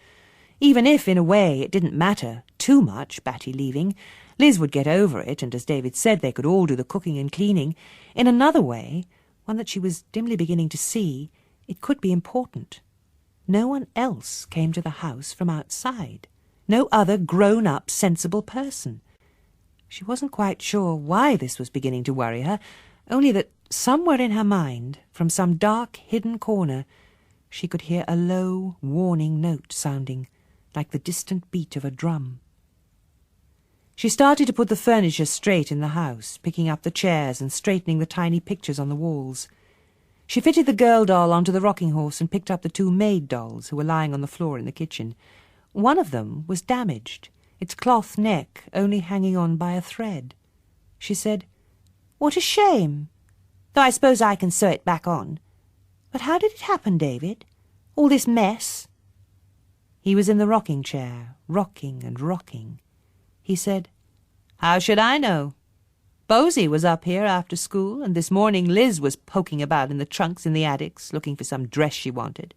Even if, in a way, it didn't matter too much, Batty leaving, Liz would get over it, and as David said, they could all do the cooking and cleaning. In another way, one that she was dimly beginning to see, it could be important. No one else came to the house from outside. No other grown-up, sensible person. She wasn't quite sure why this was beginning to worry her, only that somewhere in her mind, from some dark, hidden corner, she could hear a low, warning note sounding, like the distant beat of a drum. She started to put the furniture straight in the house, picking up the chairs and straightening the tiny pictures on the walls. She fitted the girl doll onto the rocking horse and picked up the two maid dolls who were lying on the floor in the kitchen. One of them was damaged, its cloth neck only hanging on by a thread. She said, "What a shame! Though I suppose I can sew it back on. But how did it happen, David? All this mess?" He was in the rocking chair, rocking and rocking. He said, "How should I know? Bosie was up here after school, and this morning Liz was poking about in the trunks in the attics, looking for some dress she wanted.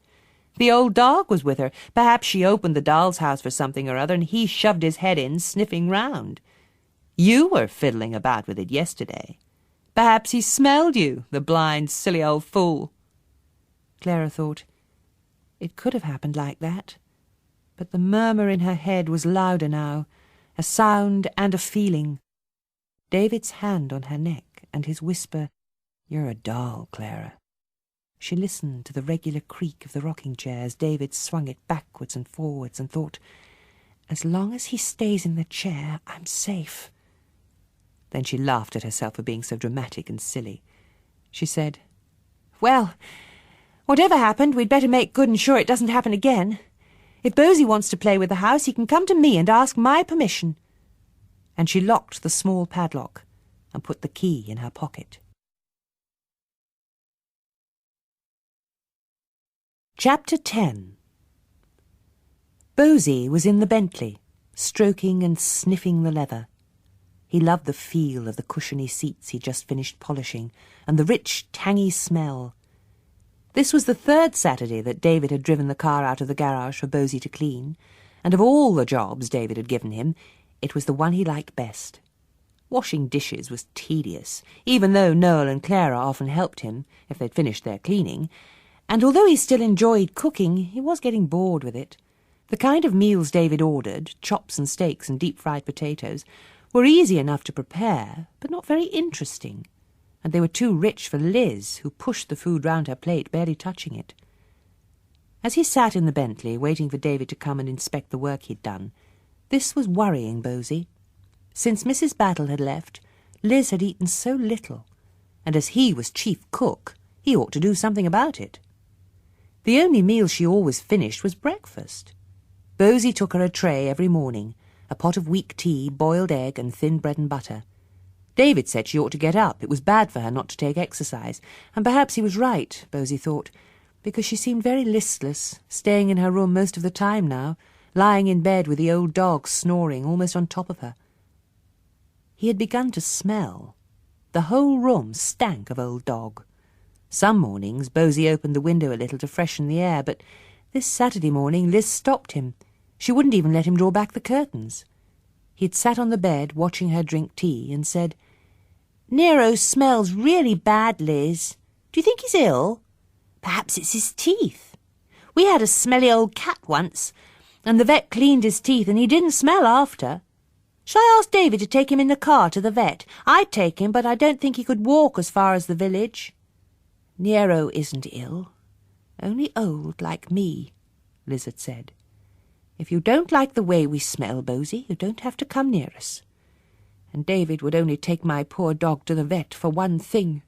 The old dog was with her. Perhaps she opened the doll's house for something or other, and he shoved his head in, sniffing round. You were fiddling about with it yesterday. Perhaps he smelled you, the blind, silly old fool." Clara thought, it could have happened like that. But the murmur in her head was louder now, a sound and a feeling. David's hand on her neck and his whisper, "You're a doll, Clara." She listened to the regular creak of the rocking chair as David swung it backwards and forwards and thought, as long as he stays in the chair, I'm safe. Then she laughed at herself for being so dramatic and silly. She said, "Well, whatever happened, we'd better make good and sure it doesn't happen again. If Bosie wants to play with the house, he can come to me and ask my permission." And she locked the small padlock and put the key in her pocket. Chapter 10. Bosie was in the Bentley, stroking and sniffing the leather. He loved the feel of the cushiony seats he'd just finished polishing, and the rich, tangy smell. This was the third Saturday that David had driven the car out of the garage for Bosie to clean, and of all the jobs David had given him, it was the one he liked best. Washing dishes was tedious, even though Noel and Clara often helped him if they'd finished their cleaning, and although he still enjoyed cooking, he was getting bored with it. The kind of meals David ordered, chops and steaks and deep-fried potatoes, were easy enough to prepare, but not very interesting, and they were too rich for Liz, who pushed the food round her plate, barely touching it. As he sat in the Bentley, waiting for David to come and inspect the work he'd done, this was worrying Bosie. Since Mrs. Battle had left, Liz had eaten so little, and as he was chief cook, he ought to do something about it. The only meal she always finished was breakfast. Bosie took her a tray every morning, a pot of weak tea, boiled egg, and thin bread and butter. David said she ought to get up. It was bad for her not to take exercise, and perhaps he was right, Bosie thought, because she seemed very listless, staying in her room most of the time now, lying in bed with the old dog snoring almost on top of her. He had begun to smell. The whole room stank of old dog. Some mornings Bosie opened the window a little to freshen the air, but this Saturday morning Liz stopped him. She wouldn't even let him draw back the curtains. He'd sat on the bed watching her drink tea and said, "Nero smells really bad, Liz. Do you think he's ill? Perhaps it's his teeth. We had a smelly old cat once, and the vet cleaned his teeth and he didn't smell after." Shall I ask David to take him in the car to the vet? I'd take him, but I don't think he could walk as far as the village. Nero isn't ill. Only old, like me, Liz had said. If you don't like the way we smell, Bosie, you don't have to come near us. And David would only take my poor dog to the vet for one thing.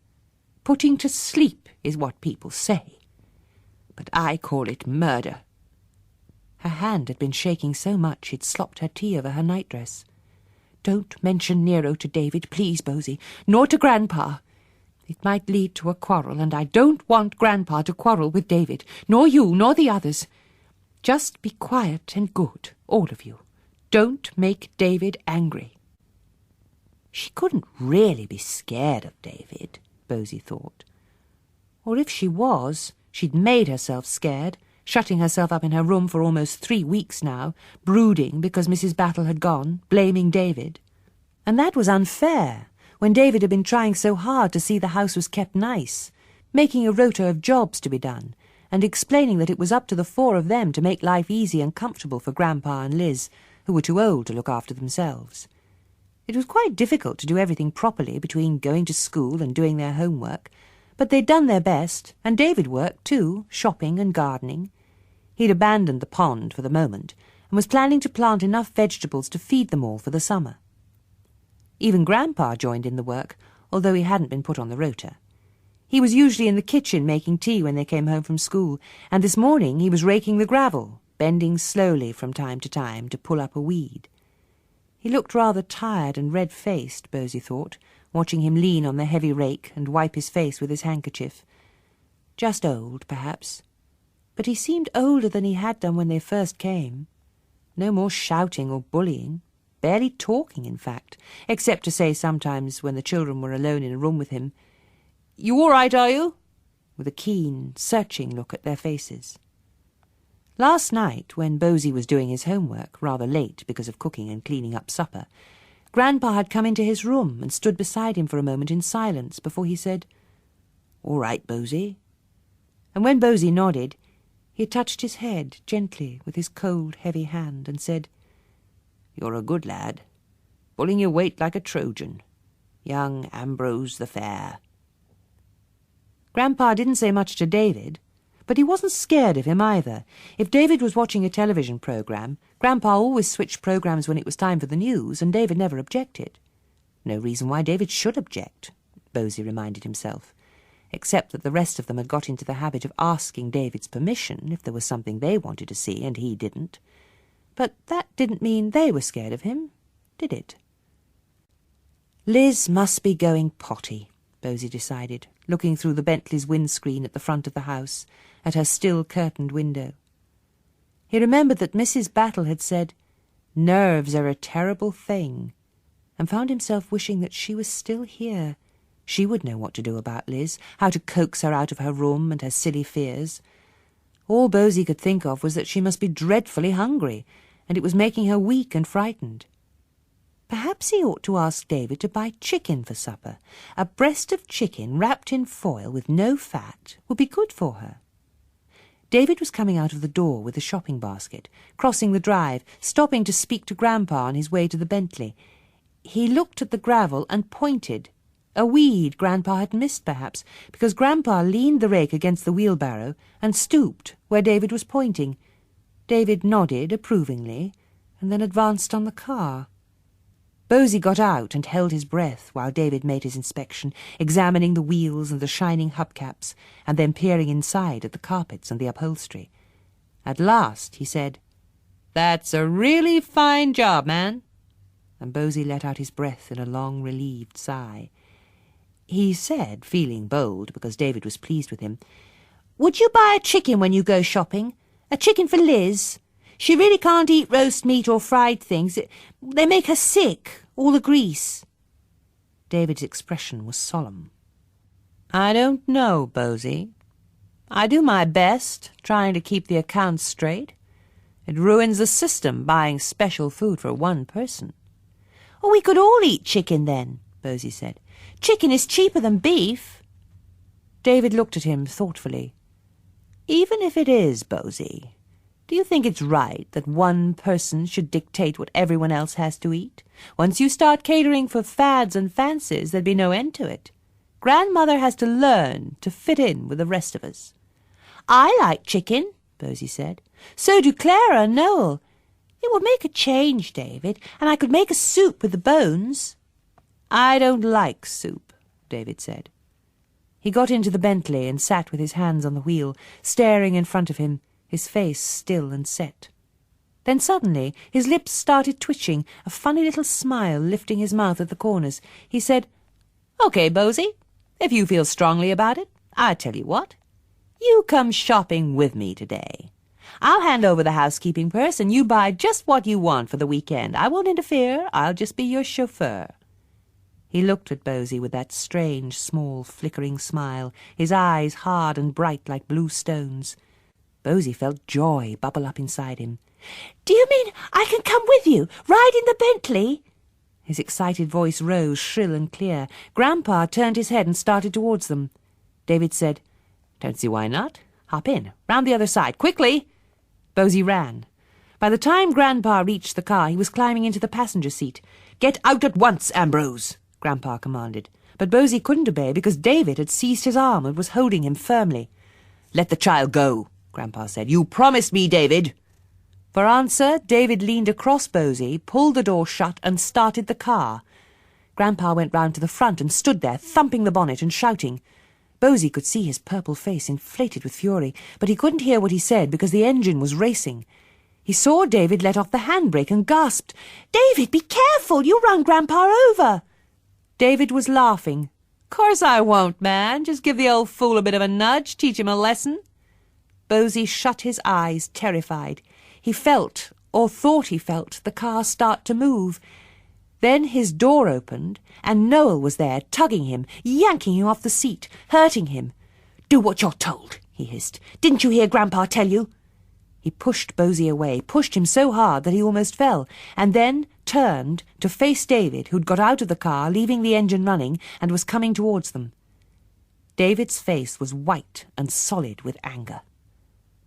Putting to sleep is what people say. But I call it murder. Her hand had been shaking so much she'd slopped her tea over her nightdress. Don't mention Nero to David, please, Bosie, nor to Grandpa. It might lead to a quarrel, and I don't want Grandpa to quarrel with David, nor you, nor the others. Just be quiet and good, all of you. Don't make David angry. She couldn't really be scared of David, Bosie thought. Or if she was, she'd made herself scared, shutting herself up in her room for almost 3 weeks now, brooding because Mrs. Battle had gone, blaming David. And that was unfair, when David had been trying so hard to see the house was kept nice, making a rota of jobs to be done, and explaining that it was up to the 4 of them to make life easy and comfortable for Grandpa and Liz, who were too old to look after themselves. It was quite difficult to do everything properly between going to school and doing their homework, but they'd done their best, and David worked too, shopping and gardening. He'd abandoned the pond for the moment, and was planning to plant enough vegetables to feed them all for the summer. Even Grandpa joined in the work, although he hadn't been put on the rota. He was usually in the kitchen making tea when they came home from school, and this morning he was raking the gravel, bending slowly from time to pull up a weed. He looked rather tired and red-faced, Bosie thought, watching him lean on the heavy rake and wipe his face with his handkerchief. Just old, perhaps. But he seemed older than he had done when they first came. No more shouting or bullying, barely talking, in fact, except to say sometimes when the children were alone in a room with him, "You all right, are you?" with a keen, searching look at their faces. Last night, when Bosie was doing his homework, rather late because of cooking and cleaning up supper, Grandpa had come into his room and stood beside him for a moment in silence before he said, "All right, Bosie." And when Bosie nodded, he had touched his head gently with his cold, heavy hand and said, "You're a good lad, pulling your weight like a Trojan, young Ambrose the Fair." Grandpa didn't say much to David, but he wasn't scared of him either. If David was watching a television programme, Grandpa always switched programmes when it was time for the news, and David never objected. No reason why David should object, Bosie reminded himself, except that the rest of them had got into the habit of asking David's permission if there was something they wanted to see and he didn't. But that didn't mean they were scared of him, did it? Liz must be going potty, Bosie decided, looking through the Bentley's windscreen at the front of the house, at her still-curtained window. He remembered that Mrs. Battle had said, "Nerves are a terrible thing," and found himself wishing that she was still here. She would know what to do about Liz, how to coax her out of her room and her silly fears. All Bosie could think of was that she must be dreadfully hungry, and it was making her weak and frightened. Perhaps he ought to ask David to buy chicken for supper. A breast of chicken wrapped in foil with no fat would be good for her. David was coming out of the door with a shopping basket, crossing the drive, stopping to speak to Grandpa on his way to the Bentley. He looked at the gravel and pointed. A weed Grandpa had missed, perhaps, because Grandpa leaned the rake against the wheelbarrow and stooped where David was pointing. David nodded approvingly and then advanced on the car. Bosie got out and held his breath while David made his inspection, examining the wheels and the shining hubcaps, and then peering inside at the carpets and the upholstery. At last he said, "That's a really fine job, man." And Bosie let out his breath in a long, relieved sigh. He said, feeling bold because David was pleased with him, "Would you buy a chicken when you go shopping? A chicken for Liz? She really can't eat roast meat or fried things. They make her sick, all the grease." David's expression was solemn. "I don't know, Bosie. I do my best, trying to keep the accounts straight. It ruins the system, buying special food for one person." "Oh, we could all eat chicken then," Bosie said. "Chicken is cheaper than beef." David looked at him thoughtfully. "Even if it is, Bosie, do Do you think it's right that one person should dictate what everyone else has to eat? Once you start catering for fads and fancies, there'd be no end to it. Grandmother has to learn to fit in with the rest of us. I like chicken, Bosie said. So do Clara and Noel. It would make a change, David, and I could make a soup with the bones. I don't like soup, David said. He got into the Bentley and sat with his hands on the wheel, staring in front of him, his face still and set. Then suddenly his lips started twitching, a funny little smile lifting his mouth at the corners. He said, "OK, Bosie, if you feel strongly about it, I tell you what. You come shopping with me today. I'll hand over the housekeeping purse and you buy just what you want for the weekend. I won't interfere. I'll just be your chauffeur." He looked at Bosie with that strange, small, flickering smile, his eyes hard and bright like blue stones. Bosie felt joy bubble up inside him. "Do you mean I can come with you, ride in the Bentley?" His excited voice rose shrill and clear. Grandpa turned his head and started towards them. David said, "Don't see why not. Hop in. Round the other side. Quickly!" Bosie ran. By the time Grandpa reached the car, he was climbing into the passenger seat. "Get out at once, Ambrose," Grandpa commanded. But Bosie couldn't obey because David had seized his arm and was holding him firmly. "Let the child go," Grandpa said. "You promised me, David." For answer, David leaned across Bosie, pulled the door shut and started the car. Grandpa went round to the front and stood there, thumping the bonnet and shouting. Bosie could see his purple face inflated with fury, but he couldn't hear what he said because the engine was racing. He saw David let off the handbrake and gasped, "David, be careful! You'll run Grandpa over!" David was laughing. "Course I won't, man. Just give the old fool a bit of a nudge, teach him a lesson." Bosie shut his eyes, terrified. He felt, or thought he felt, the car start to move. Then his door opened, and Noel was there, tugging him, yanking him off the seat, hurting him. "Do what you're told," he hissed. "Didn't you hear Grandpa tell you?" He pushed Bosie away, pushed him so hard that he almost fell, and then turned to face David, who'd got out of the car, leaving the engine running, and was coming towards them. David's face was white and solid with anger.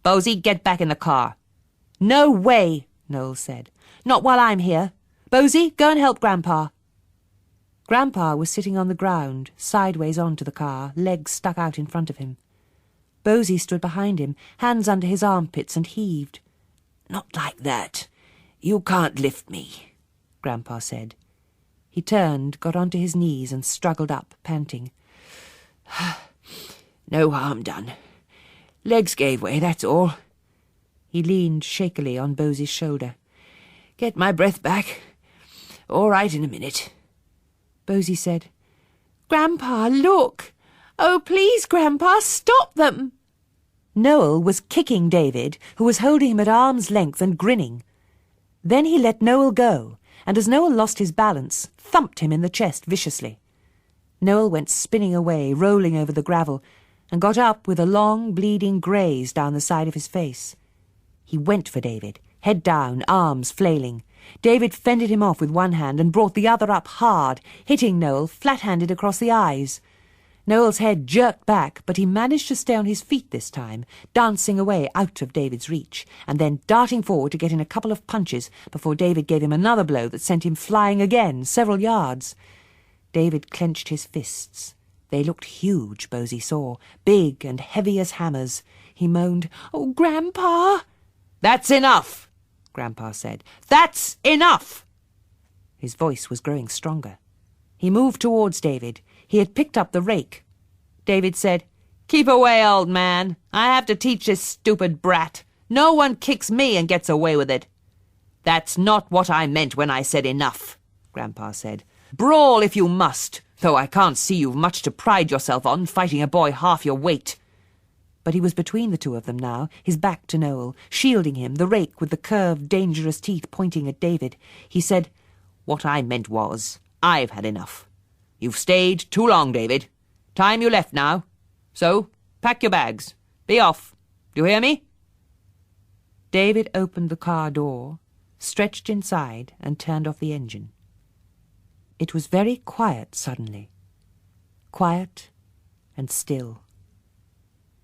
"Bosie, get back in the car." "No way," Noel said. "Not while I'm here. Bosie, go and help Grandpa." Grandpa was sitting on the ground, sideways onto the car, legs stuck out in front of him. Bosie stood behind him, hands under his armpits, and heaved. "Not like that. You can't lift me," Grandpa said. He turned, got onto his knees, and struggled up, panting. "No harm done. Legs gave way, that's all." He leaned shakily on Bosie's shoulder. "Get my breath back. All right in a minute." Bosie said, "Grandpa, look! Oh, please, Grandpa, stop them!" Noel was kicking David, who was holding him at arm's length and grinning. Then he let Noel go, and as Noel lost his balance, thumped him in the chest viciously. Noel went spinning away, rolling over the gravel, and got up with a long, bleeding graze down the side of his face. He went for David, head down, arms flailing. David fended him off with one hand and brought the other up hard, hitting Noel flat-handed across the eyes. Noel's head jerked back, but he managed to stay on his feet this time, dancing away out of David's reach, and then darting forward to get in a couple of punches before David gave him another blow that sent him flying again, several yards. David clenched his fists. They looked huge, Bosie saw, big and heavy as hammers. He moaned, "Oh, Grandpa!" "That's enough," Grandpa said. "That's enough!" His voice was growing stronger. He moved towards David. He had picked up the rake. David said, "Keep away, old man. I have to teach this stupid brat. No one kicks me and gets away with it." "That's not what I meant when I said enough," Grandpa said. "Brawl if you must, though I can't see you've much to pride yourself on, fighting a boy half your weight." But he was between the two of them now, his back to Noel, shielding him, the rake with the curved, dangerous teeth pointing at David. He said, "What I meant was, I've had enough. You've stayed too long, David. Time you left now. So, pack your bags. Be off. Do you hear me?" David opened the car door, stretched inside, and turned off the engine. It was very quiet suddenly. Quiet and still.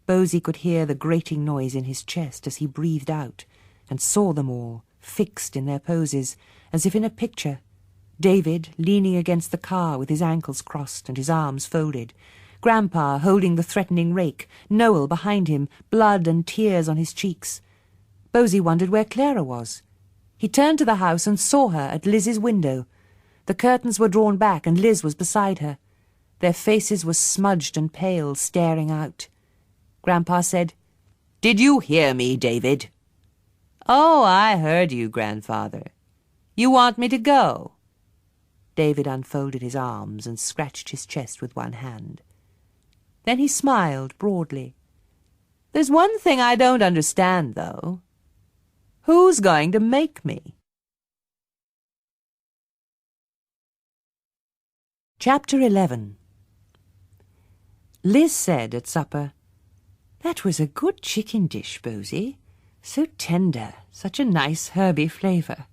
Bosie could hear the grating noise in his chest as he breathed out, and saw them all, fixed in their poses, as if in a picture. David leaning against the car with his ankles crossed and his arms folded, Grandpa holding the threatening rake, Noel behind him, blood and tears on his cheeks. Bosie wondered where Clara was. He turned to the house and saw her at Liz's window. The curtains were drawn back and Liz was beside her. Their faces were smudged and pale, staring out. Grandpa said, "Did you hear me, David?" "Oh, I heard you, Grandfather. You want me to go?" David unfolded his arms and scratched his chest with one hand. Then he smiled broadly. "There's one thing I don't understand, though. Who's going to make me?" Chapter 11. Liz said at supper, "That was a good chicken dish, Bosie. So tender, such a nice herby flavour."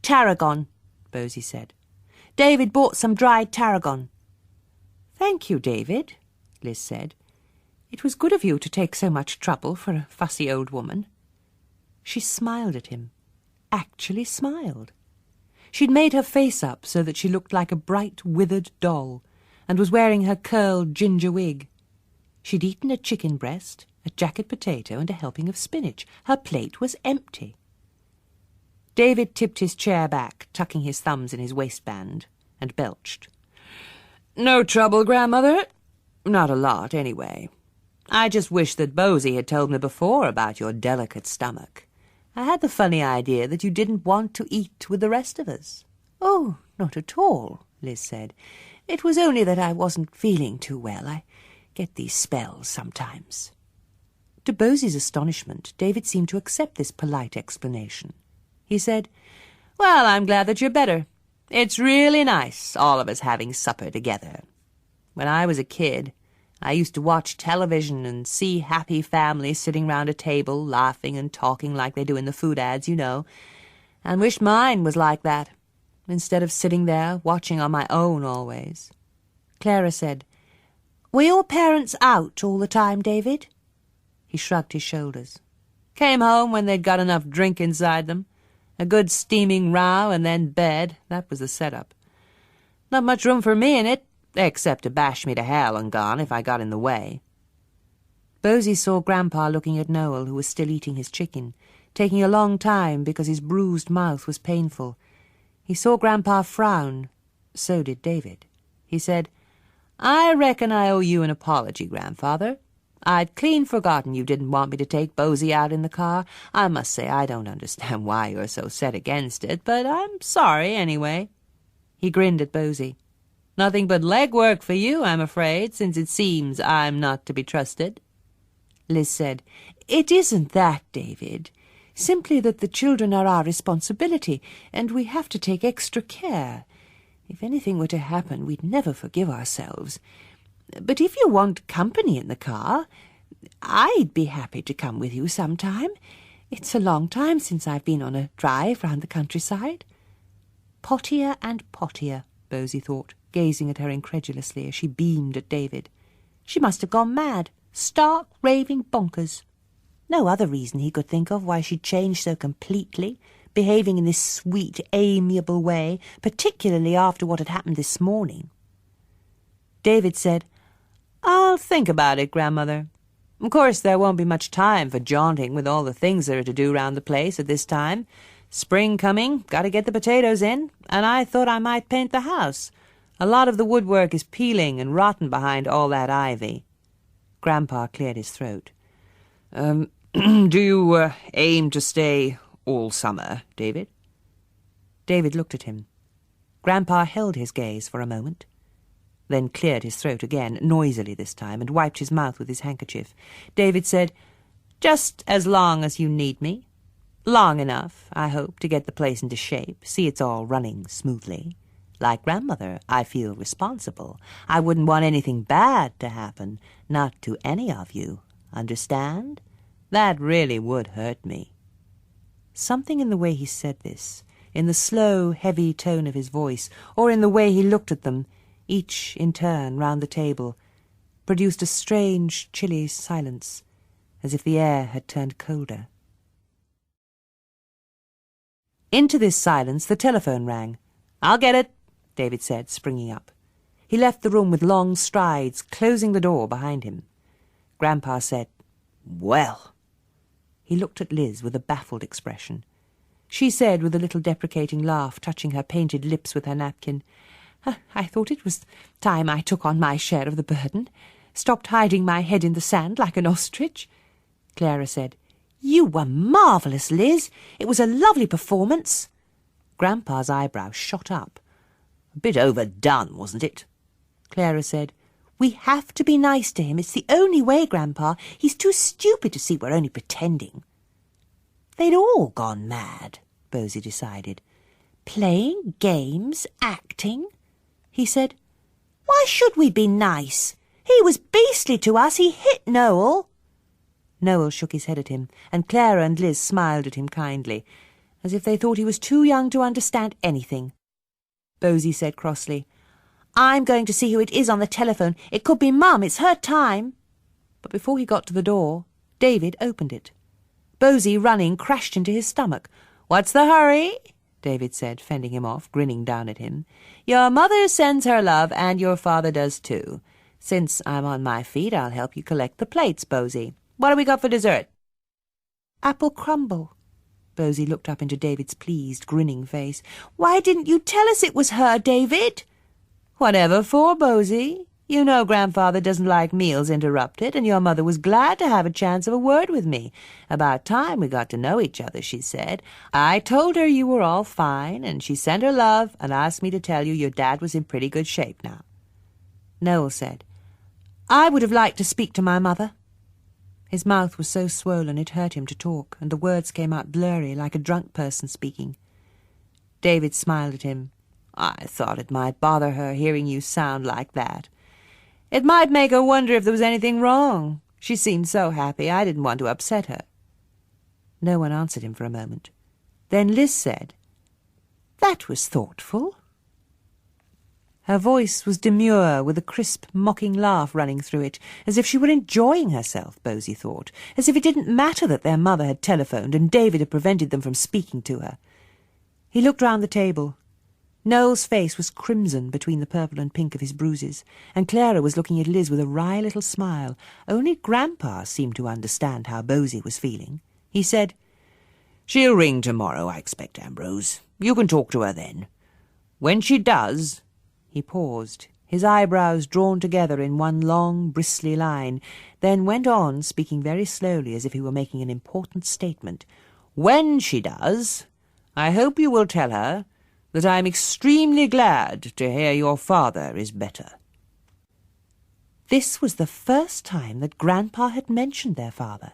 "Tarragon," Bosie said. "David bought some dried tarragon." "Thank you, David," Liz said. "It was good of you to take so much trouble for a fussy old woman." She smiled at him, actually smiled. She'd made her face up so that she looked like a bright, withered doll, and was wearing her curled ginger wig. She'd eaten a chicken breast, a jacket potato, and a helping of spinach. Her plate was empty. David tipped his chair back, tucking his thumbs in his waistband, and belched. "No trouble, Grandmother. Not a lot, anyway. I just wish that Bosie had told me before about your delicate stomach. I had the funny idea that you didn't want to eat with the rest of us." "Oh, not at all," Liz said. "It was only that I wasn't feeling too well. I get these spells sometimes." To Bosie's astonishment, David seemed to accept this polite explanation. He said, "Well, I'm glad that you're better. It's really nice, all of us having supper together. When I was a kid, I used to watch television and see happy families sitting round a table, laughing and talking like they do in the food ads, you know, and wished mine was like that, instead of sitting there watching on my own always." Clara said, "Were your parents out all the time, David?" He shrugged his shoulders. "Came home when they'd got enough drink inside them. A good steaming row and then bed. That was the setup. Not much room for me in it, except to bash me to hell and gone if I got in the way." Bosie saw Grandpa looking at Noel, who was still eating his chicken, taking a long time because his bruised mouth was painful. He saw Grandpa frown. So did David. He said, "I reckon I owe you an apology, Grandfather. I'd clean forgotten you didn't want me to take Bosie out in the car. I must say I don't understand why you're so set against it, but I'm sorry anyway." He grinned at Bosie. "Nothing but legwork for you, I'm afraid, since it seems I'm not to be trusted." Liz said, "It isn't that, David. Simply that the children are our responsibility, and we have to take extra care. If anything were to happen, we'd never forgive ourselves. But if you want company in the car, I'd be happy to come with you sometime. It's a long time since I've been on a drive round the countryside." Pottier and pottier, Bosie thought, gazing at her incredulously as she beamed at David. She must have gone mad, stark, raving bonkers. No other reason he could think of why she'd changed so completely, behaving in this sweet, amiable way, particularly after what had happened this morning. David said, "I'll think about it, Grandmother. Of course there won't be much time for jaunting with all the things there are to do round the place at this time. Spring coming, got to get the potatoes in, and I thought I might paint the house. A lot of the woodwork is peeling and rotten behind all that ivy." Grandpa cleared his throat. Do you aim to stay all summer, David?" David looked at him. Grandpa held his gaze for a moment, then cleared his throat again, noisily this time, and wiped his mouth with his handkerchief. David said, "Just as long as you need me. Long enough, I hope, to get the place into shape, see it's all running smoothly. Like Grandmother, I feel responsible. I wouldn't want anything bad to happen, not to any of you. Understand? That really would hurt me." Something in the way he said this, in the slow, heavy tone of his voice, or in the way he looked at them, each in turn round the table, produced a strange, chilly silence, as if the air had turned colder. Into this silence the telephone rang. "I'll get it," David said, springing up. He left the room with long strides, closing the door behind him. Grandpa said, "Well." He looked at Liz with a baffled expression. She said, with a little deprecating laugh, touching her painted lips with her napkin, "I thought it was time I took on my share of the burden. Stopped hiding my head in the sand like an ostrich." Clara said, "You were marvellous, Liz. It was a lovely performance." Grandpa's eyebrows shot up. "A bit overdone, wasn't it?" Clara said, "We have to be nice to him. It's the only way, Grandpa. He's too stupid to see we're only pretending." They'd all gone mad, Bosie decided. "Playing games, acting," he said. "Why should we be nice? He was beastly to us. He hit Noel." Noel shook his head at him, and Clara and Liz smiled at him kindly, as if they thought he was too young to understand anything. Bosie said crossly, "I'm going to see who it is on the telephone. It could be Mum. It's her time." But before he got to the door, David opened it. Bosie, running, crashed into his stomach. "What's the hurry?" David said, fending him off, grinning down at him. "Your mother sends her love, and your father does too. Since I'm on my feet, I'll help you collect the plates, Bosie. What have we got for dessert?" "Apple crumble." Bosie looked up into David's pleased, grinning face. "Why didn't you tell us it was her, David?" "Whatever for, Bosie? You know Grandfather doesn't like meals interrupted, and your mother was glad to have a chance of a word with me. About time we got to know each other, she said. I told her you were all fine, and she sent her love and asked me to tell you your dad was in pretty good shape now." Noel said, "I would have liked to speak to my mother." His mouth was so swollen it hurt him to talk, and the words came out blurry, like a drunk person speaking. David smiled at him. "I thought it might bother her hearing you sound like that. It might make her wonder if there was anything wrong. She seemed so happy, I didn't want to upset her." No one answered him for a moment. Then Liz said, "That was thoughtful." Her voice was demure, with a crisp, mocking laugh running through it, as if she were enjoying herself, Bosie thought, as if it didn't matter that their mother had telephoned and David had prevented them from speaking to her. He looked round the table. Noel's face was crimson between the purple and pink of his bruises, and Clara was looking at Liz with a wry little smile. Only Grandpa seemed to understand how Bosie was feeling. He said, "She'll ring tomorrow, I expect, Ambrose. You can talk to her then. When she does—" He paused, his eyebrows drawn together in one long, bristly line, then went on, speaking very slowly as if he were making an important statement. "When she does, I hope you will tell her that I am extremely glad to hear your father is better." This was the first time that Grandpa had mentioned their father.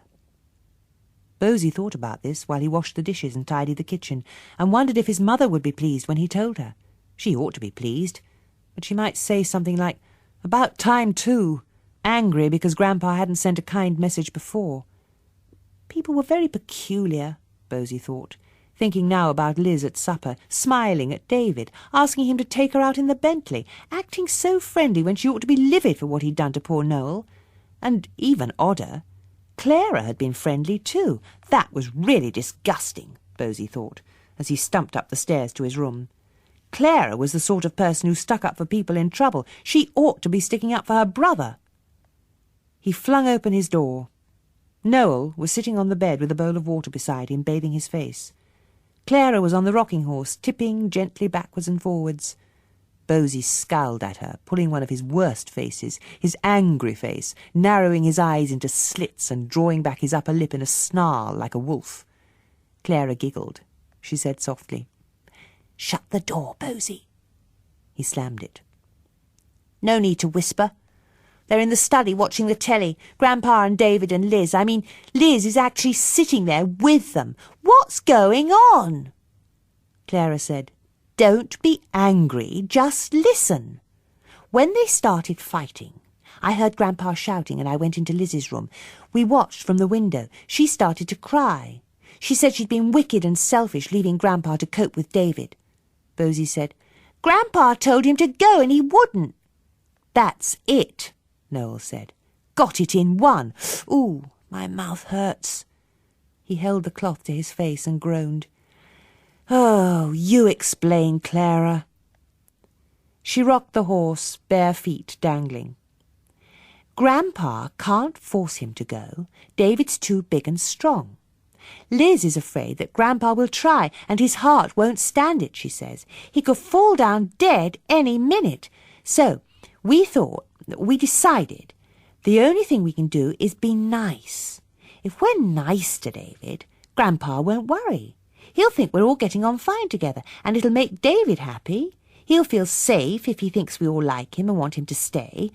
Bosie thought about this while he washed the dishes and tidied the kitchen, and wondered if his mother would be pleased when he told her. She ought to be pleased, but she might say something like, "About time, too," angry because Grandpa hadn't sent a kind message before. People were very peculiar, Bosie thought, thinking now about Liz at supper, smiling at David, asking him to take her out in the Bentley, acting so friendly when she ought to be livid for what he'd done to poor Noel. And even odder, Clara had been friendly too. That was really disgusting, Bosie thought, as he stumped up the stairs to his room. Clara was the sort of person who stuck up for people in trouble. She ought to be sticking up for her brother. He flung open his door. Noel was sitting on the bed with a bowl of water beside him, bathing his face. Clara was on the rocking horse, tipping gently backwards and forwards. Bosie scowled at her, pulling one of his worst faces, his angry face, narrowing his eyes into slits and drawing back his upper lip in a snarl like a wolf. Clara giggled. She said softly, "Shut the door, Bosie." He slammed it. "No need to whisper. They're in the study watching the telly, Grandpa and David and Liz. I mean, Liz is actually sitting there with them. What's going on?" Clara said, "Don't be angry, just listen. When they started fighting, I heard Grandpa shouting and I went into Liz's room. We watched from the window. She started to cry. She said she'd been wicked and selfish, leaving Grandpa to cope with David." Bosie said, "Grandpa told him to go and he wouldn't." "That's it," Noel said. "Got it in one. Ooh, my mouth hurts." He held the cloth to his face and groaned. "Oh, you explain, Clara." She rocked the horse, bare feet dangling. "Grandpa can't force him to go. David's too big and strong. Liz is afraid that Grandpa will try, and his heart won't stand it, she says. He could fall down dead any minute. So we decided, the only thing we can do is be nice. If we're nice to David, Grandpa won't worry. He'll think we're all getting on fine together, and it'll make David happy. He'll feel safe if he thinks we all like him and want him to stay.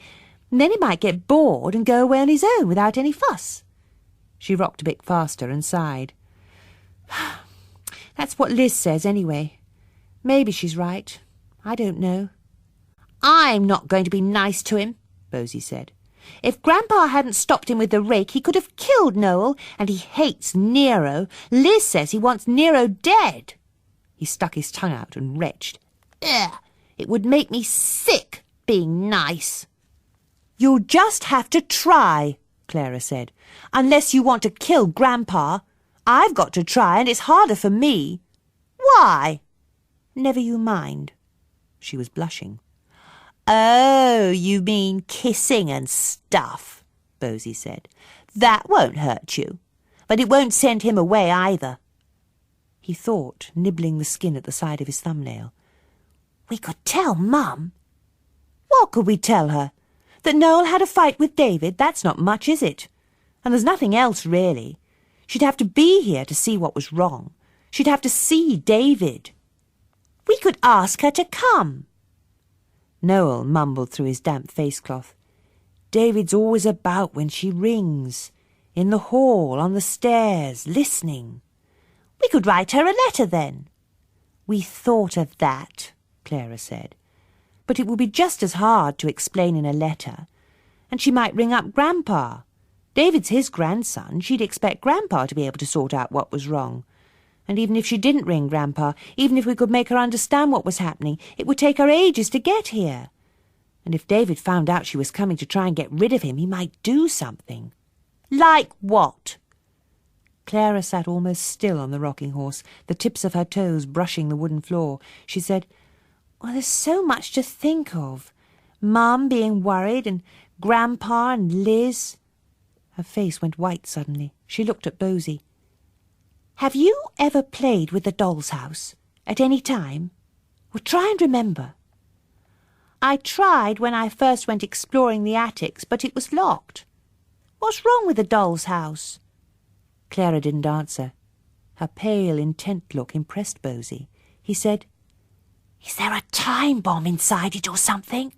And then he might get bored and go away on his own without any fuss." She rocked a bit faster and sighed. "That's what Liz says, anyway. Maybe she's right. I don't know." "I'm not going to be nice to him," Bosie said. "If Grandpa hadn't stopped him with the rake, he could have killed Noel, and he hates Nero. Liz says he wants Nero dead." He stuck his tongue out and retched. "Ugh, it would make me sick, being nice." "You'll just have to try," Clara said, "unless you want to kill Grandpa. I've got to try, and it's harder for me." "Why?" "Never you mind." She was blushing. "Oh, you mean kissing and stuff," Bosie said. "That won't hurt you, but it won't send him away either." He thought, nibbling the skin at the side of his thumbnail. "We could tell Mum." "What could we tell her? That Noel had a fight with David? That's not much, is it? And there's nothing else, really. She'd have to be here to see what was wrong. She'd have to see David." "We could ask her to come." Noel mumbled through his damp face-cloth. "David's always about when she rings. In the hall, on the stairs, listening." "We could write her a letter then." "We thought of that," Clara said. "But it would be just as hard to explain in a letter. And she might ring up Grandpa. David's his grandson. She'd expect Grandpa to be able to sort out what was wrong. And even if she didn't ring Grandpa, even if we could make her understand what was happening, it would take her ages to get here. And if David found out she was coming to try and get rid of him, he might do something." "Like what?" Clara sat almost still on the rocking horse, the tips of her toes brushing the wooden floor. She said, "Well, there's so much to think of. Mum being worried, and Grandpa and Liz." Her face went white suddenly. She looked at Bosie. "Have you ever played with the doll's house? At any time? Well, try and remember." "I tried when I first went exploring the attics, but it was locked." "What's wrong with the doll's house?" Clara didn't answer. Her pale, intent look impressed Bosie. He said, "Is there a time bomb inside it or something?"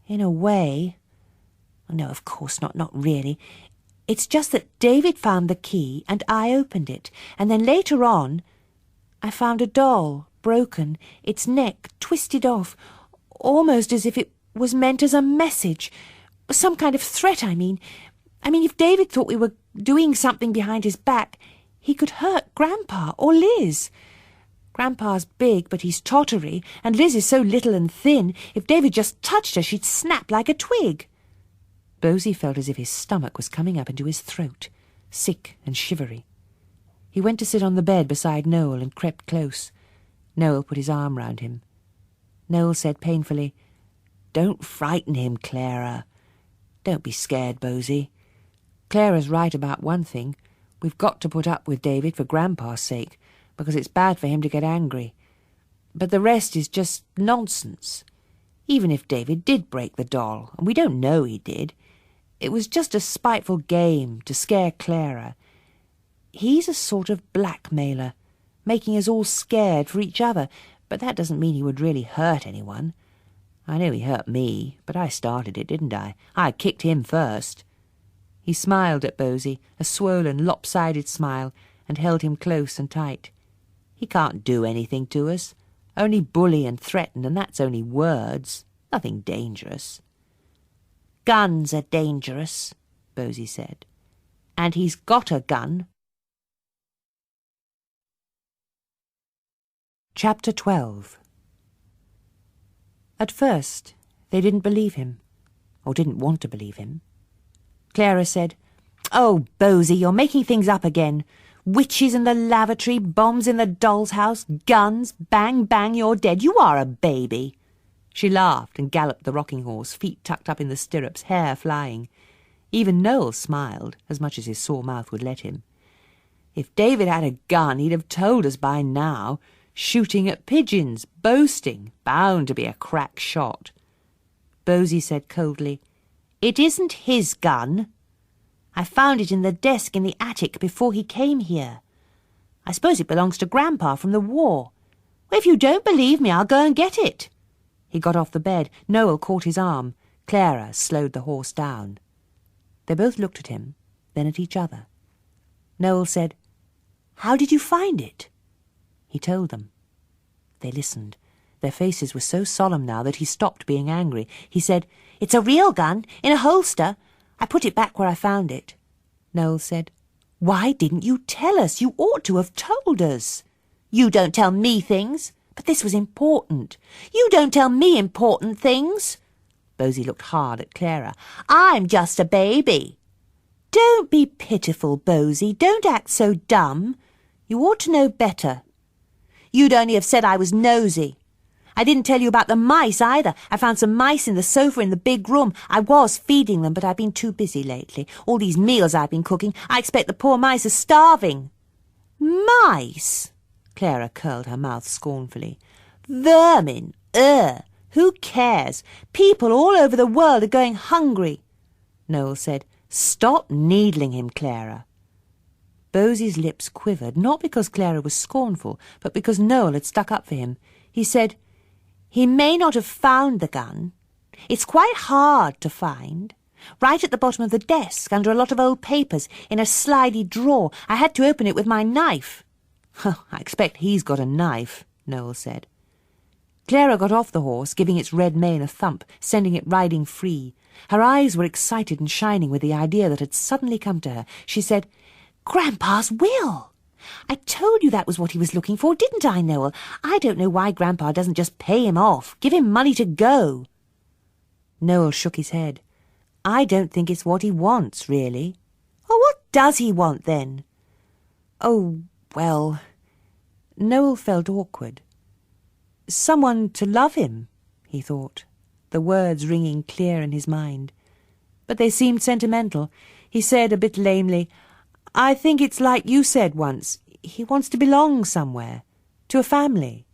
"In a way. No, of course not really. It's just that David found the key and I opened it, and then later on I found a doll, broken, its neck twisted off, almost as if it was meant as a message. Some kind of threat, I mean. If David thought we were doing something behind his back, he could hurt Grandpa or Liz. Grandpa's big, but he's tottery, and Liz is so little and thin, if David just touched her, she'd snap like a twig." Bosie felt as if his stomach was coming up into his throat, sick and shivery. He went to sit on the bed beside Noel and crept close. Noel put his arm round him. Noel said painfully, "Don't frighten him, Clara. Don't be scared, Bosie. Clara's right about one thing. We've got to put up with David for Grandpa's sake, because it's bad for him to get angry. But the rest is just nonsense. Even if David did break the doll, and we don't know he did, it was just a spiteful game to scare Clara. He's a sort of blackmailer, making us all scared for each other, but that doesn't mean he would really hurt anyone. I know he hurt me, but I started it, didn't I? I kicked him first." He smiled at Bosie, a swollen, lopsided smile, and held him close and tight. "He can't do anything to us. Only bully and threaten, and that's only words. Nothing dangerous." "Guns are dangerous," Bosie said. "And he's got a gun." Chapter 12. At first, they didn't believe him, or didn't want to believe him. Clara said, "Oh, Bosie, you're making things up again. Witches in the lavatory, bombs in the doll's house, guns, bang, bang, you're dead. You are a baby." She laughed and galloped the rocking horse, feet tucked up in the stirrups, hair flying. Even Noel smiled, as much as his sore mouth would let him. If David had a gun, he'd have told us by now. Shooting at pigeons, boasting, bound to be a crack shot. Bosie said coldly, "It isn't his gun. I found it in the desk in the attic before he came here. I suppose it belongs to Grandpa from the war. Well, if you don't believe me, I'll go and get it." He got off the bed. Noel caught his arm. Clara slowed the horse down. They both looked at him, then at each other. Noel said, "How did you find it?" He told them. They listened. Their faces were so solemn now that he stopped being angry. He said, "It's a real gun, in a holster. I put it back where I found it." Noel said, "Why didn't you tell us? You ought to have told us." "You don't tell me things. But this was important." "You don't tell me important things." Bosie looked hard at Clara. "I'm just a baby." "Don't be pitiful, Bosie. Don't act so dumb. You ought to know better. You'd only have said I was nosy. I didn't tell you about the mice either. I found some mice in the sofa in the big room. I was feeding them, but I've been too busy lately. All these meals I've been cooking, I expect the poor mice are starving." "Mice?" Clara curled her mouth scornfully. "Vermin. Who cares? People all over the world are going hungry." Noel said, "Stop needling him, Clara." Bosie's lips quivered, not because Clara was scornful, but because Noel had stuck up for him. He said, "He may not have found the gun. It's quite hard to find. Right at the bottom of the desk, under a lot of old papers, in a slidey drawer. I had to open it with my knife." "I expect he's got a knife," Noel said. Clara got off the horse, giving its red mane a thump, sending it riding free. Her eyes were excited and shining with the idea that had suddenly come to her. She said, "Grandpa's will! I told you that was what he was looking for, didn't I, Noel? I don't know why Grandpa doesn't just pay him off, give him money to go." Noel shook his head. "I don't think it's what he wants, really." "Oh, what does he want, then?" "Oh, well..." Noel felt awkward. "Someone to love him," he thought, the words ringing clear in his mind. But they seemed sentimental. He said a bit lamely, "I think it's like you said once. He wants to belong somewhere, to a family."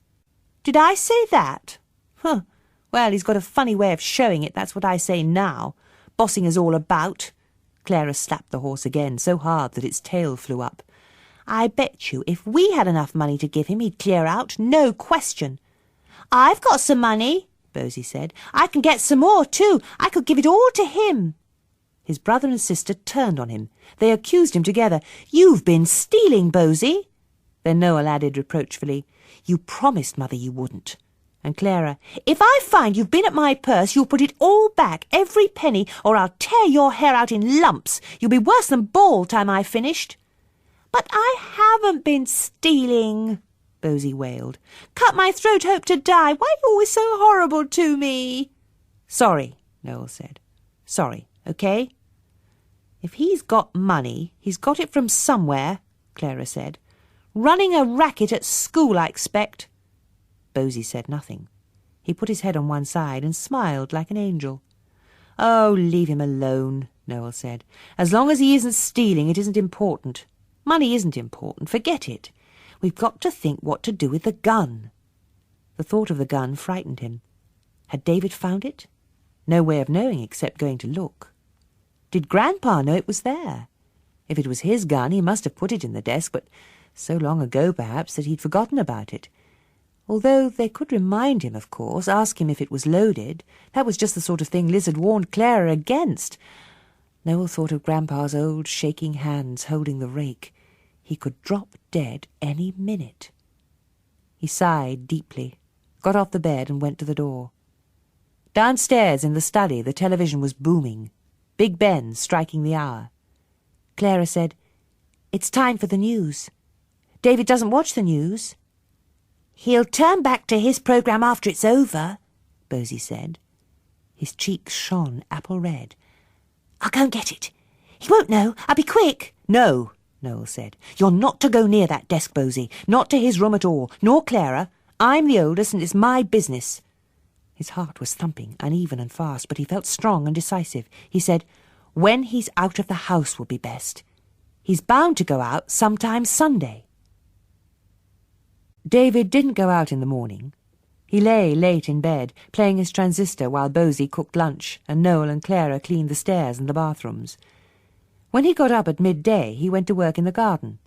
"Did I say that?" Well, he's got a funny way of showing it, that's what I say now. Bossing us all about." Clara slapped the horse again, so hard that its tail flew up. "I bet you if we had enough money to give him, he'd clear out, no question." "I've got some money," Bosie said. "I can get some more, too. I could give it all to him." His brother and sister turned on him. They accused him together. "You've been stealing, Bosie." Then Noel added reproachfully, "You promised Mother you wouldn't." And Clara, "If I find you've been at my purse, you'll put it all back, every penny, or I'll tear your hair out in lumps. You'll be worse than bald time I've finished." "But I haven't been stealing," Bosie wailed. "Cut my throat, hope to die. Why are you always so horrible to me?" "Sorry," Noel said. "Sorry, okay?" "If he's got money, he's got it from somewhere," Clara said. "Running a racket at school, I expect." Bosie said nothing. He put his head on one side and smiled like an angel. "Oh, leave him alone," Noel said. "As long as he isn't stealing, it isn't important. Money isn't important. Forget it. We've got to think what to do with the gun." The thought of the gun frightened him. Had David found it? No way of knowing except going to look. Did Grandpa know it was there? If it was his gun, he must have put it in the desk, but so long ago, perhaps, that he'd forgotten about it. Although they could remind him, of course, ask him if it was loaded. That was just the sort of thing Liz had warned Clara against. Noel thought of Grandpa's old shaking hands holding the rake. He could drop dead any minute. He sighed deeply, got off the bed and went to the door. Downstairs in the study, the television was booming. Big Ben striking the hour. Clara said, "It's time for the news." "David doesn't watch the news." "He'll turn back to his programme after it's over," Bosie said. His cheeks shone apple red. "I'll go and get it. He won't know. I'll be quick." "No," Noel said. "You're not to go near that desk, Bosie. Not to his room at all. Nor Clara. I'm the oldest, and it's my business." His heart was thumping, uneven and fast, but he felt strong and decisive. He said, "When he's out of the house will be best. He's bound to go out sometime Sunday." David didn't go out in the morning. He lay late in bed, playing his transistor while Bosie cooked lunch and Noel and Clara cleaned the stairs and the bathrooms. When he got up at midday, he went to work in the garden.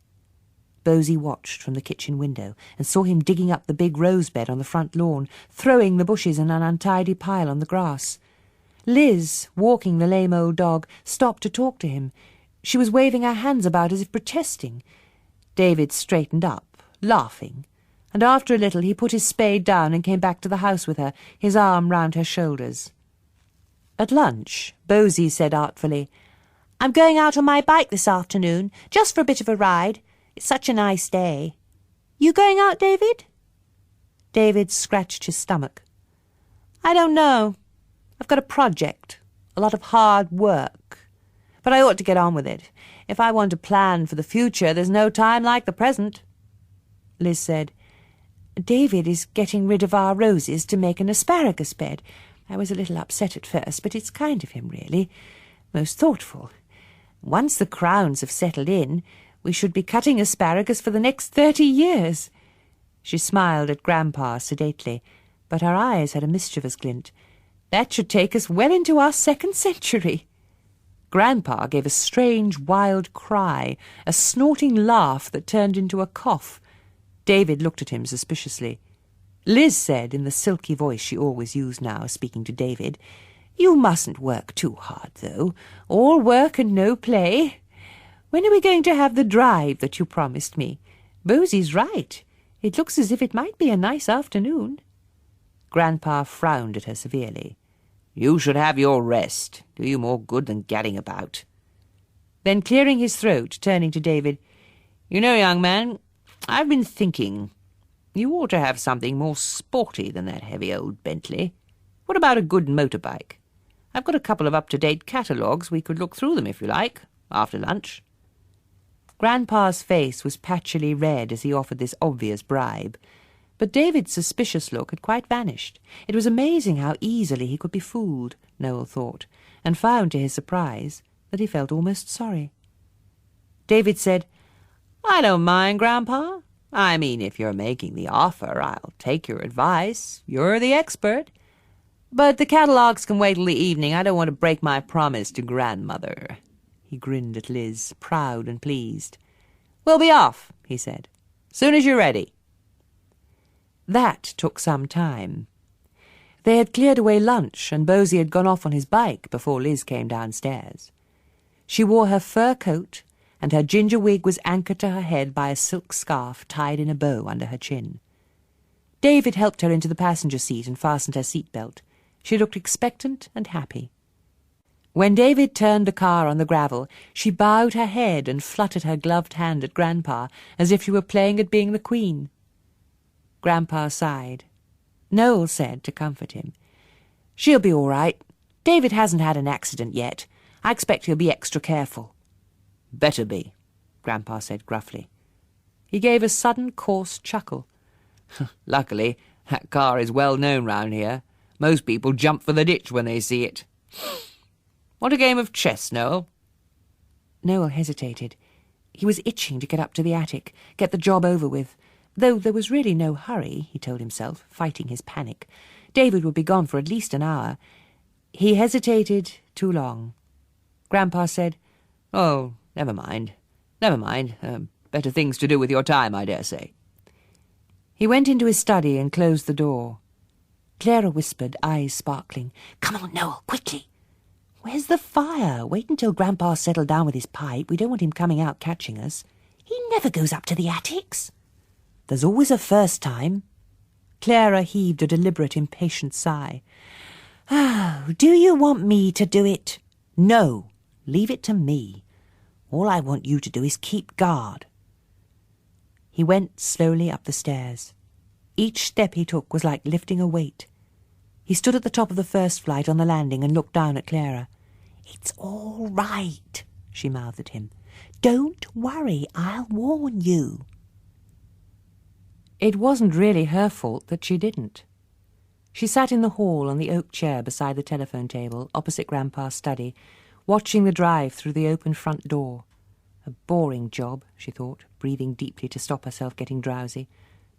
Bosie watched from the kitchen window and saw him digging up the big rose bed on the front lawn, throwing the bushes in an untidy pile on the grass. Liz, walking the lame old dog, stopped to talk to him. She was waving her hands about as if protesting. David straightened up, laughing, and after a little he put his spade down and came back to the house with her, his arm round her shoulders. At lunch, Bosie said artfully, "I'm going out on my bike this afternoon, just for a bit of a ride. It's such a nice day. You going out, David?" David scratched his stomach. "I don't know. I've got a project, a lot of hard work. But I ought to get on with it. If I want to plan for the future, there's no time like the present." Liz said, "David is getting rid of our roses to make an asparagus bed. I was a little upset at first, but it's kind of him, really. Most thoughtful. Once the crowns have settled in, we should be cutting asparagus for the next 30 years. She smiled at Grandpa sedately, but her eyes had a mischievous glint. "That should take us well into our 2nd century. Grandpa gave a strange, wild cry, a snorting laugh that turned into a cough. David looked at him suspiciously. Liz said, in the silky voice she always used now, speaking to David, "You mustn't work too hard, though. All work and no play. When are we going to have the drive that you promised me? Bosie's right. It looks as if it might be a nice afternoon." Grandpa frowned at her severely. "You should have your rest. Do you more good than gadding about." Then, clearing his throat, turning to David, "You know, young man, I've been thinking. You ought to have something more sporty than that heavy old Bentley. What about a good motorbike? I've got a couple of up-to-date catalogues. We could look through them, if you like, after lunch." Grandpa's face was patchily red as he offered this obvious bribe, but David's suspicious look had quite vanished. It was amazing how easily he could be fooled, Noel thought, and found to his surprise that he felt almost sorry. David said, "I don't mind, Grandpa. I mean, if you're making the offer, I'll take your advice. You're the expert. But the catalogues can wait till the evening. I don't want to break my promise to Grandmother." He grinned at Liz, proud and pleased. "We'll be off," he said, "soon as you're ready." That took some time. They had cleared away lunch, and Bosie had gone off on his bike before Liz came downstairs. She wore her fur coat, and her ginger wig was anchored to her head by a silk scarf tied in a bow under her chin. David helped her into the passenger seat and fastened her seat-belt. She looked expectant and happy. When David turned the car on the gravel, she bowed her head and fluttered her gloved hand at Grandpa, as if she were playing at being the Queen. Grandpa sighed. Noel said, to comfort him, "She'll be all right. David hasn't had an accident yet. I expect he'll be extra careful." "Better be," Grandpa said gruffly. He gave a sudden coarse chuckle. "Luckily, that car is well known round here. Most people jump for the ditch when they see it. Want a game of chess, Noel?" Noel hesitated. He was itching to get up to the attic, get the job over with. Though there was really no hurry, he told himself, fighting his panic. David would be gone for at least an hour. He hesitated too long. Grandpa said, "Oh, never mind. Never mind. Better things to do with your time, I dare say." He went into his study and closed the door. Clara whispered, eyes sparkling, "Come on, Noel, quickly." "Where's the fire? Wait until Grandpa's settled down with his pipe. We don't want him coming out catching us." "He never goes up to the attics." "There's always a first time." Clara heaved a deliberate, impatient sigh. "Oh, do you want me to do it?" "No, leave it to me. All I want you to do is keep guard." He went slowly up the stairs. Each step he took was like lifting a weight. He stood at the top of the first flight on the landing and looked down at Clara. "It's all right," she mouthed at him. "Don't worry, I'll warn you." It wasn't really her fault that she didn't. She sat in the hall on the oak chair beside the telephone table, opposite Grandpa's study, watching the drive through the open front door. A boring job, she thought, breathing deeply to stop herself getting drowsy.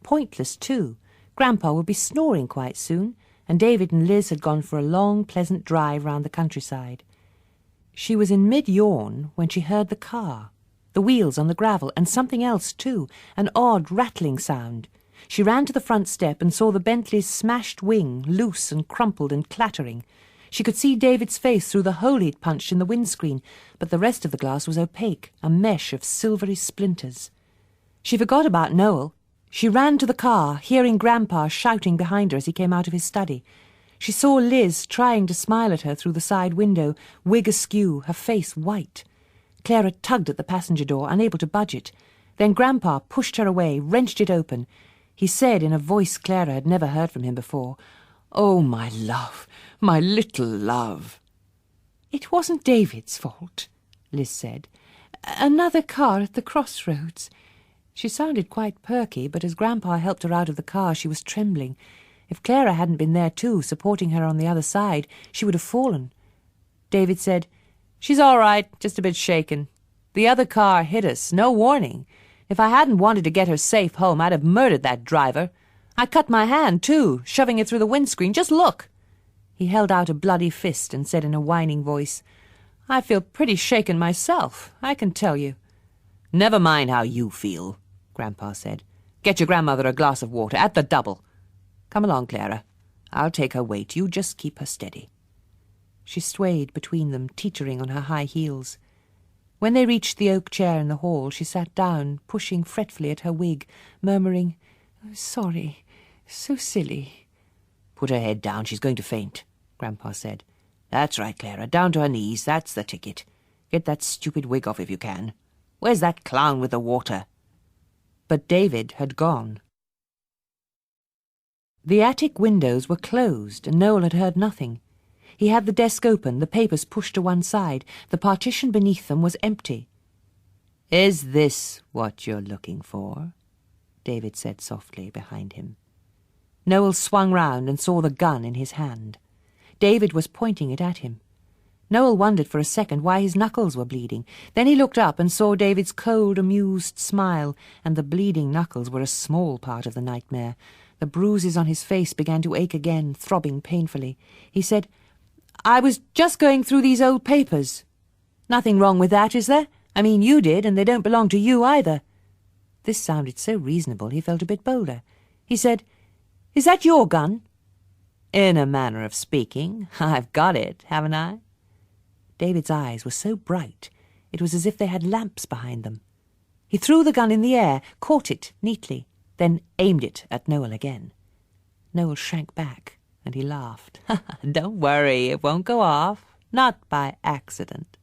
Pointless, too. Grandpa would be snoring quite soon, and David and Liz had gone for a long, pleasant drive round the countryside. She was in mid-yawn when she heard the car, the wheels on the gravel, and something else too, an odd rattling sound. She ran to the front step and saw the Bentley's smashed wing, loose and crumpled and clattering. She could see David's face through the hole he'd punched in the windscreen, but the rest of the glass was opaque, a mesh of silvery splinters. She forgot about Noel. She ran to the car, hearing Grandpa shouting behind her as he came out of his study. She saw Liz trying to smile at her through the side window, wig askew, her face white. Clara tugged at the passenger door, unable to budge it. Then Grandpa pushed her away, wrenched it open. He said in a voice Clara had never heard from him before, "Oh, my love, my little love." "It wasn't David's fault," Liz said. "Another car at the crossroads." She sounded quite perky, but as Grandpa helped her out of the car, she was trembling. If Clara hadn't been there too, supporting her on the other side, she would have fallen. David said, "She's all right, just a bit shaken. The other car hit us, no warning. If I hadn't wanted to get her safe home, I'd have murdered that driver. I cut my hand, too, shoving it through the windscreen. Just look." He held out a bloody fist and said in a whining voice, "I feel pretty shaken myself, I can tell you." "Never mind how you feel," Grandpa said. "Get your grandmother a glass of water, at the double. Come along, Clara. I'll take her weight. You just keep her steady." She swayed between them, teetering on her high heels. When they reached the oak chair in the hall, she sat down, pushing fretfully at her wig, murmuring, "Oh, sorry, so silly." "Put her head down. She's going to faint," Grandpa said. "That's right, Clara. Down to her knees. That's the ticket. Get that stupid wig off if you can. Where's that clown with the water?" But David had gone. The attic windows were closed, and Noel had heard nothing. He had the desk open, the papers pushed to one side. The partition beneath them was empty. "Is this what you're looking for?" David said softly behind him. Noel swung round and saw the gun in his hand. David was pointing it at him. Noel wondered for a second why his knuckles were bleeding. Then he looked up and saw David's cold, amused smile, and the bleeding knuckles were a small part of the nightmare. The bruises on his face began to ache again, throbbing painfully. He said, "I was just going through these old papers." "Nothing wrong with that, is there? I mean, you did, and they don't belong to you either." This sounded so reasonable he felt a bit bolder. He said, "Is that your gun?" "In a manner of speaking. I've got it, haven't I?" David's eyes were so bright, it was as if they had lamps behind them. He threw the gun in the air, caught it neatly, then aimed it at Noel again. Noel shrank back, and he laughed. "Don't worry, it won't go off. Not by accident."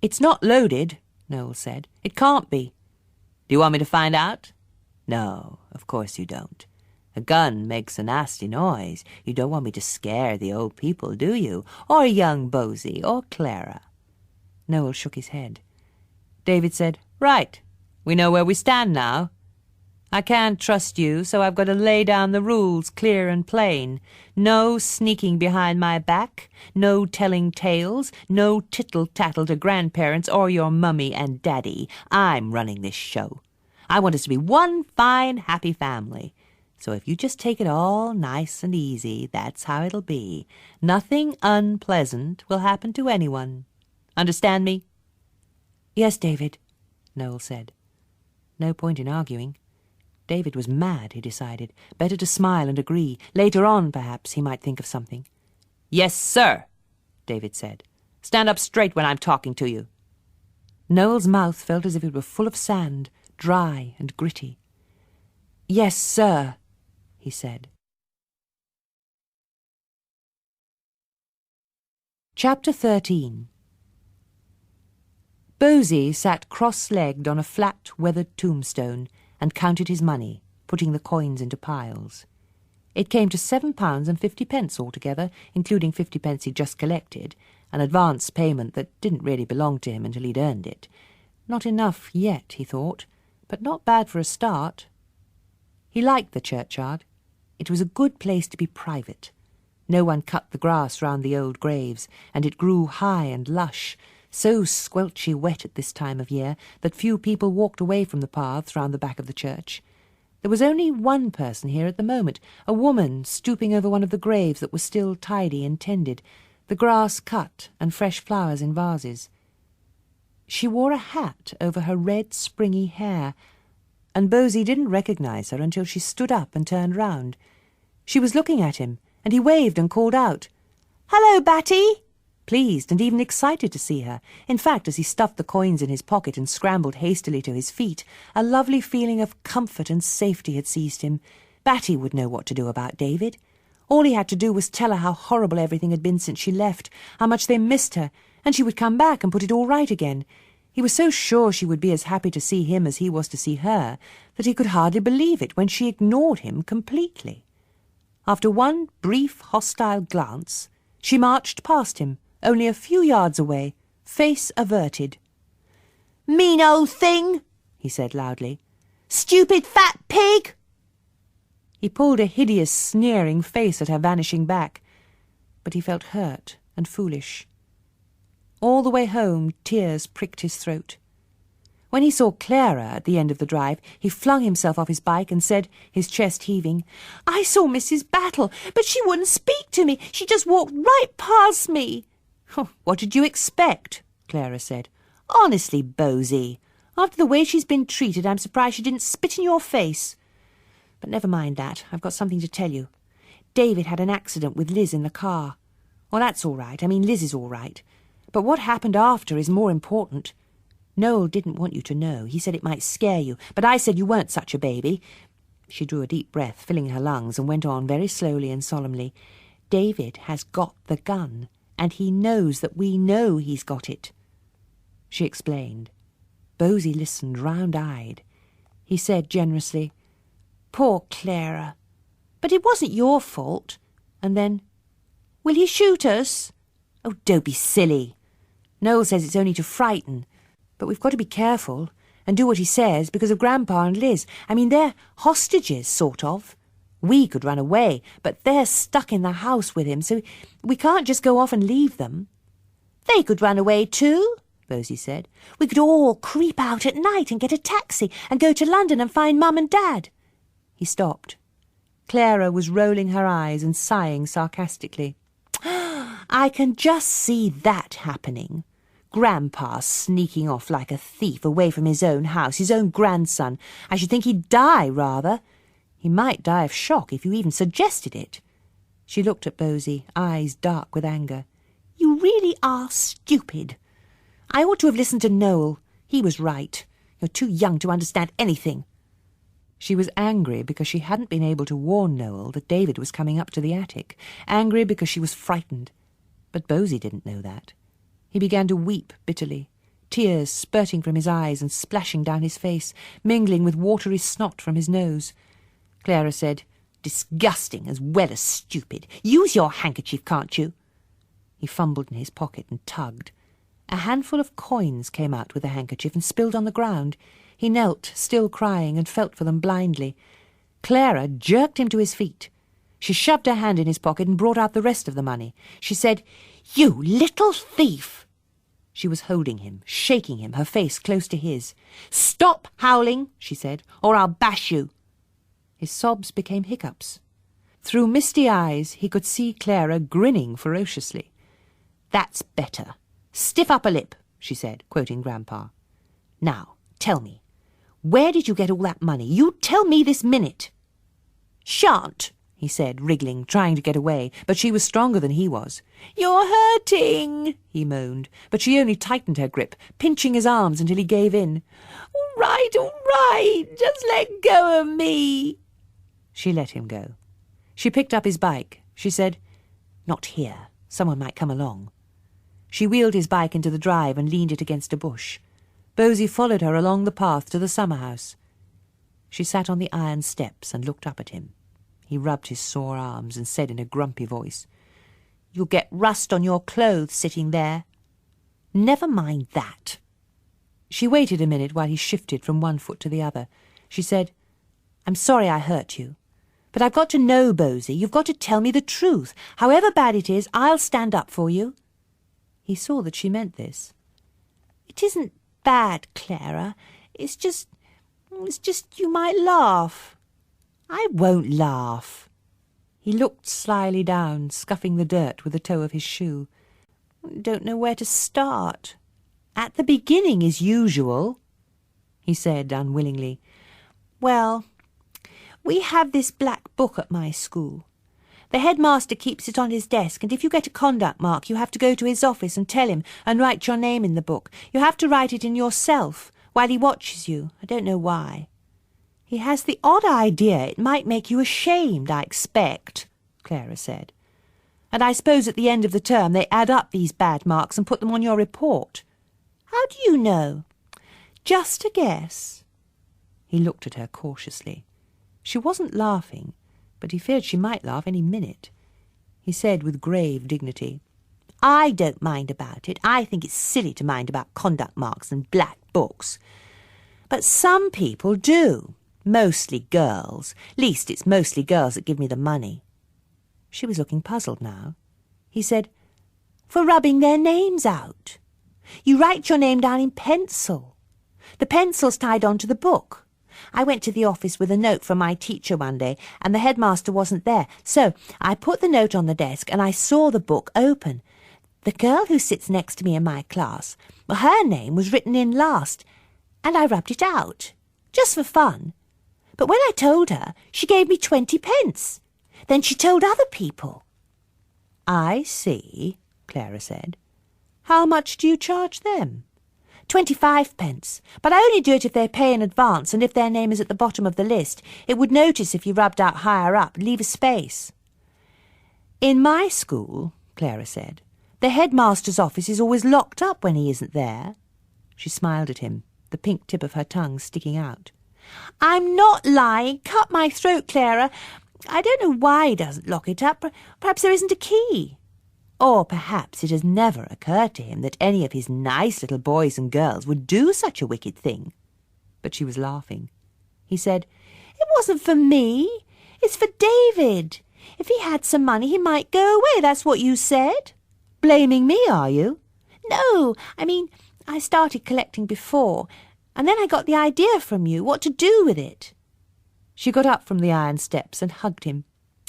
"It's not loaded," Noel said. "It can't be." "Do you want me to find out?" "No, of course you don't. A gun makes a nasty noise. You don't want me to scare the old people, do you? Or young Bosie, or Clara." Noel shook his head. David said, "Right, we know where we stand now. I can't trust you, so I've got to lay down the rules clear and plain. No sneaking behind my back, no telling tales, no tittle-tattle to grandparents or your mummy and daddy. I'm running this show. I want us to be one fine, happy family. So if you just take it all nice and easy, that's how it'll be. Nothing unpleasant will happen to anyone. Understand me?" "Yes, David," Noel said. No point in arguing. David was mad, he decided. Better to smile and agree. Later on, perhaps, he might think of something. "Yes, sir," David said. "Stand up straight when I'm talking to you." Noel's mouth felt as if it were full of sand, dry and gritty. "Yes, sir," he said. Chapter 13. Bosie sat cross-legged on a flat, weathered tombstone and counted his money, putting the coins into piles. It came to £7.50 altogether, including 50 pence he'd just collected, an advance payment that didn't really belong to him until he'd earned it. Not enough yet, he thought, but not bad for a start. He liked the churchyard. It was a good place to be private. No one cut the grass round the old graves, and it grew high and lush, so squelchy wet at this time of year that few people walked away from the paths round the back of the church. There was only one person here at the moment, a woman stooping over one of the graves that was still tidy and tended, the grass cut and fresh flowers in vases. She wore a hat over her red, springy hair, and Bosie didn't recognise her until she stood up and turned round. She was looking at him, and he waved and called out, "Hello, Batty!" pleased and even excited to see her. In fact, as he stuffed the coins in his pocket and scrambled hastily to his feet, a lovely feeling of comfort and safety had seized him. Batty would know what to do about David. All he had to do was tell her how horrible everything had been since she left, how much they missed her, and she would come back and put it all right again. He was so sure she would be as happy to see him as he was to see her that he could hardly believe it when she ignored him completely. After one brief, hostile glance, she marched past him, only a few yards away, face averted. "Mean old thing," he said loudly. "Stupid fat pig!" He pulled a hideous, sneering face at her vanishing back, but he felt hurt and foolish. All the way home, tears pricked his throat. When he saw Clara at the end of the drive, he flung himself off his bike and said, his chest heaving, "I saw Mrs. Battle, but she wouldn't speak to me. She just walked right past me." "What did you expect?" Clara said. "Honestly, Bosie, after the way she's been treated, I'm surprised she didn't spit in your face. But never mind that. I've got something to tell you. David had an accident with Liz in the car. Well, that's all right. I mean, Liz is all right. But what happened after is more important. Noel didn't want you to know. He said it might scare you, but I said you weren't such a baby." She drew a deep breath, filling her lungs, and went on very slowly and solemnly. "David has got the gun, and he knows that we know he's got it." She explained. Bosie listened round-eyed. He said generously, "Poor Clara. But it wasn't your fault." And then, "Will he shoot us?" "Oh, don't be silly. Noel says it's only to frighten. But we've got to be careful and do what he says because of Grandpa and Liz. I mean, they're hostages, sort of. We could run away, but they're stuck in the house with him, so we can't just go off and leave them." "They could run away too," Bosie said. "We could all creep out at night and get a taxi and go to London and find Mum and Dad." He stopped. Clara was rolling her eyes and sighing sarcastically. "I can just see that happening. Grandpa sneaking off like a thief away from his own house, his own grandson. I should think he'd die, rather. He might die of shock if you even suggested it." She looked at Bosie, eyes dark with anger. "You really are stupid. I ought to have listened to Noel. He was right. You're too young to understand anything." She was angry because she hadn't been able to warn Noel that David was coming up to the attic, angry because she was frightened. But Bosie didn't know that. He began to weep bitterly, tears spurting from his eyes and splashing down his face, mingling with watery snot from his nose. Clara said, "Disgusting as well as stupid. Use your handkerchief, can't you?" He fumbled in his pocket and tugged. A handful of coins came out with the handkerchief and spilled on the ground. He knelt, still crying, and felt for them blindly. Clara jerked him to his feet. She shoved her hand in his pocket and brought out the rest of the money. She said, "You little thief!" She was holding him, shaking him, her face close to his. "Stop howling," she said, "or I'll bash you." His sobs became hiccups. Through misty eyes he could see Clara grinning ferociously. "That's better. Stiff upper lip," she said, quoting Grandpa. "Now, tell me, where did you get all that money? You tell me this minute." "Shan't," he said, wriggling, trying to get away, but she was stronger than he was. "You're hurting," he moaned, but she only tightened her grip, pinching his arms until he gave in. All right, just let go of me." She let him go. She picked up his bike. She said, "Not here. Someone might come along." She wheeled his bike into the drive and leaned it against a bush. Bosie followed her along the path to the summer house. She sat on the iron steps and looked up at him. He rubbed his sore arms and said in a grumpy voice, You'll get rust on your clothes sitting there. Never mind that. She waited a minute while he shifted from one foot to the other. She said, I'm sorry I hurt you. But I've got to know, Bosie. You've got to tell me the truth. However bad it is, I'll stand up for you. He saw that she meant this. It isn't bad, Clara. It's just you might laugh. I won't laugh. He looked slyly down, scuffing the dirt with the toe of his shoe. Don't know where to start. At the beginning is usual, he said unwillingly. Well, we have this black book at my school. The headmaster keeps it on his desk, and if you get a conduct mark, you have to go to his office and tell him and write your name in the book. You have to write it in yourself while he watches you. I don't know why. He has the odd idea it might make you ashamed, I expect, Clara said. And I suppose at the end of the term they add up these bad marks and put them on your report. How do you know? Just a guess. He looked at her cautiously. She wasn't laughing, but he feared she might laugh any minute. He said with grave dignity, I don't mind about it. I think it's silly to mind about conduct marks and black books. But some people do. Mostly girls. Least it's mostly girls that give me the money. She was looking puzzled now. He said, For rubbing their names out. You write your name down in pencil. The pencil's tied onto the book. I went to the office with a note from my teacher one day, and the headmaster wasn't there. So I put the note on the desk, and I saw the book open. The girl who sits next to me in my class, her name was written in last, and I rubbed it out, just for fun. But when I told her, she gave me 20 pence. Then she told other people. I see, Clara said. How much do you charge them? 25 pence. But I only do it if they pay in advance, and if their name is at the bottom of the list. It would notice if you rubbed out higher up, leave a space. In my school, Clara said, the headmaster's office is always locked up when he isn't there. She smiled at him, the pink tip of her tongue sticking out. I'm not lying. Cut my throat, Clara. I don't know why he doesn't lock it up. Perhaps there isn't a key. Or perhaps it has never occurred to him that any of his nice little boys and girls would do such a wicked thing. But she was laughing. He said, It wasn't for me. It's for David. If he had some money, he might go away. That's what you said. Blaming me, are you? No, I mean, I started collecting before, and then I got the idea from you what to do with it. She got up from the iron steps and hugged him.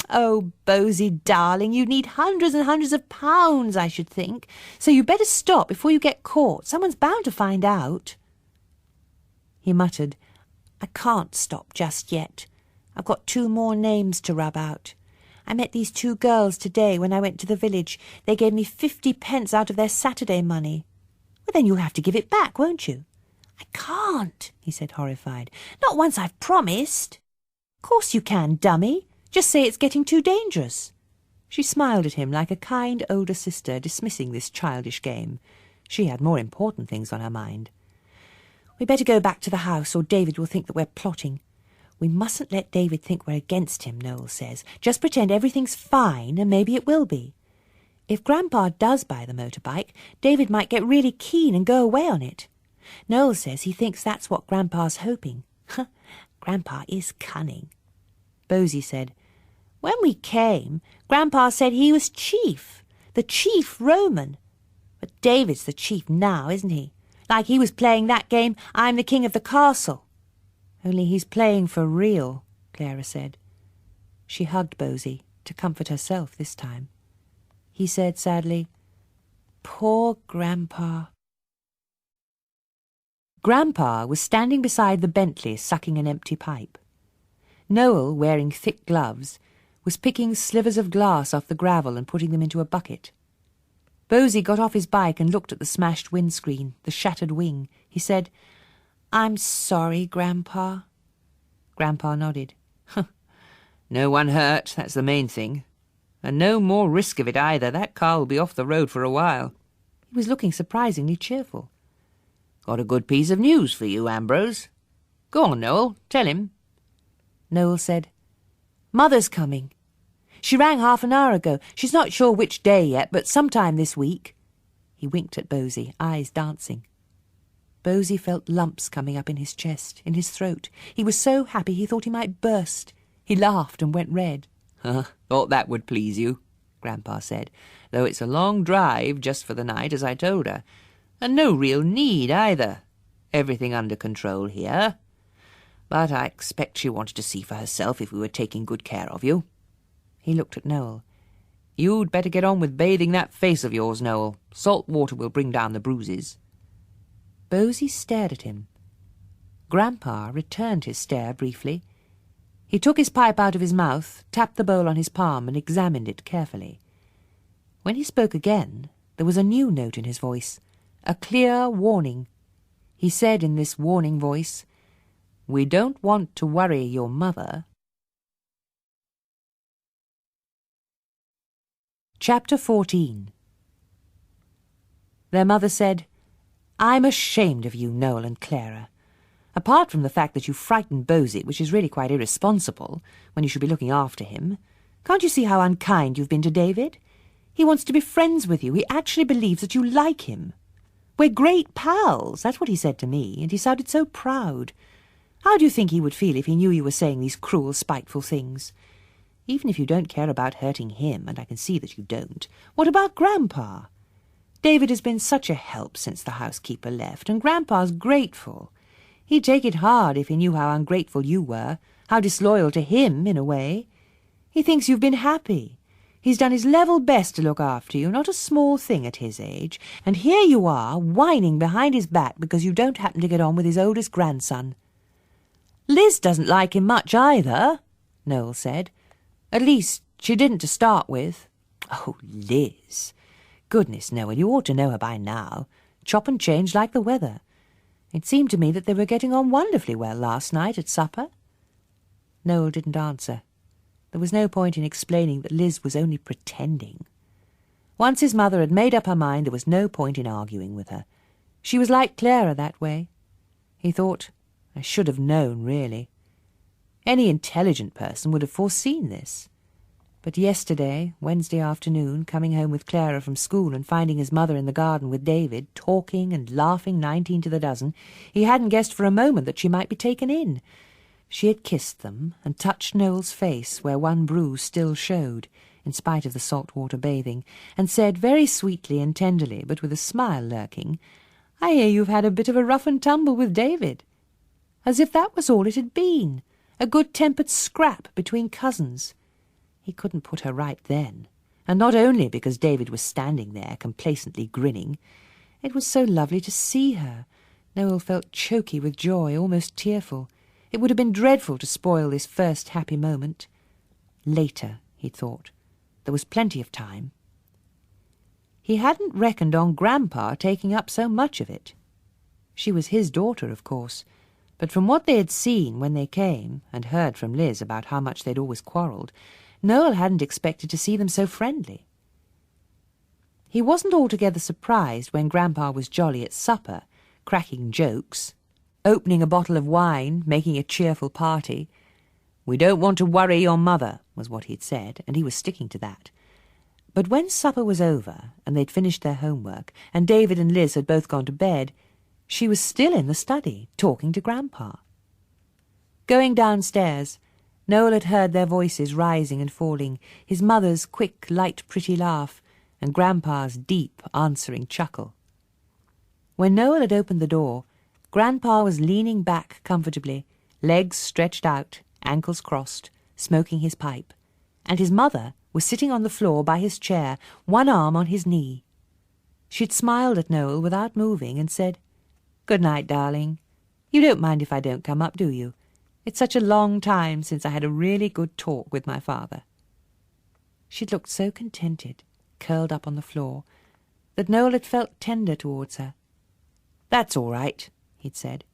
Oh, Bosie, darling, you need hundreds and hundreds of pounds, I should think. So you better stop before you get caught. Someone's bound to find out. He muttered, I can't stop just yet. I've got 2 more names to rub out. I met these 2 girls today when I went to the village. They gave me 50 pence out of their Saturday money. Well, then you'll have to give it back, won't you? I can't, he said, horrified. Not once I've promised. Of course you can, dummy. Just say it's getting too dangerous. She smiled at him like a kind older sister dismissing this childish game. She had more important things on her mind. We better go back to the house, or David will think that we're plotting. We mustn't let David think we're against him, Noel says. Just pretend everything's fine, and maybe it will be. If Grandpa does buy the motorbike, David might get really keen and go away on it. Noel says he thinks that's what Grandpa's hoping. Grandpa is cunning. Bosie said, When we came, Grandpa said he was chief, the chief Roman. But David's the chief now, isn't he? Like he was playing that game, I'm the king of the castle. Only he's playing for real, Clara said. She hugged Bosie, to comfort herself this time. He said sadly, Poor Grandpa. Grandpa was standing beside the Bentley sucking an empty pipe. Noel, wearing thick gloves, was picking slivers of glass off the gravel and putting them into a bucket. Bosie got off his bike and looked at the smashed windscreen, the shattered wing. He said, I'm sorry, Grandpa. Grandpa nodded. No one hurt, that's the main thing. And no more risk of it either. That car will be off the road for a while. He was looking surprisingly cheerful. Got a good piece of news for you, Ambrose. Go on, Noel, tell him. Noel said, Mother's coming. She rang half an hour ago. She's not sure which day yet, but sometime this week." He winked at Bosie, eyes dancing. Bosie felt lumps coming up in his chest, in his throat. He was so happy he thought he might burst. He laughed and went red. Thought that would please you, Grandpa said, though it's a long drive just for the night, as I told her. And no real need, either. Everything under control here. But I expect she wanted to see for herself if we were taking good care of you. He looked at Noel. You'd better get on with bathing that face of yours, Noel. Salt water will bring down the bruises. Bosie stared at him. Grandpa returned his stare briefly. He took his pipe out of his mouth, tapped the bowl on his palm, and examined it carefully. When he spoke again, there was a new note in his voice, a clear warning. He said in this warning voice, "We don't want to worry your mother." Chapter 14. Their mother said, "I'm ashamed of you, Noel and Clara. Apart from the fact that you frightened Bosie, which is really quite irresponsible, when you should be looking after him, can't you see how unkind you've been to David? He wants to be friends with you. He actually believes that you like him. 'We're great pals,' that's what he said to me, and he sounded so proud. How do you think he would feel if he knew you were saying these cruel, spiteful things? Even if you don't care about hurting him, and I can see that you don't, what about Grandpa? David has been such a help since the housekeeper left, and Grandpa's grateful. He'd take it hard if he knew how ungrateful you were, how disloyal to him, in a way. He thinks you've been happy. He's done his level best to look after you, not a small thing at his age, and here you are, whining behind his back because you don't happen to get on with his oldest grandson." "Liz doesn't like him much either," Noel said. "At least, she didn't to start with." "Oh, Liz! Goodness, Noel, you ought to know her by now. Chop and change like the weather. It seemed to me that they were getting on wonderfully well last night at supper." Noel didn't answer. There was no point in explaining that Liz was only pretending. Once his mother had made up her mind, there was no point in arguing with her. She was like Clara that way. He thought, I should have known, really. Any intelligent person would have foreseen this. But yesterday, Wednesday afternoon, coming home with Clara from school and finding his mother in the garden with David, talking and laughing 19 to the dozen, he hadn't guessed for a moment that she might be taken in. She had kissed them and touched Noel's face where one bruise still showed, in spite of the salt-water bathing, and said very sweetly and tenderly, but with a smile lurking, "I hear you've had a bit of a rough and tumble with David." As if that was all it had been, a good-tempered scrap between cousins. He couldn't put her right then, and not only because David was standing there, complacently grinning. It was so lovely to see her. Noel felt choky with joy, almost tearful. It would have been dreadful to spoil this first happy moment. Later, he thought. There was plenty of time. He hadn't reckoned on Grandpa taking up so much of it. She was his daughter, of course, but from what they had seen when they came, and heard from Liz about how much they'd always quarrelled, Noel hadn't expected to see them so friendly. He wasn't altogether surprised when Grandpa was jolly at supper, cracking jokes, opening a bottle of wine, making a cheerful party. "We don't want to worry your mother," was what he'd said, and he was sticking to that. But when supper was over, and they'd finished their homework, and David and Liz had both gone to bed, she was still in the study, talking to Grandpa. Going downstairs, Noel had heard their voices rising and falling, his mother's quick, light, pretty laugh, and Grandpa's deep, answering chuckle. When Noel had opened the door, Grandpa was leaning back comfortably, legs stretched out, ankles crossed, smoking his pipe, and his mother was sitting on the floor by his chair, one arm on his knee. She'd smiled at Noel without moving and said, "Good night, darling. You don't mind if I don't come up, do you? It's such a long time since I had a really good talk with my father." She'd looked so contented, curled up on the floor, that Noel had felt tender towards her. "That's all right," he'd said.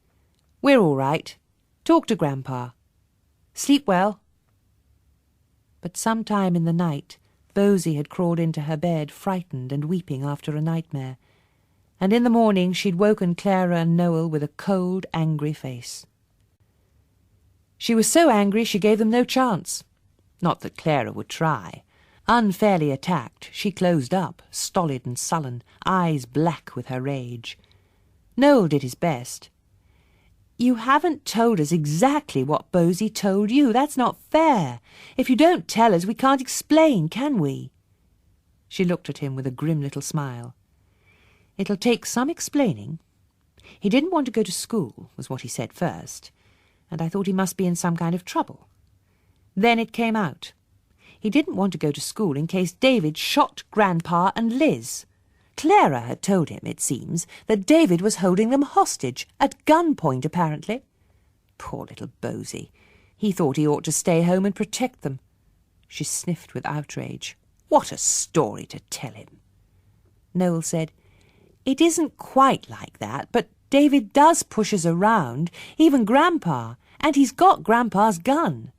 "We're all right. Talk to Grandpa. Sleep well." But sometime in the night, Bosie had crawled into her bed, frightened and weeping after a nightmare, and in the morning she'd woken Clara and Noel with a cold, angry face. She was so angry she gave them no chance. Not that Clara would try. Unfairly attacked, she closed up, stolid and sullen, eyes black with her rage. Noel did his best. "You haven't told us exactly what Bosie told you. That's not fair. If you don't tell us, we can't explain, can we?" She looked at him with a grim little smile. "It'll take some explaining. He didn't want to go to school, was what he said first, and I thought he must be in some kind of trouble. Then it came out. He didn't want to go to school in case David shot Grandpa and Liz. Clara had told him, it seems, that David was holding them hostage, at gunpoint apparently. Poor little Bosie. He thought he ought to stay home and protect them." She sniffed with outrage. "What a story to tell him." Noel said, "It isn't quite like that, but David does push us around, even Grandpa, and he's got Grandpa's gun.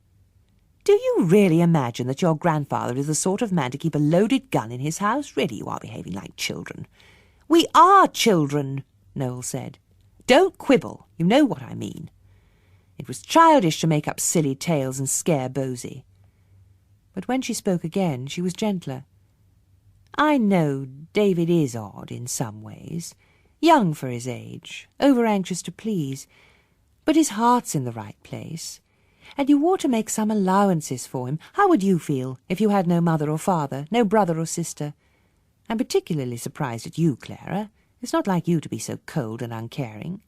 Do you really imagine that your grandfather is the sort of man to keep a loaded gun in his house? Really, you are behaving like children." "We are children," Noel said. "Don't quibble. You know what I mean." It was childish to make up silly tales and scare Bosie. But when she spoke again, she was gentler. "I know David is odd in some ways, young for his age, over-anxious to please, but his heart's in the right place. And you ought to make some allowances for him. How would you feel if you had no mother or father, no brother or sister? I'm particularly surprised at you, Clara. It's not like you to be so cold and uncaring."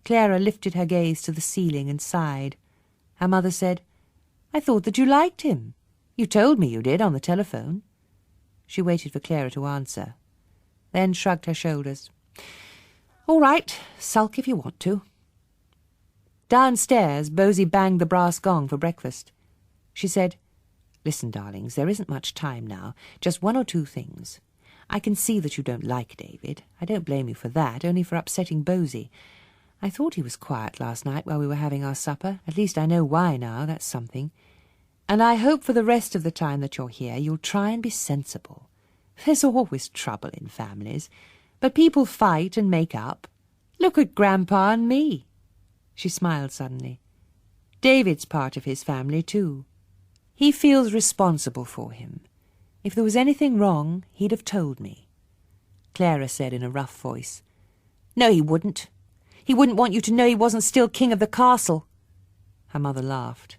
Clara lifted her gaze to the ceiling and sighed. Her mother said, "I thought that you liked him. You told me you did on the telephone." She waited for Clara to answer, then shrugged her shoulders. "All right, sulk if you want to." Downstairs, Bosie banged the brass gong for breakfast. She said, "Listen, darlings, there isn't much time now. Just one or two things. I can see that you don't like David. I don't blame you for that, only for upsetting Bosie. I thought he was quiet last night while we were having our supper. At least I know why now, that's something. And I hope for the rest of the time that you're here you'll try and be sensible. There's always trouble in families, but people fight and make up. Look at Grandpa and me." She smiled suddenly. "David's part of his family, too. He feels responsible for him. If there was anything wrong, he'd have told me." Clara said in a rough voice, "No, he wouldn't. He wouldn't want you to know he wasn't still king of the castle." Her mother laughed.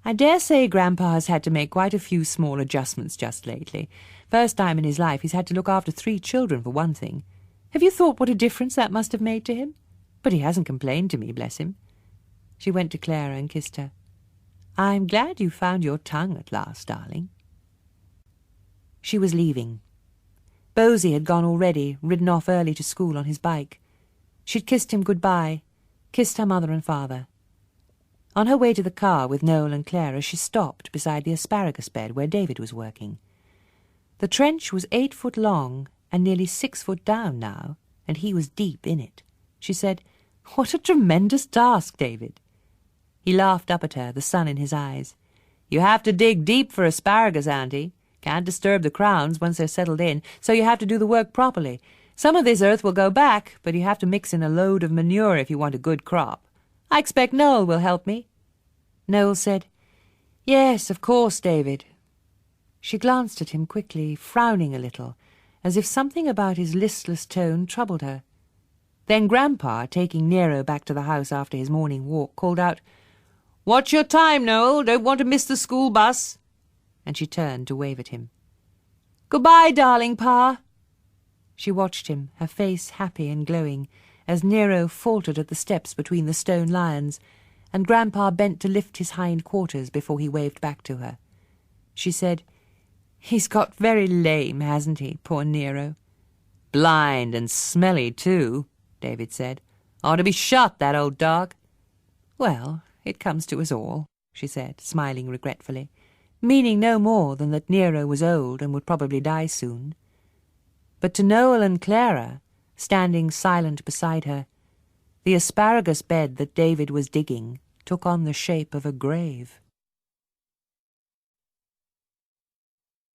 "I dare say Grandpa has had to make quite a few small adjustments just lately. First time in his life he's had to look after 3 children, for one thing. Have you thought what a difference that must have made to him? But he hasn't complained to me, bless him." She went to Clara and kissed her. "I'm glad you found your tongue at last, darling." She was leaving. Bosie had gone already, ridden off early to school on his bike. She'd kissed him good-bye, kissed her mother and father. On her way to the car with Noel and Clara, she stopped beside the asparagus bed where David was working. The trench was 8 foot long and nearly 6 foot down now, and he was deep in it. She said, "What a tremendous task, David." He laughed up at her, the sun in his eyes. "You have to dig deep for asparagus, Auntie. Can't disturb the crowns once they're settled in, so you have to do the work properly. Some of this earth will go back, but you have to mix in a load of manure if you want a good crop. I expect Noel will help me." Noel said, "Yes, of course, David." She glanced at him quickly, frowning a little, as if something about his listless tone troubled her. Then Grandpa, taking Nero back to the house after his morning walk, called out, "Watch your time, Noel. Don't want to miss the school bus." And she turned to wave at him. "Goodbye, darling Pa." She watched him, her face happy and glowing, as Nero faltered at the steps between the stone lions, and Grandpa bent to lift his hind quarters before he waved back to her. She said, "He's got very lame, hasn't he, poor Nero?" "Blind and smelly, too," David said. "Ought to be shot, that old dog." "Well, it comes to us all," she said, smiling regretfully, meaning no more than that Nero was old and would probably die soon. But to Noel and Clara, standing silent beside her, the asparagus bed that David was digging took on the shape of a grave.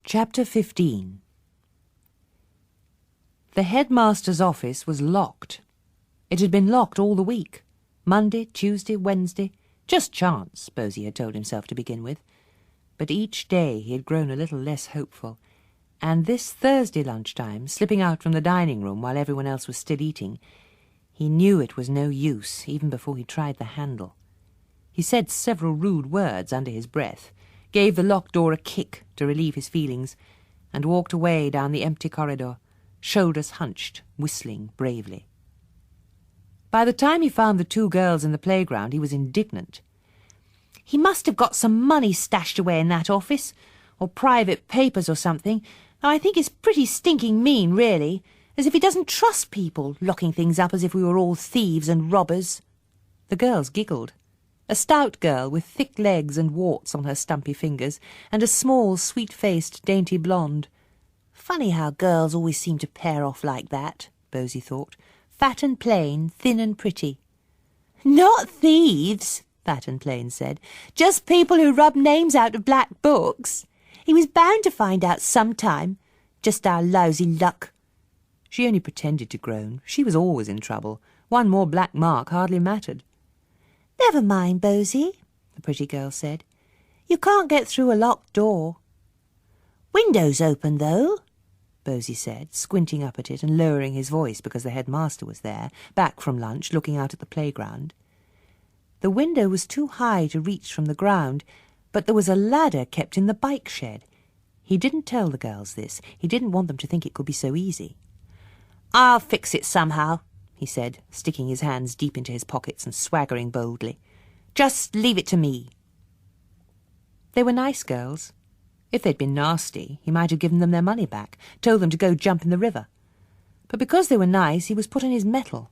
Chapter 15. The headmaster's office was locked. It had been locked all the week. Monday, Tuesday, Wednesday. Just chance, Bosie had told himself to begin with. But each day he had grown a little less hopeful, and this Thursday lunchtime, slipping out from the dining room while everyone else was still eating, he knew it was no use, even before he tried the handle. He said several rude words under his breath, gave the locked door a kick to relieve his feelings, and walked away down the empty corridor, shoulders hunched, whistling bravely. By the time he found the two girls in the playground, he was indignant. He must have got some money stashed away in that office, or private papers or something. I think it's pretty stinking mean, really, as if he doesn't trust people, locking things up as if we were all thieves and robbers. The girls giggled. A stout girl with thick legs and warts on her stumpy fingers, and a small, sweet-faced, dainty blonde. Funny how girls always seem to pair off like that, Bosie thought. Fat and plain, thin and pretty. Not thieves, Fat and Plain said. Just people who rub names out of black books. He was bound to find out sometime. Just our lousy luck. She only pretended to groan. She was always in trouble. One more black mark hardly mattered. Never mind, Bosie, the pretty girl said. You can't get through a locked door. Window's open, though, Bosie said, squinting up at it and lowering his voice because the headmaster was there, back from lunch, looking out at the playground. The window was too high to reach from the ground, but there was a ladder kept in the bike shed. He didn't tell the girls this. He didn't want them to think it could be so easy. I'll fix it somehow, he said, sticking his hands deep into his pockets and swaggering boldly. Just leave it to me. They were nice girls. If they'd been nasty, he might have given them their money back, told them to go jump in the river. But because they were nice, he was put on his mettle.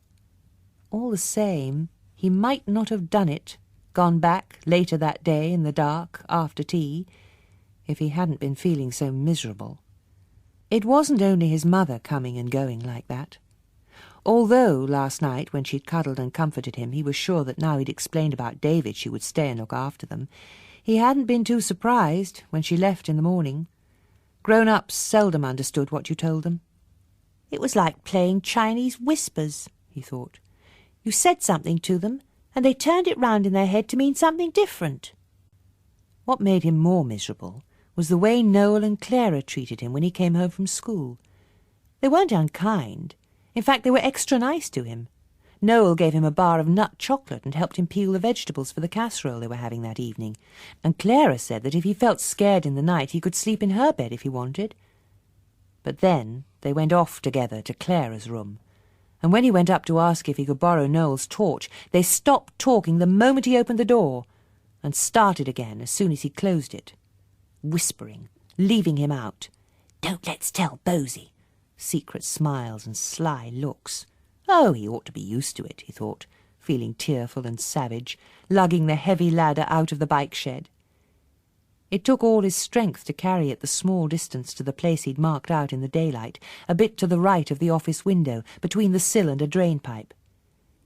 All the same, he might not have done it, gone back later that day in the dark, after tea, if he hadn't been feeling so miserable. It wasn't only his mother coming and going like that. Although last night, when she'd cuddled and comforted him, he was sure that now he'd explained about David she would stay and look after them, he hadn't been too surprised when she left in the morning. Grown-ups seldom understood what you told them. It was like playing Chinese whispers, he thought. You said something to them, and they turned it round in their head to mean something different. What made him more miserable was the way Noel and Clara treated him when he came home from school. They weren't unkind. In fact, they were extra nice to him. Noel gave him a bar of nut chocolate and helped him peel the vegetables for the casserole they were having that evening, and Clara said that if he felt scared in the night he could sleep in her bed if he wanted. But then they went off together to Clara's room, and when he went up to ask if he could borrow Noel's torch, they stopped talking the moment he opened the door, and started again as soon as he closed it, whispering, leaving him out. Don't let's tell Bosie. Secret smiles and sly looks. Oh, he ought to be used to it, he thought, feeling tearful and savage, lugging the heavy ladder out of the bike shed. It took all his strength to carry it the small distance to the place he'd marked out in the daylight, a bit to the right of the office window, between the sill and a drain pipe.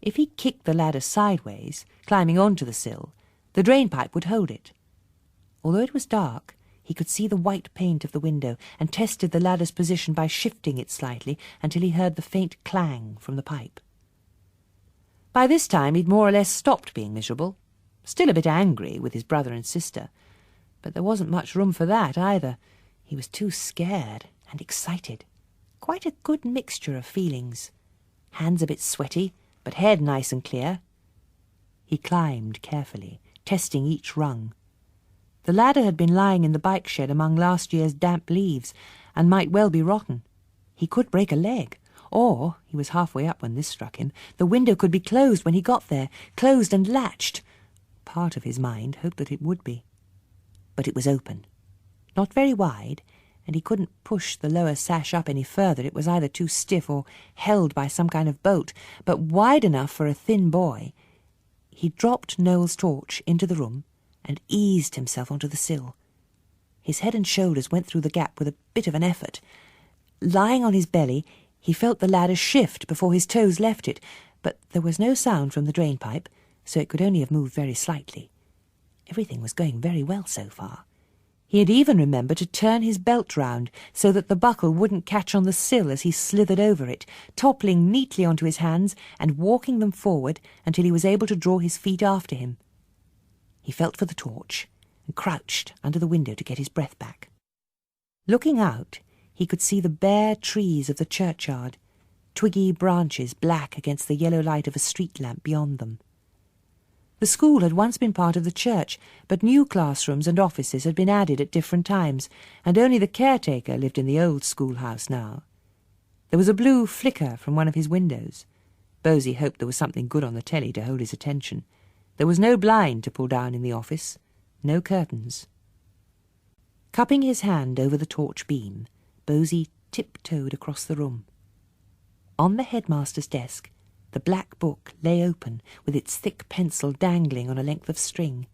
If he kicked the ladder sideways, climbing onto the sill, the drain pipe would hold it. Although it was dark, he could see the white paint of the window and tested the ladder's position by shifting it slightly until he heard the faint clang from the pipe. By this time he'd more or less stopped being miserable, still a bit angry with his brother and sister, but there wasn't much room for that either. He was too scared and excited. Quite a good mixture of feelings. Hands a bit sweaty, but head nice and clear. He climbed carefully, testing each rung. The ladder had been lying in the bike shed among last year's damp leaves, and might well be rotten. He could break a leg, or, he was halfway up when this struck him, the window could be closed when he got there, closed and latched. Part of his mind hoped that it would be. But it was open. Not very wide, and he couldn't push the lower sash up any further. It was either too stiff or held by some kind of bolt, but wide enough for a thin boy. He dropped Noel's torch into the room and eased himself onto the sill. His head and shoulders went through the gap with a bit of an effort. Lying on his belly, he felt the ladder shift before his toes left it, but there was no sound from the drain pipe, so it could only have moved very slightly. Everything was going very well so far. He had even remembered to turn his belt round so that the buckle wouldn't catch on the sill as he slithered over it, toppling neatly onto his hands and walking them forward until he was able to draw his feet after him. He felt for the torch, and crouched under the window to get his breath back. Looking out, he could see the bare trees of the churchyard, twiggy branches black against the yellow light of a street lamp beyond them. The school had once been part of the church, but new classrooms and offices had been added at different times, and only the caretaker lived in the old schoolhouse now. There was a blue flicker from one of his windows. Bosie hoped there was something good on the telly to hold his attention. There was no blind to pull down in the office, no curtains. Cupping his hand over the torch beam, Bosie tiptoed across the room. On the headmaster's desk, the black book lay open, with its thick pencil dangling on a length of string.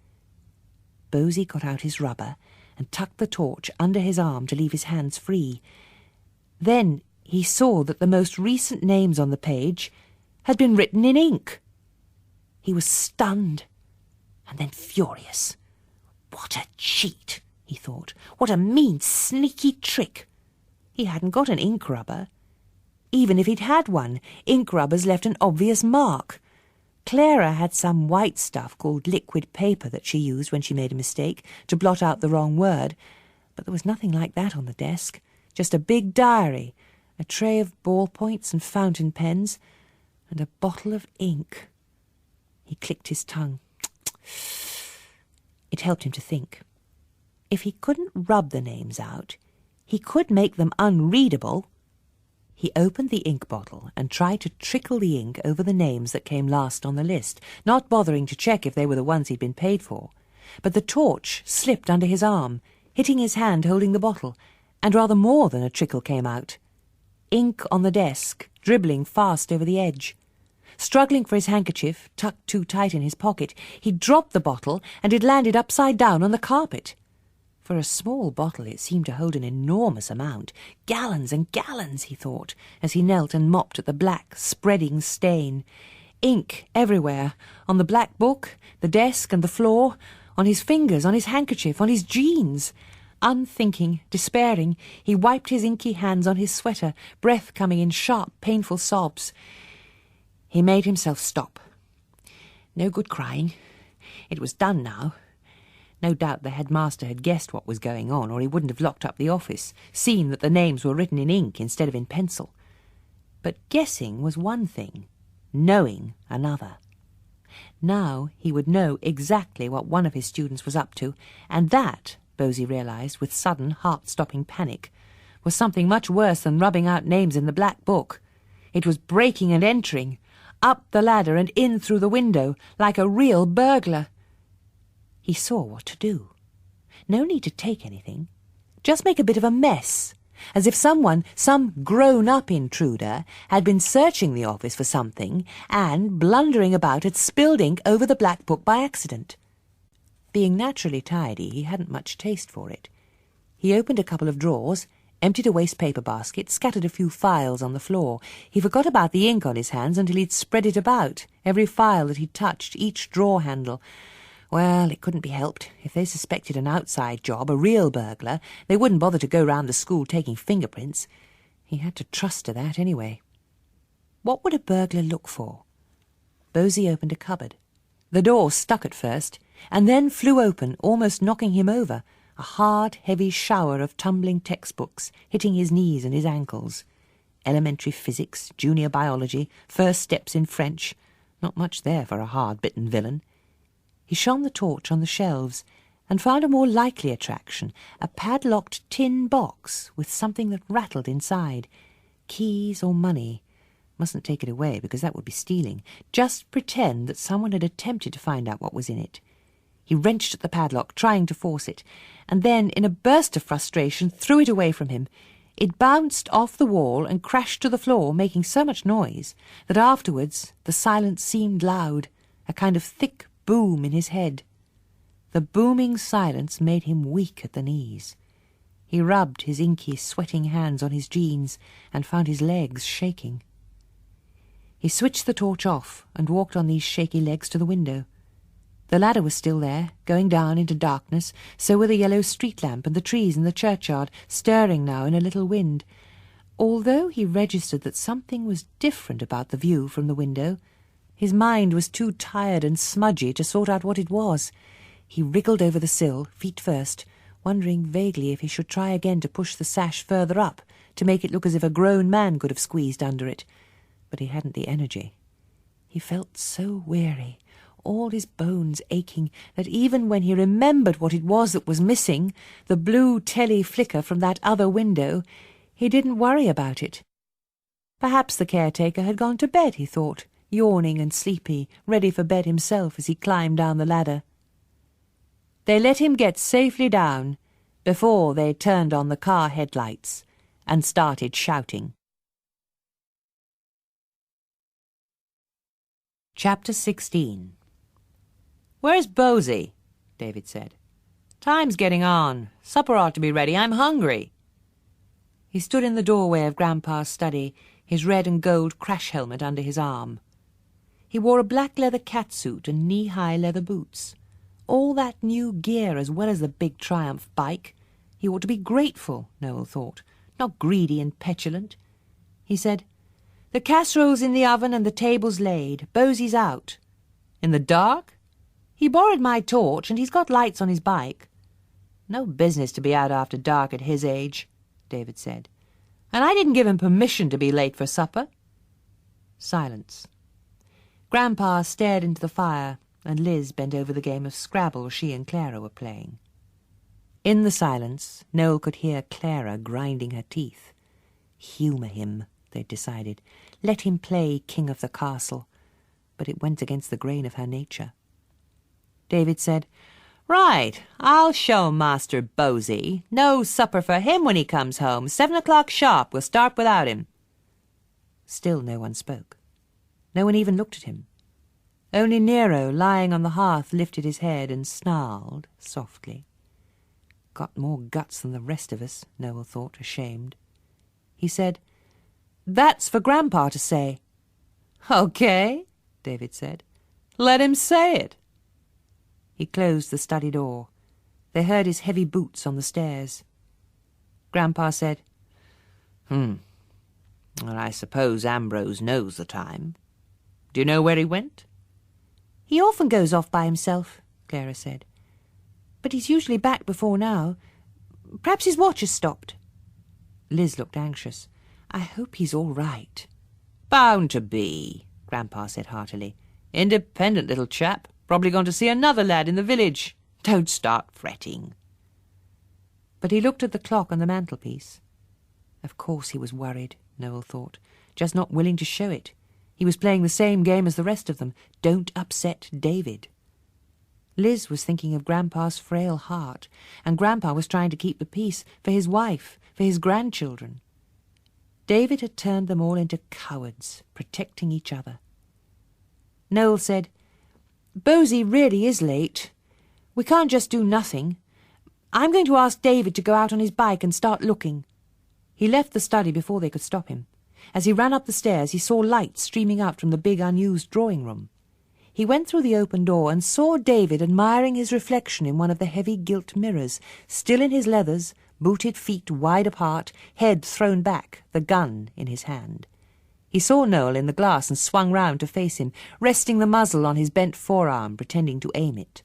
Bosie got out his rubber and tucked the torch under his arm to leave his hands free. Then he saw that the most recent names on the page had been written in ink. He was stunned, and then furious. What a cheat, he thought. What a mean, sneaky trick. He hadn't got an ink rubber. Even if he'd had one, ink rubbers left an obvious mark. Clara had some white stuff called liquid paper that she used when she made a mistake to blot out the wrong word, but there was nothing like that on the desk. Just a big diary, a tray of ballpoints and fountain pens, and a bottle of ink. He clicked his tongue. It helped him to think. If he couldn't rub the names out, he could make them unreadable. He opened the ink bottle and tried to trickle the ink over the names that came last on the list, not bothering to check if they were the ones he'd been paid for. But the torch slipped under his arm, hitting his hand holding the bottle, and rather more than a trickle came out. Ink on the desk, dribbling fast over the edge. Struggling for his handkerchief, tucked too tight in his pocket, he dropped the bottle, and it landed upside down on the carpet. For a small bottle it seemed to hold an enormous amount. Gallons and gallons, he thought, as he knelt and mopped at the black, spreading stain. Ink everywhere, on the black book, the desk and the floor, on his fingers, on his handkerchief, on his jeans. Unthinking, despairing, he wiped his inky hands on his sweater, breath coming in sharp, painful sobs. He made himself stop. No good crying. It was done now. No doubt the headmaster had guessed what was going on, or he wouldn't have locked up the office, seen that the names were written in ink instead of in pencil. But guessing was one thing, knowing another. Now he would know exactly what one of his students was up to, and that, Bosie realised with sudden, heart-stopping panic, was something much worse than rubbing out names in the black book. It was breaking and entering, up the ladder and in through the window, like a real burglar. He saw what to do. No need to take anything. Just make a bit of a mess, as if someone, some grown-up intruder, had been searching the office for something and, blundering about, had spilled ink over the black book by accident. Being naturally tidy, he hadn't much taste for it. He opened a couple of drawers, emptied a waste paper basket, scattered a few files on the floor. He forgot about the ink on his hands until he'd spread it about, every file that he'd touched, each drawer handle. Well, it couldn't be helped. If they suspected an outside job, a real burglar, they wouldn't bother to go round the school taking fingerprints. He had to trust to that anyway. What would a burglar look for? Bosie opened a cupboard. The door stuck at first, and then flew open, almost knocking him over, a hard, heavy shower of tumbling textbooks, hitting his knees and his ankles. Elementary physics, junior biology, first steps in French. Not much there for a hard-bitten villain. He shone the torch on the shelves and found a more likely attraction, a padlocked tin box with something that rattled inside. Keys or money. Mustn't take it away because that would be stealing. Just pretend that someone had attempted to find out what was in it. He wrenched at the padlock, trying to force it, and then, in a burst of frustration, threw it away from him. It bounced off the wall and crashed to the floor, making so much noise that afterwards the silence seemed loud, a kind of thick boom in his head. The booming silence made him weak at the knees. He rubbed his inky, sweating hands on his jeans and found his legs shaking. He switched the torch off and walked on these shaky legs to the window. The ladder was still there, going down into darkness, so were the yellow street lamp and the trees in the churchyard, stirring now in a little wind. Although he registered that something was different about the view from the window, his mind was too tired and smudgy to sort out what it was. He wriggled over the sill, feet first, wondering vaguely if he should try again to push the sash further up, to make it look as if a grown man could have squeezed under it. But he hadn't the energy. He felt so weary, all his bones aching, that even when he remembered what it was that was missing, the blue telly flicker from that other window, he didn't worry about it. Perhaps the caretaker had gone to bed, he thought, yawning and sleepy, ready for bed himself as he climbed down the ladder. They let him get safely down before they turned on the car headlights and started shouting. Chapter 16. "Where's Bosie?" David said. "Time's getting on. Supper ought to be ready. I'm hungry." He stood in the doorway of Grandpa's study, his red and gold crash helmet under his arm. He wore a black leather catsuit and knee-high leather boots. All that new gear as well as the big Triumph bike. He ought to be grateful, Noel thought, not greedy and petulant. He said, "The casserole's in the oven and the table's laid. Bosie's out." "In the dark?" "He borrowed my torch and he's got lights on his bike." "No business to be out after dark at his age," David said. "And I didn't give him permission to be late for supper." Silence. Grandpa stared into the fire, and Liz bent over the game of Scrabble she and Clara were playing. In the silence, Noel could hear Clara grinding her teeth. Humour him, they'd decided. Let him play king of the castle. But it went against the grain of her nature. David said, "Right, I'll show Master Bosie. No supper for him when he comes home. 7 o'clock sharp. We'll start without him." Still no one spoke. No one even looked at him. Only Nero, lying on the hearth, lifted his head and snarled softly. Got more guts than the rest of us, Noel thought, ashamed. He said, "That's for Grandpa to say." "Okay," David said. "Let him say it." He closed the study door. They heard his heavy boots on the stairs. Grandpa said, Well, I suppose Ambrose knows the time. Do you know where he went?" "He often goes off by himself," Clara said. "But he's usually back before now. Perhaps his watch has stopped." Liz looked anxious. "I hope he's all right." "Bound to be," Grandpa said heartily. "Independent little chap. Probably gone to see another lad in the village. Don't start fretting." But he looked at the clock on the mantelpiece. Of course he was worried, Noel thought, just not willing to show it. He was playing the same game as the rest of them. Don't upset David. Liz was thinking of Grandpa's frail heart, and Grandpa was trying to keep the peace for his wife, for his grandchildren. David had turned them all into cowards, protecting each other. Noel said, "Bosie really is late. We can't just do nothing. I'm going to ask David to go out on his bike and start looking." He left the study before they could stop him. As he ran up the stairs, he saw lights streaming out from the big unused drawing-room. He went through the open door and saw David admiring his reflection in one of the heavy gilt mirrors, still in his leathers, booted feet wide apart, head thrown back, the gun in his hand. He saw Noel in the glass and swung round to face him, resting the muzzle on his bent forearm, pretending to aim it.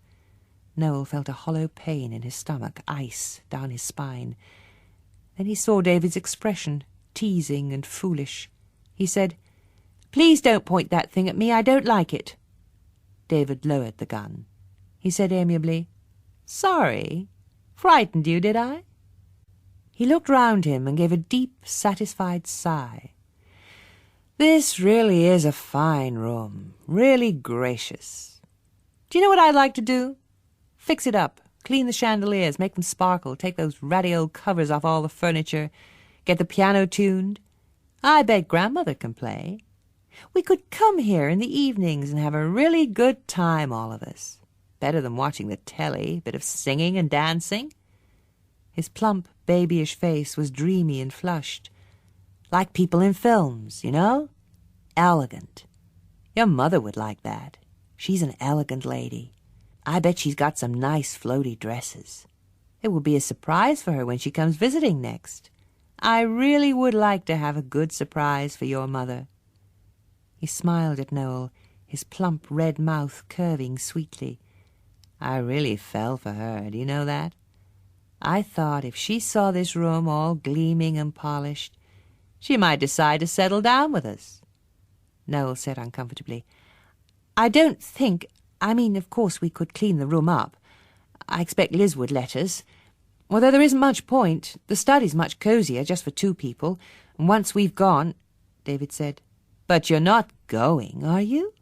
Noel felt a hollow pain in his stomach, ice down his spine. Then he saw David's expression, teasing and foolish. He said, "Please don't point that thing at me. I don't like it." David lowered the gun. He said amiably, "Sorry. Frightened you, did I?" He looked round him and gave a deep, satisfied sigh. "This really is a fine room. Really gracious. Do you know what I'd like to do? Fix it up, clean the chandeliers, make them sparkle, take those ratty old covers off all the furniture, get the piano tuned. I bet Grandmother can play. We could come here in the evenings and have a really good time, all of us. Better than watching the telly, bit of singing and dancing." His plump, babyish face was dreamy and flushed. "Like people in films, you know? Elegant. Your mother would like that. She's an elegant lady. I bet she's got some nice floaty dresses. It will be a surprise for her when she comes visiting next. I really would like to have a good surprise for your mother." He smiled at Noel, his plump red mouth curving sweetly. I really fell for her, do you know that? I thought if she saw this room all gleaming and polished, she might decide to settle down with us. Noel said uncomfortably, I don't think... of course we could clean the room up. I expect Liz would let us. Although there isn't much point. The study's much cosier, just for 2 people. And once we've gone... David said, But you're not going, are you?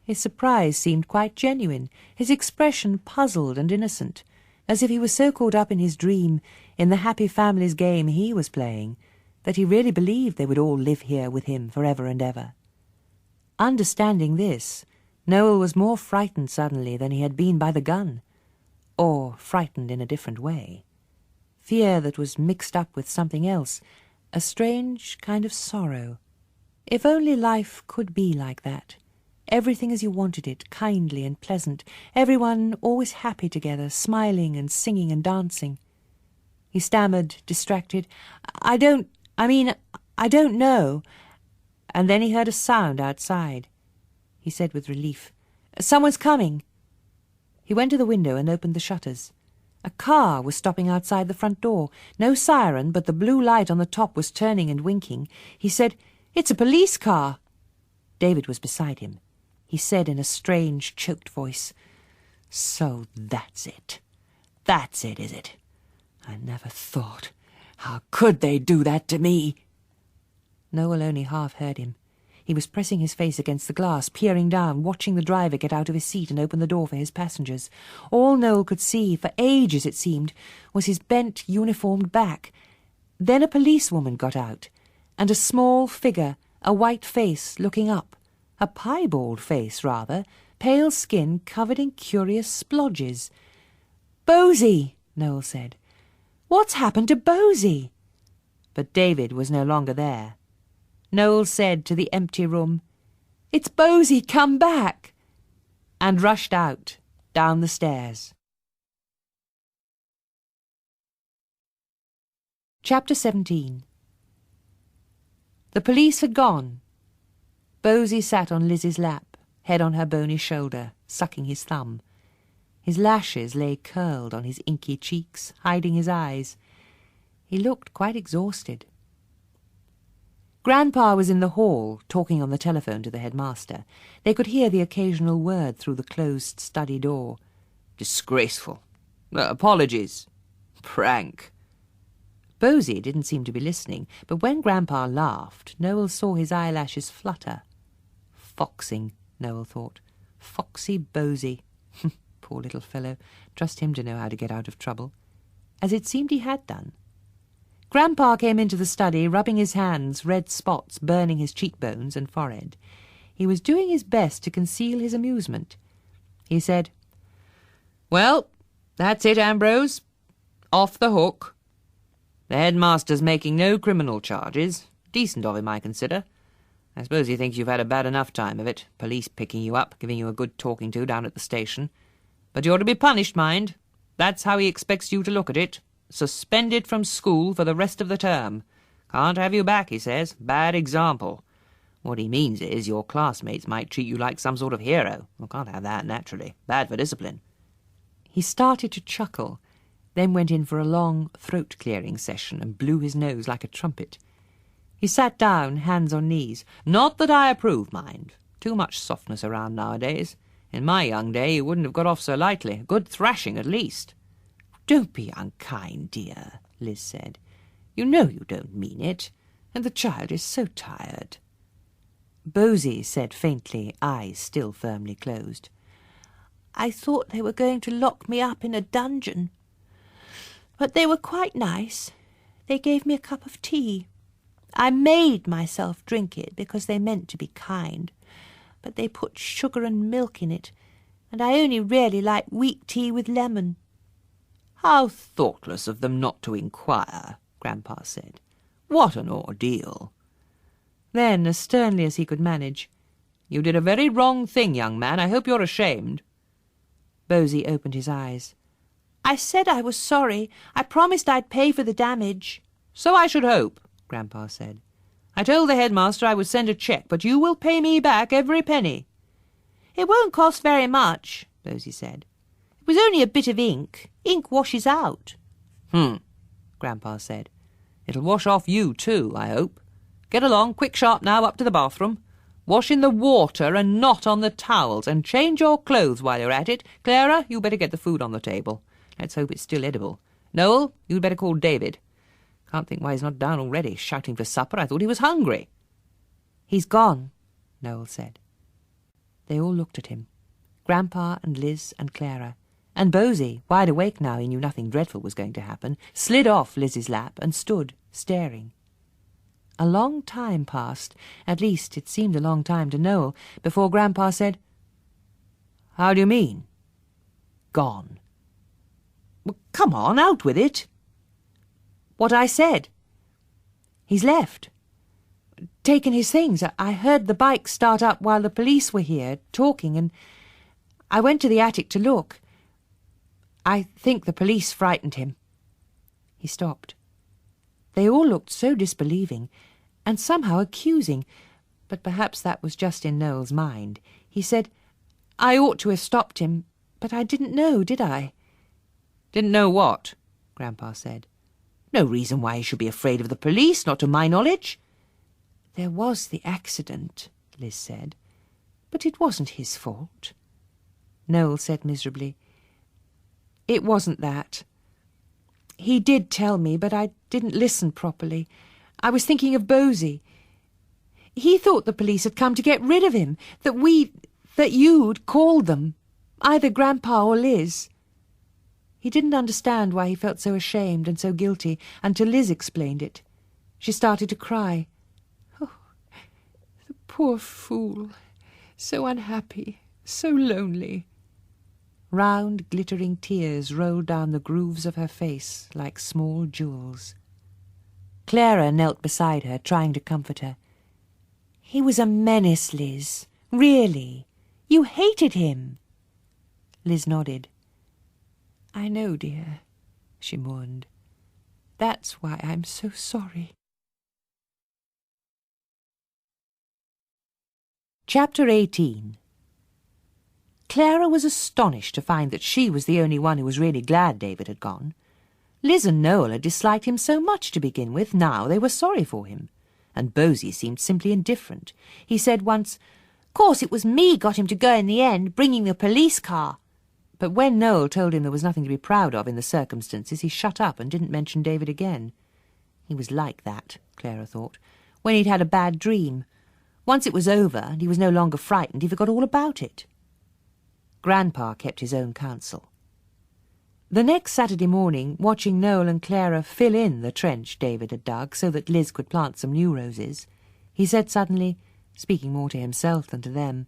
His surprise seemed quite genuine, his expression puzzled and innocent, as if he was so caught up in his dream, in the happy family's game he was playing, that he really believed they would all live here with him forever and ever. Understanding this, Noel was more frightened suddenly than he had been by the gun, or frightened in a different way. Fear that was mixed up with something else, a strange kind of sorrow. If only life could be like that, everything as you wanted it, kindly and pleasant, everyone always happy together, smiling and singing and dancing. He stammered, distracted, I don't know. And then he heard a sound outside. He said with relief, Someone's coming. He went to the window and opened the shutters. A car was stopping outside the front door. No siren, but the blue light on the top was turning and winking. He said, It's a police car. David was beside him. He said in a strange, choked voice, So that's it. That's it, is it? I never thought. How could they do that to me? Noel only half heard him. He was pressing his face against the glass, peering down, watching the driver get out of his seat and open the door for his passengers. All Noel could see, for ages it seemed, was his bent, uniformed back. Then a policewoman got out, and a small figure, a white face looking up, a piebald face, rather, pale skin covered in curious splodges. Bosie, Noel said. What's happened to Bosie? But David was no longer there. Noel said to the empty room, It's Bosie, come back, and rushed out, down the stairs. Chapter 17. The police had gone. Bosie sat on Liz's lap, head on her bony shoulder, sucking his thumb. His lashes lay curled on his inky cheeks, hiding his eyes. He looked quite exhausted. Grandpa was in the hall, talking on the telephone to the headmaster. They could hear the occasional word through the closed study door. Disgraceful. Apologies. Prank. Bosie didn't seem to be listening, but when Grandpa laughed, Noel saw his eyelashes flutter. Foxing, Noel thought. Foxy Bosie. Poor little fellow. Trust him to know how to get out of trouble. As it seemed he had done. Grandpa came into the study, rubbing his hands, red spots burning his cheekbones and forehead. He was doing his best to conceal his amusement. He said, Well, that's it, Ambrose. Off the hook. The headmaster's making no criminal charges. Decent of him, I consider. I suppose he thinks you've had a bad enough time of it, police picking you up, giving you a good talking to down at the station. But you're to be punished, mind. That's how he expects you to look at it. Suspended from school for the rest of the term. Can't have you back, he says. Bad example. What he means is your classmates might treat you like some sort of hero. Well, can't have that, naturally. Bad for discipline. He started to chuckle, then went in for a long throat-clearing session and blew his nose like a trumpet. He sat down, hands on knees. Not that I approve, mind. Too much softness around nowadays. In my young day you wouldn't have got off so lightly. Good thrashing, at least. Don't be unkind, dear, Liz said. You know you don't mean it, and the child is so tired. Bosie said faintly, eyes still firmly closed. I thought they were going to lock me up in a dungeon. But they were quite nice. They gave me a cup of tea. I made myself drink it because they meant to be kind, but they put sugar and milk in it, and I only really like weak tea with lemon. How thoughtless of them not to inquire, Grandpa said. What an ordeal. Then, as sternly as he could manage, You did a very wrong thing, young man. I hope you're ashamed. Bosie opened his eyes. I said I was sorry. I promised I'd pay for the damage. So I should hope, Grandpa said. I told the headmaster I would send a cheque, but you will pay me back every penny. It won't cost very much, Bosie said. was only a bit of ink. Ink washes out. Grandpa said. It'll wash off you too, I hope. Get along, quick sharp now, up to the bathroom. Wash in the water and not on the towels, and change your clothes while you're at it. Clara, you better get the food on the table. Let's hope it's still edible. Noel, you'd better call David. Can't think why he's not down already, shouting for supper. I thought he was hungry. He's gone, Noel said. They all looked at him. Grandpa and Liz and Clara. And Bosie, wide awake now he knew nothing dreadful was going to happen, slid off Liz's lap and stood, staring. A long time passed, at least it seemed a long time to Noel, before Grandpa said, How do you mean? Gone. Well, come on, out with it. What I said. He's left. Taken his things. I heard the bike start up while the police were here, talking, and I went to the attic to look. I think the police frightened him. He stopped. They all looked so disbelieving, and somehow accusing, but perhaps that was just in Noel's mind. He said, I ought to have stopped him, but I didn't know, did I? Didn't know what? Grandpa said. No reason why he should be afraid of the police, not to my knowledge. There was the accident, Liz said, but it wasn't his fault. Noel said miserably, It wasn't that. He did tell me, but I didn't listen properly. I was thinking of Bosie. He thought the police had come to get rid of him, that you'd called them, either Grandpa or Liz. He didn't understand why he felt so ashamed and so guilty until Liz explained it. She started to cry. Oh, the poor fool. So unhappy, so lonely. Round, glittering tears rolled down the grooves of her face like small jewels. Clara knelt beside her, trying to comfort her. He was a menace, Liz. Really. You hated him. Liz nodded. I know, dear, she mourned. That's why I'm so sorry. Chapter 18. Clara was astonished to find that she was the only one who was really glad David had gone. Liz and Noel had disliked him so much to begin with, now they were sorry for him. And Bosie seemed simply indifferent. He said once, "Course it was me got him to go in the end, bringing the police car." But when Noel told him there was nothing to be proud of in the circumstances, he shut up and didn't mention David again. He was like that, Clara thought, when he'd had a bad dream. Once it was over and he was no longer frightened, he forgot all about it. Grandpa kept his own counsel. The next Saturday morning, watching Noel and Clara fill in the trench David had dug so that Liz could plant some new roses, he said suddenly, speaking more to himself than to them,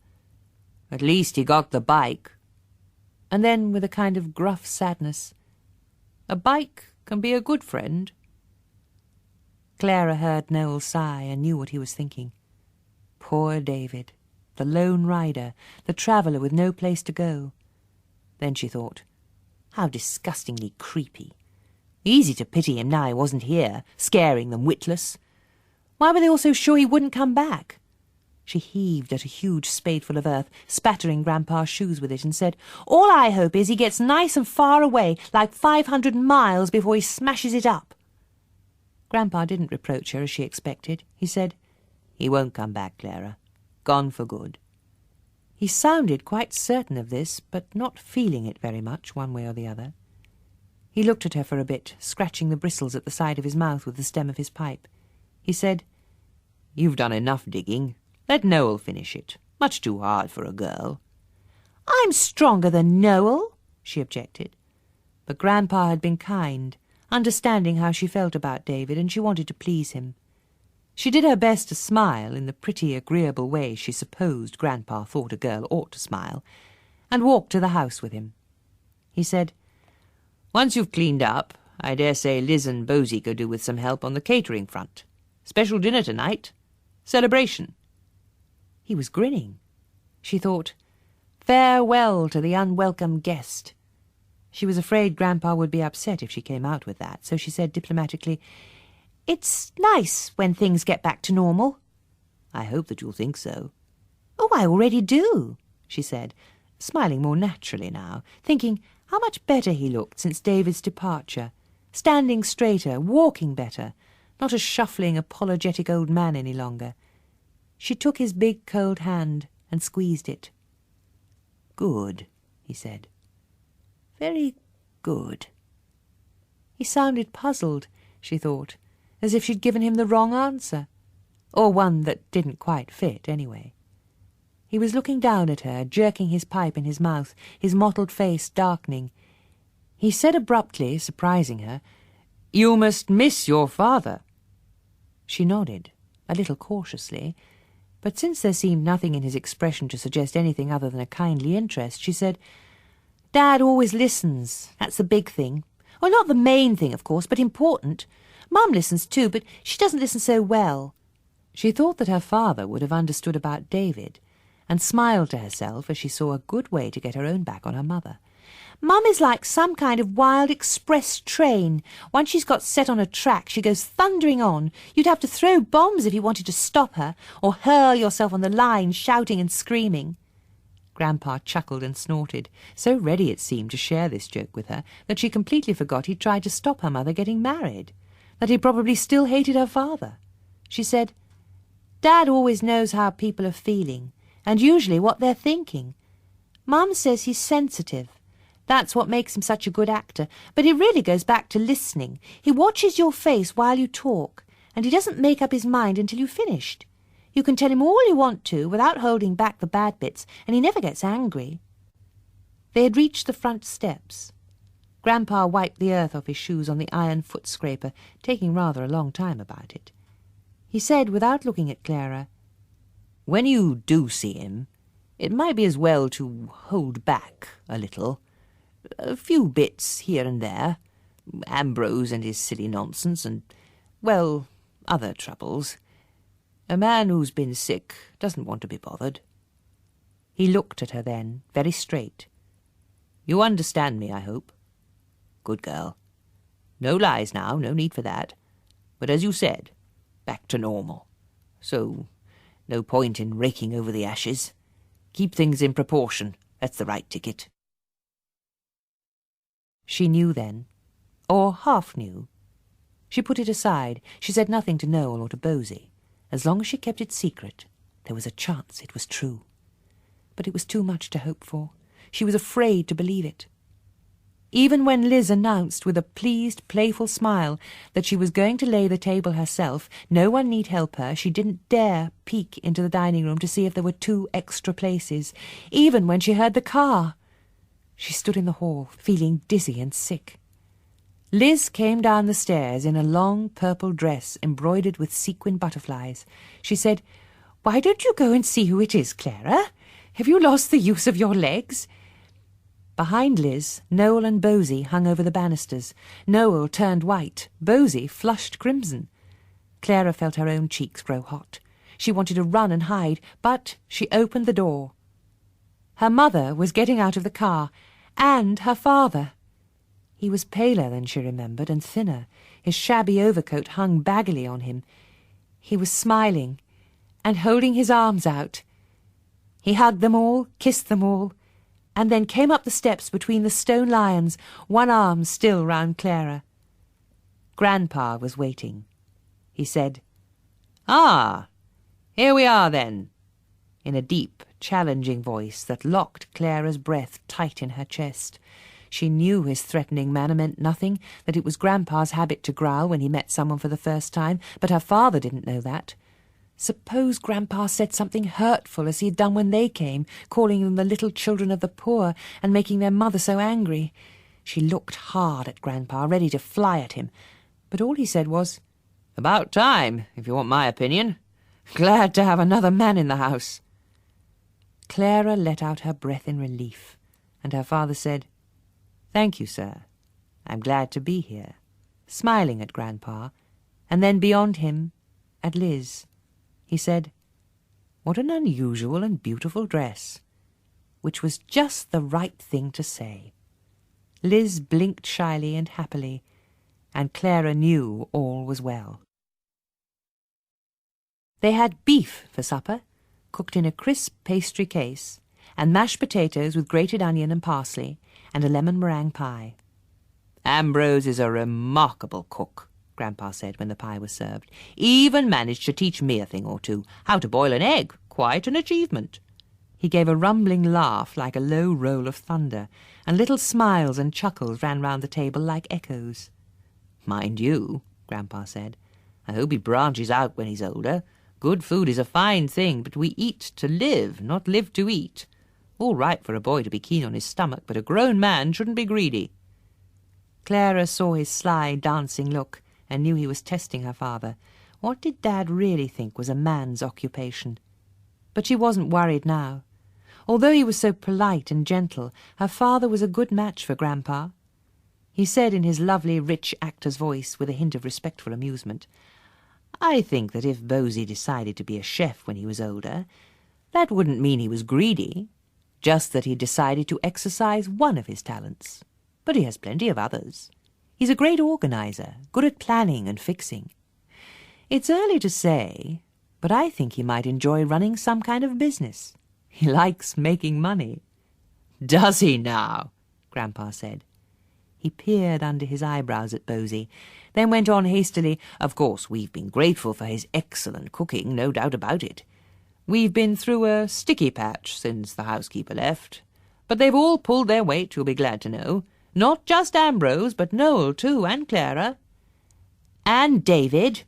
"At least he got the bike." And then, with a kind of gruff sadness, "A bike can be a good friend." Clara heard Noel sigh and knew what he was thinking. Poor David, the lone rider, the traveller with no place to go. Then she thought, how disgustingly creepy. Easy to pity him now he wasn't here, scaring them witless. Why were they all so sure he wouldn't come back? She heaved at a huge spadeful of earth, spattering Grandpa's shoes with it, and said, "All I hope is he gets nice and far away, like 500 miles before he smashes it up." Grandpa didn't reproach her as she expected. He said, "He won't come back, Clara. Gone for good." He sounded quite certain of this, but not feeling it very much, one way or the other. He looked at her for a bit, scratching the bristles at the side of his mouth with the stem of his pipe. He said, "You've done enough digging. Let Noel finish it. Much too hard for a girl." "I'm stronger than Noel," she objected. But Grandpa had been kind, understanding how she felt about David, and she wanted to please him. She did her best to smile in the pretty, agreeable way she supposed Grandpa thought a girl ought to smile, and walked to the house with him. He said, "Once you've cleaned up, I dare say Liz and Bosie could do with some help on the catering front. Special dinner tonight. Celebration." He was grinning. She thought, farewell to the unwelcome guest. She was afraid Grandpa would be upset if she came out with that, so she said diplomatically, "It's nice when things get back to normal." "I hope that you'll think so." "Oh, I already do," she said, smiling more naturally now, thinking How much better he looked since David's departure, standing straighter, walking better, not a shuffling, apologetic old man any longer. She took his big, cold hand and squeezed it. "Good," he said. "Very good." He sounded puzzled, she thought, as if she'd given him the wrong answer, or one that didn't quite fit, anyway. He was looking down at her, jerking his pipe in his mouth, his mottled face darkening. He said abruptly, surprising her, "You must miss your father." She nodded, a little cautiously, but since there seemed nothing in his expression to suggest anything other than a kindly interest, she said, "Dad always listens. That's the big thing. Well, not the main thing, of course, but important. Mum listens too, but she doesn't listen so well." She thought that her father would have understood about David, and smiled to herself as she saw a good way to get her own back on her mother. "Mum is like some kind of wild express train. Once she's got set on a track, she goes thundering on. You'd have to throw bombs if you wanted to stop her, or hurl yourself on the line, shouting and screaming." Grandpa chuckled and snorted, so ready it seemed to share this joke with her that she completely forgot he'd tried to stop her mother getting married, that he probably still hated her father. She said, "Dad always knows how people are feeling, and usually what they're thinking. Mum says he's sensitive. That's what makes him such a good actor, but it really goes back to listening. He watches your face while you talk, and he doesn't make up his mind until you've finished. You can tell him all you want to without holding back the bad bits, and he never gets angry." They had reached the front steps. Grandpa wiped the earth off his shoes on the iron foot scraper, taking rather a long time about it. He said, without looking at Clara, "When you do see him, it might be as well to hold back a little. A few bits here and there. Ambrose and his silly nonsense, and, well, other troubles. A man who's been sick doesn't want to be bothered." He looked at her then, very straight. "You understand me, I hope? Good girl. No lies now, no need for that. But as you said, back to normal. So, no point in raking over the ashes. Keep things in proportion. That's the right ticket." She knew then, or half knew. She put it aside. She said nothing to Noel or to Bosie. As long as she kept it secret, there was a chance it was true. But it was too much to hope for. She was afraid to believe it. Even when Liz announced with a pleased, playful smile that she was going to lay the table herself, no one need help her, she didn't dare peek into the dining room to see if there were 2 extra places, even when she heard the car. She stood in the hall, feeling dizzy and sick. Liz came down the stairs in a long purple dress embroidered with sequin butterflies. She said, "Why don't you go and see who it is, Clara? Have you lost the use of your legs?" Behind Liz, Noel and Bosie hung over the banisters. Noel turned white, Bosie flushed crimson. Clara felt her own cheeks grow hot. She wanted to run and hide, but she opened the door. Her mother was getting out of the car, and her father. He was paler than she remembered, and thinner. His shabby overcoat hung baggily on him. He was smiling, and holding his arms out. He hugged them all, kissed them all, and then came up the steps between the stone lions, one arm still round Clara. Grandpa was waiting. He said, "Ah, here we are then," in a deep, challenging voice that locked Clara's breath tight in her chest. She knew his threatening manner meant nothing, that it was Grandpa's habit to growl when he met someone for the first time, but her father didn't know that. Suppose Grandpa said something hurtful as he had done when they came, calling them the little children of the poor and making their mother so angry. She looked hard at Grandpa, ready to fly at him, but all he said was, "About time, if you want my opinion. Glad to have another man in the house." Clara let out her breath in relief, and her father said, "Thank you, sir. I'm glad to be here," smiling at Grandpa, and then beyond him, at Liz. He said, "What an unusual and beautiful dress," which was just the right thing to say. Liz blinked shyly and happily, and Clara knew all was well. They had beef for supper, cooked in a crisp pastry case, and mashed potatoes with grated onion and parsley, and a lemon meringue pie. "Ambrose is a remarkable cook," Grandpa said when the pie was served. "Even managed to teach me a thing or two. How to boil an egg. Quite an achievement." He gave a rumbling laugh like a low roll of thunder, and little smiles and chuckles ran round the table like echoes. "Mind you," Grandpa said, "I hope he branches out when he's older. Good food is a fine thing, but we eat to live, not live to eat. All right for a boy to be keen on his stomach, but a grown man shouldn't be greedy." Clara saw his sly, dancing look and knew he was testing her father. What did Dad really think was a man's occupation? But she wasn't worried now. Although he was so polite and gentle, her father was a good match for Grandpa. He said in his lovely, rich actor's voice, with a hint of respectful amusement, "I think that if Bosie decided to be a chef when he was older, that wouldn't mean he was greedy, just that he decided to exercise one of his talents. But he has plenty of others. He's a great organizer, good at planning and fixing. It's early to say, but I think he might enjoy running some kind of business. He likes making money." "Does he now?" Grandpa said. He peered under his eyebrows at Bosie, then went on hastily, "Of course, we've been grateful for his excellent cooking, no doubt about it. We've been through a sticky patch since the housekeeper left. But they've all pulled their weight, you'll be glad to know. Not just Ambrose, but Noel too, and Clara." "And David,"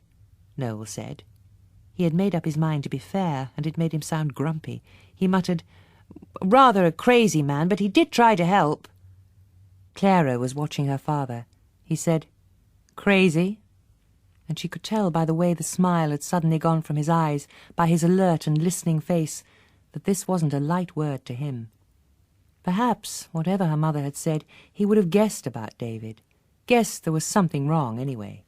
Noel said. He had made up his mind to be fair, and it made him sound grumpy. He muttered, "Rather a crazy man, but he did try to help." Clara was watching her father. He said, "Crazy?" And she could tell by the way the smile had suddenly gone from his eyes, by his alert and listening face, that this wasn't a light word to him. Perhaps, whatever her mother had said, he would have guessed about David. Guessed there was something wrong, anyway.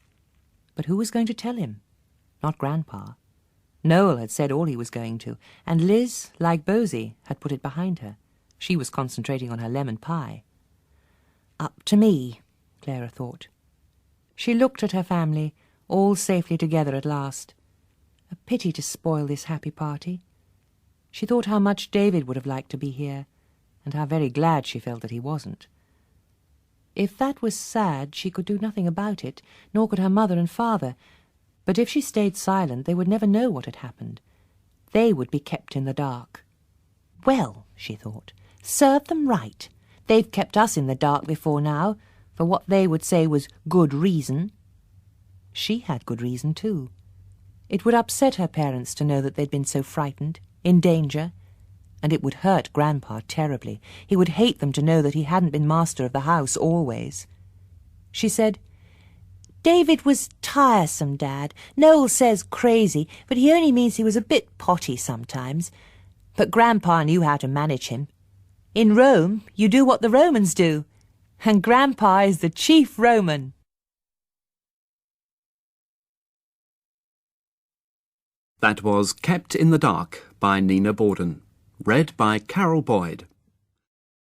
But who was going to tell him? Not Grandpa. Noel had said all he was going to, and Liz, like Bosie, had put it behind her. She was concentrating on her lemon pie. Up to me, Clara thought. She looked at her family, all safely together at last. A pity to spoil this happy party. She thought how much David would have liked to be here, and how very glad she felt that he wasn't. If that was sad, she could do nothing about it, nor could her mother and father. But if she stayed silent, they would never know what had happened. They would be kept in the dark. Well, she thought, serve them right. They've kept us in the dark before now, for what they would say was good reason. She had good reason, too. It would upset her parents to know that they'd been so frightened, in danger, and it would hurt Grandpa terribly. He would hate them to know that he hadn't been master of the house always. She said, "David was tiresome, Dad. Noel says crazy, but he only means he was a bit potty sometimes. But Grandpa knew how to manage him. In Rome, you do what the Romans do, and Grandpa is the chief Roman." That was Kept in the Dark by Nina Bawden, read by Carole Boyd.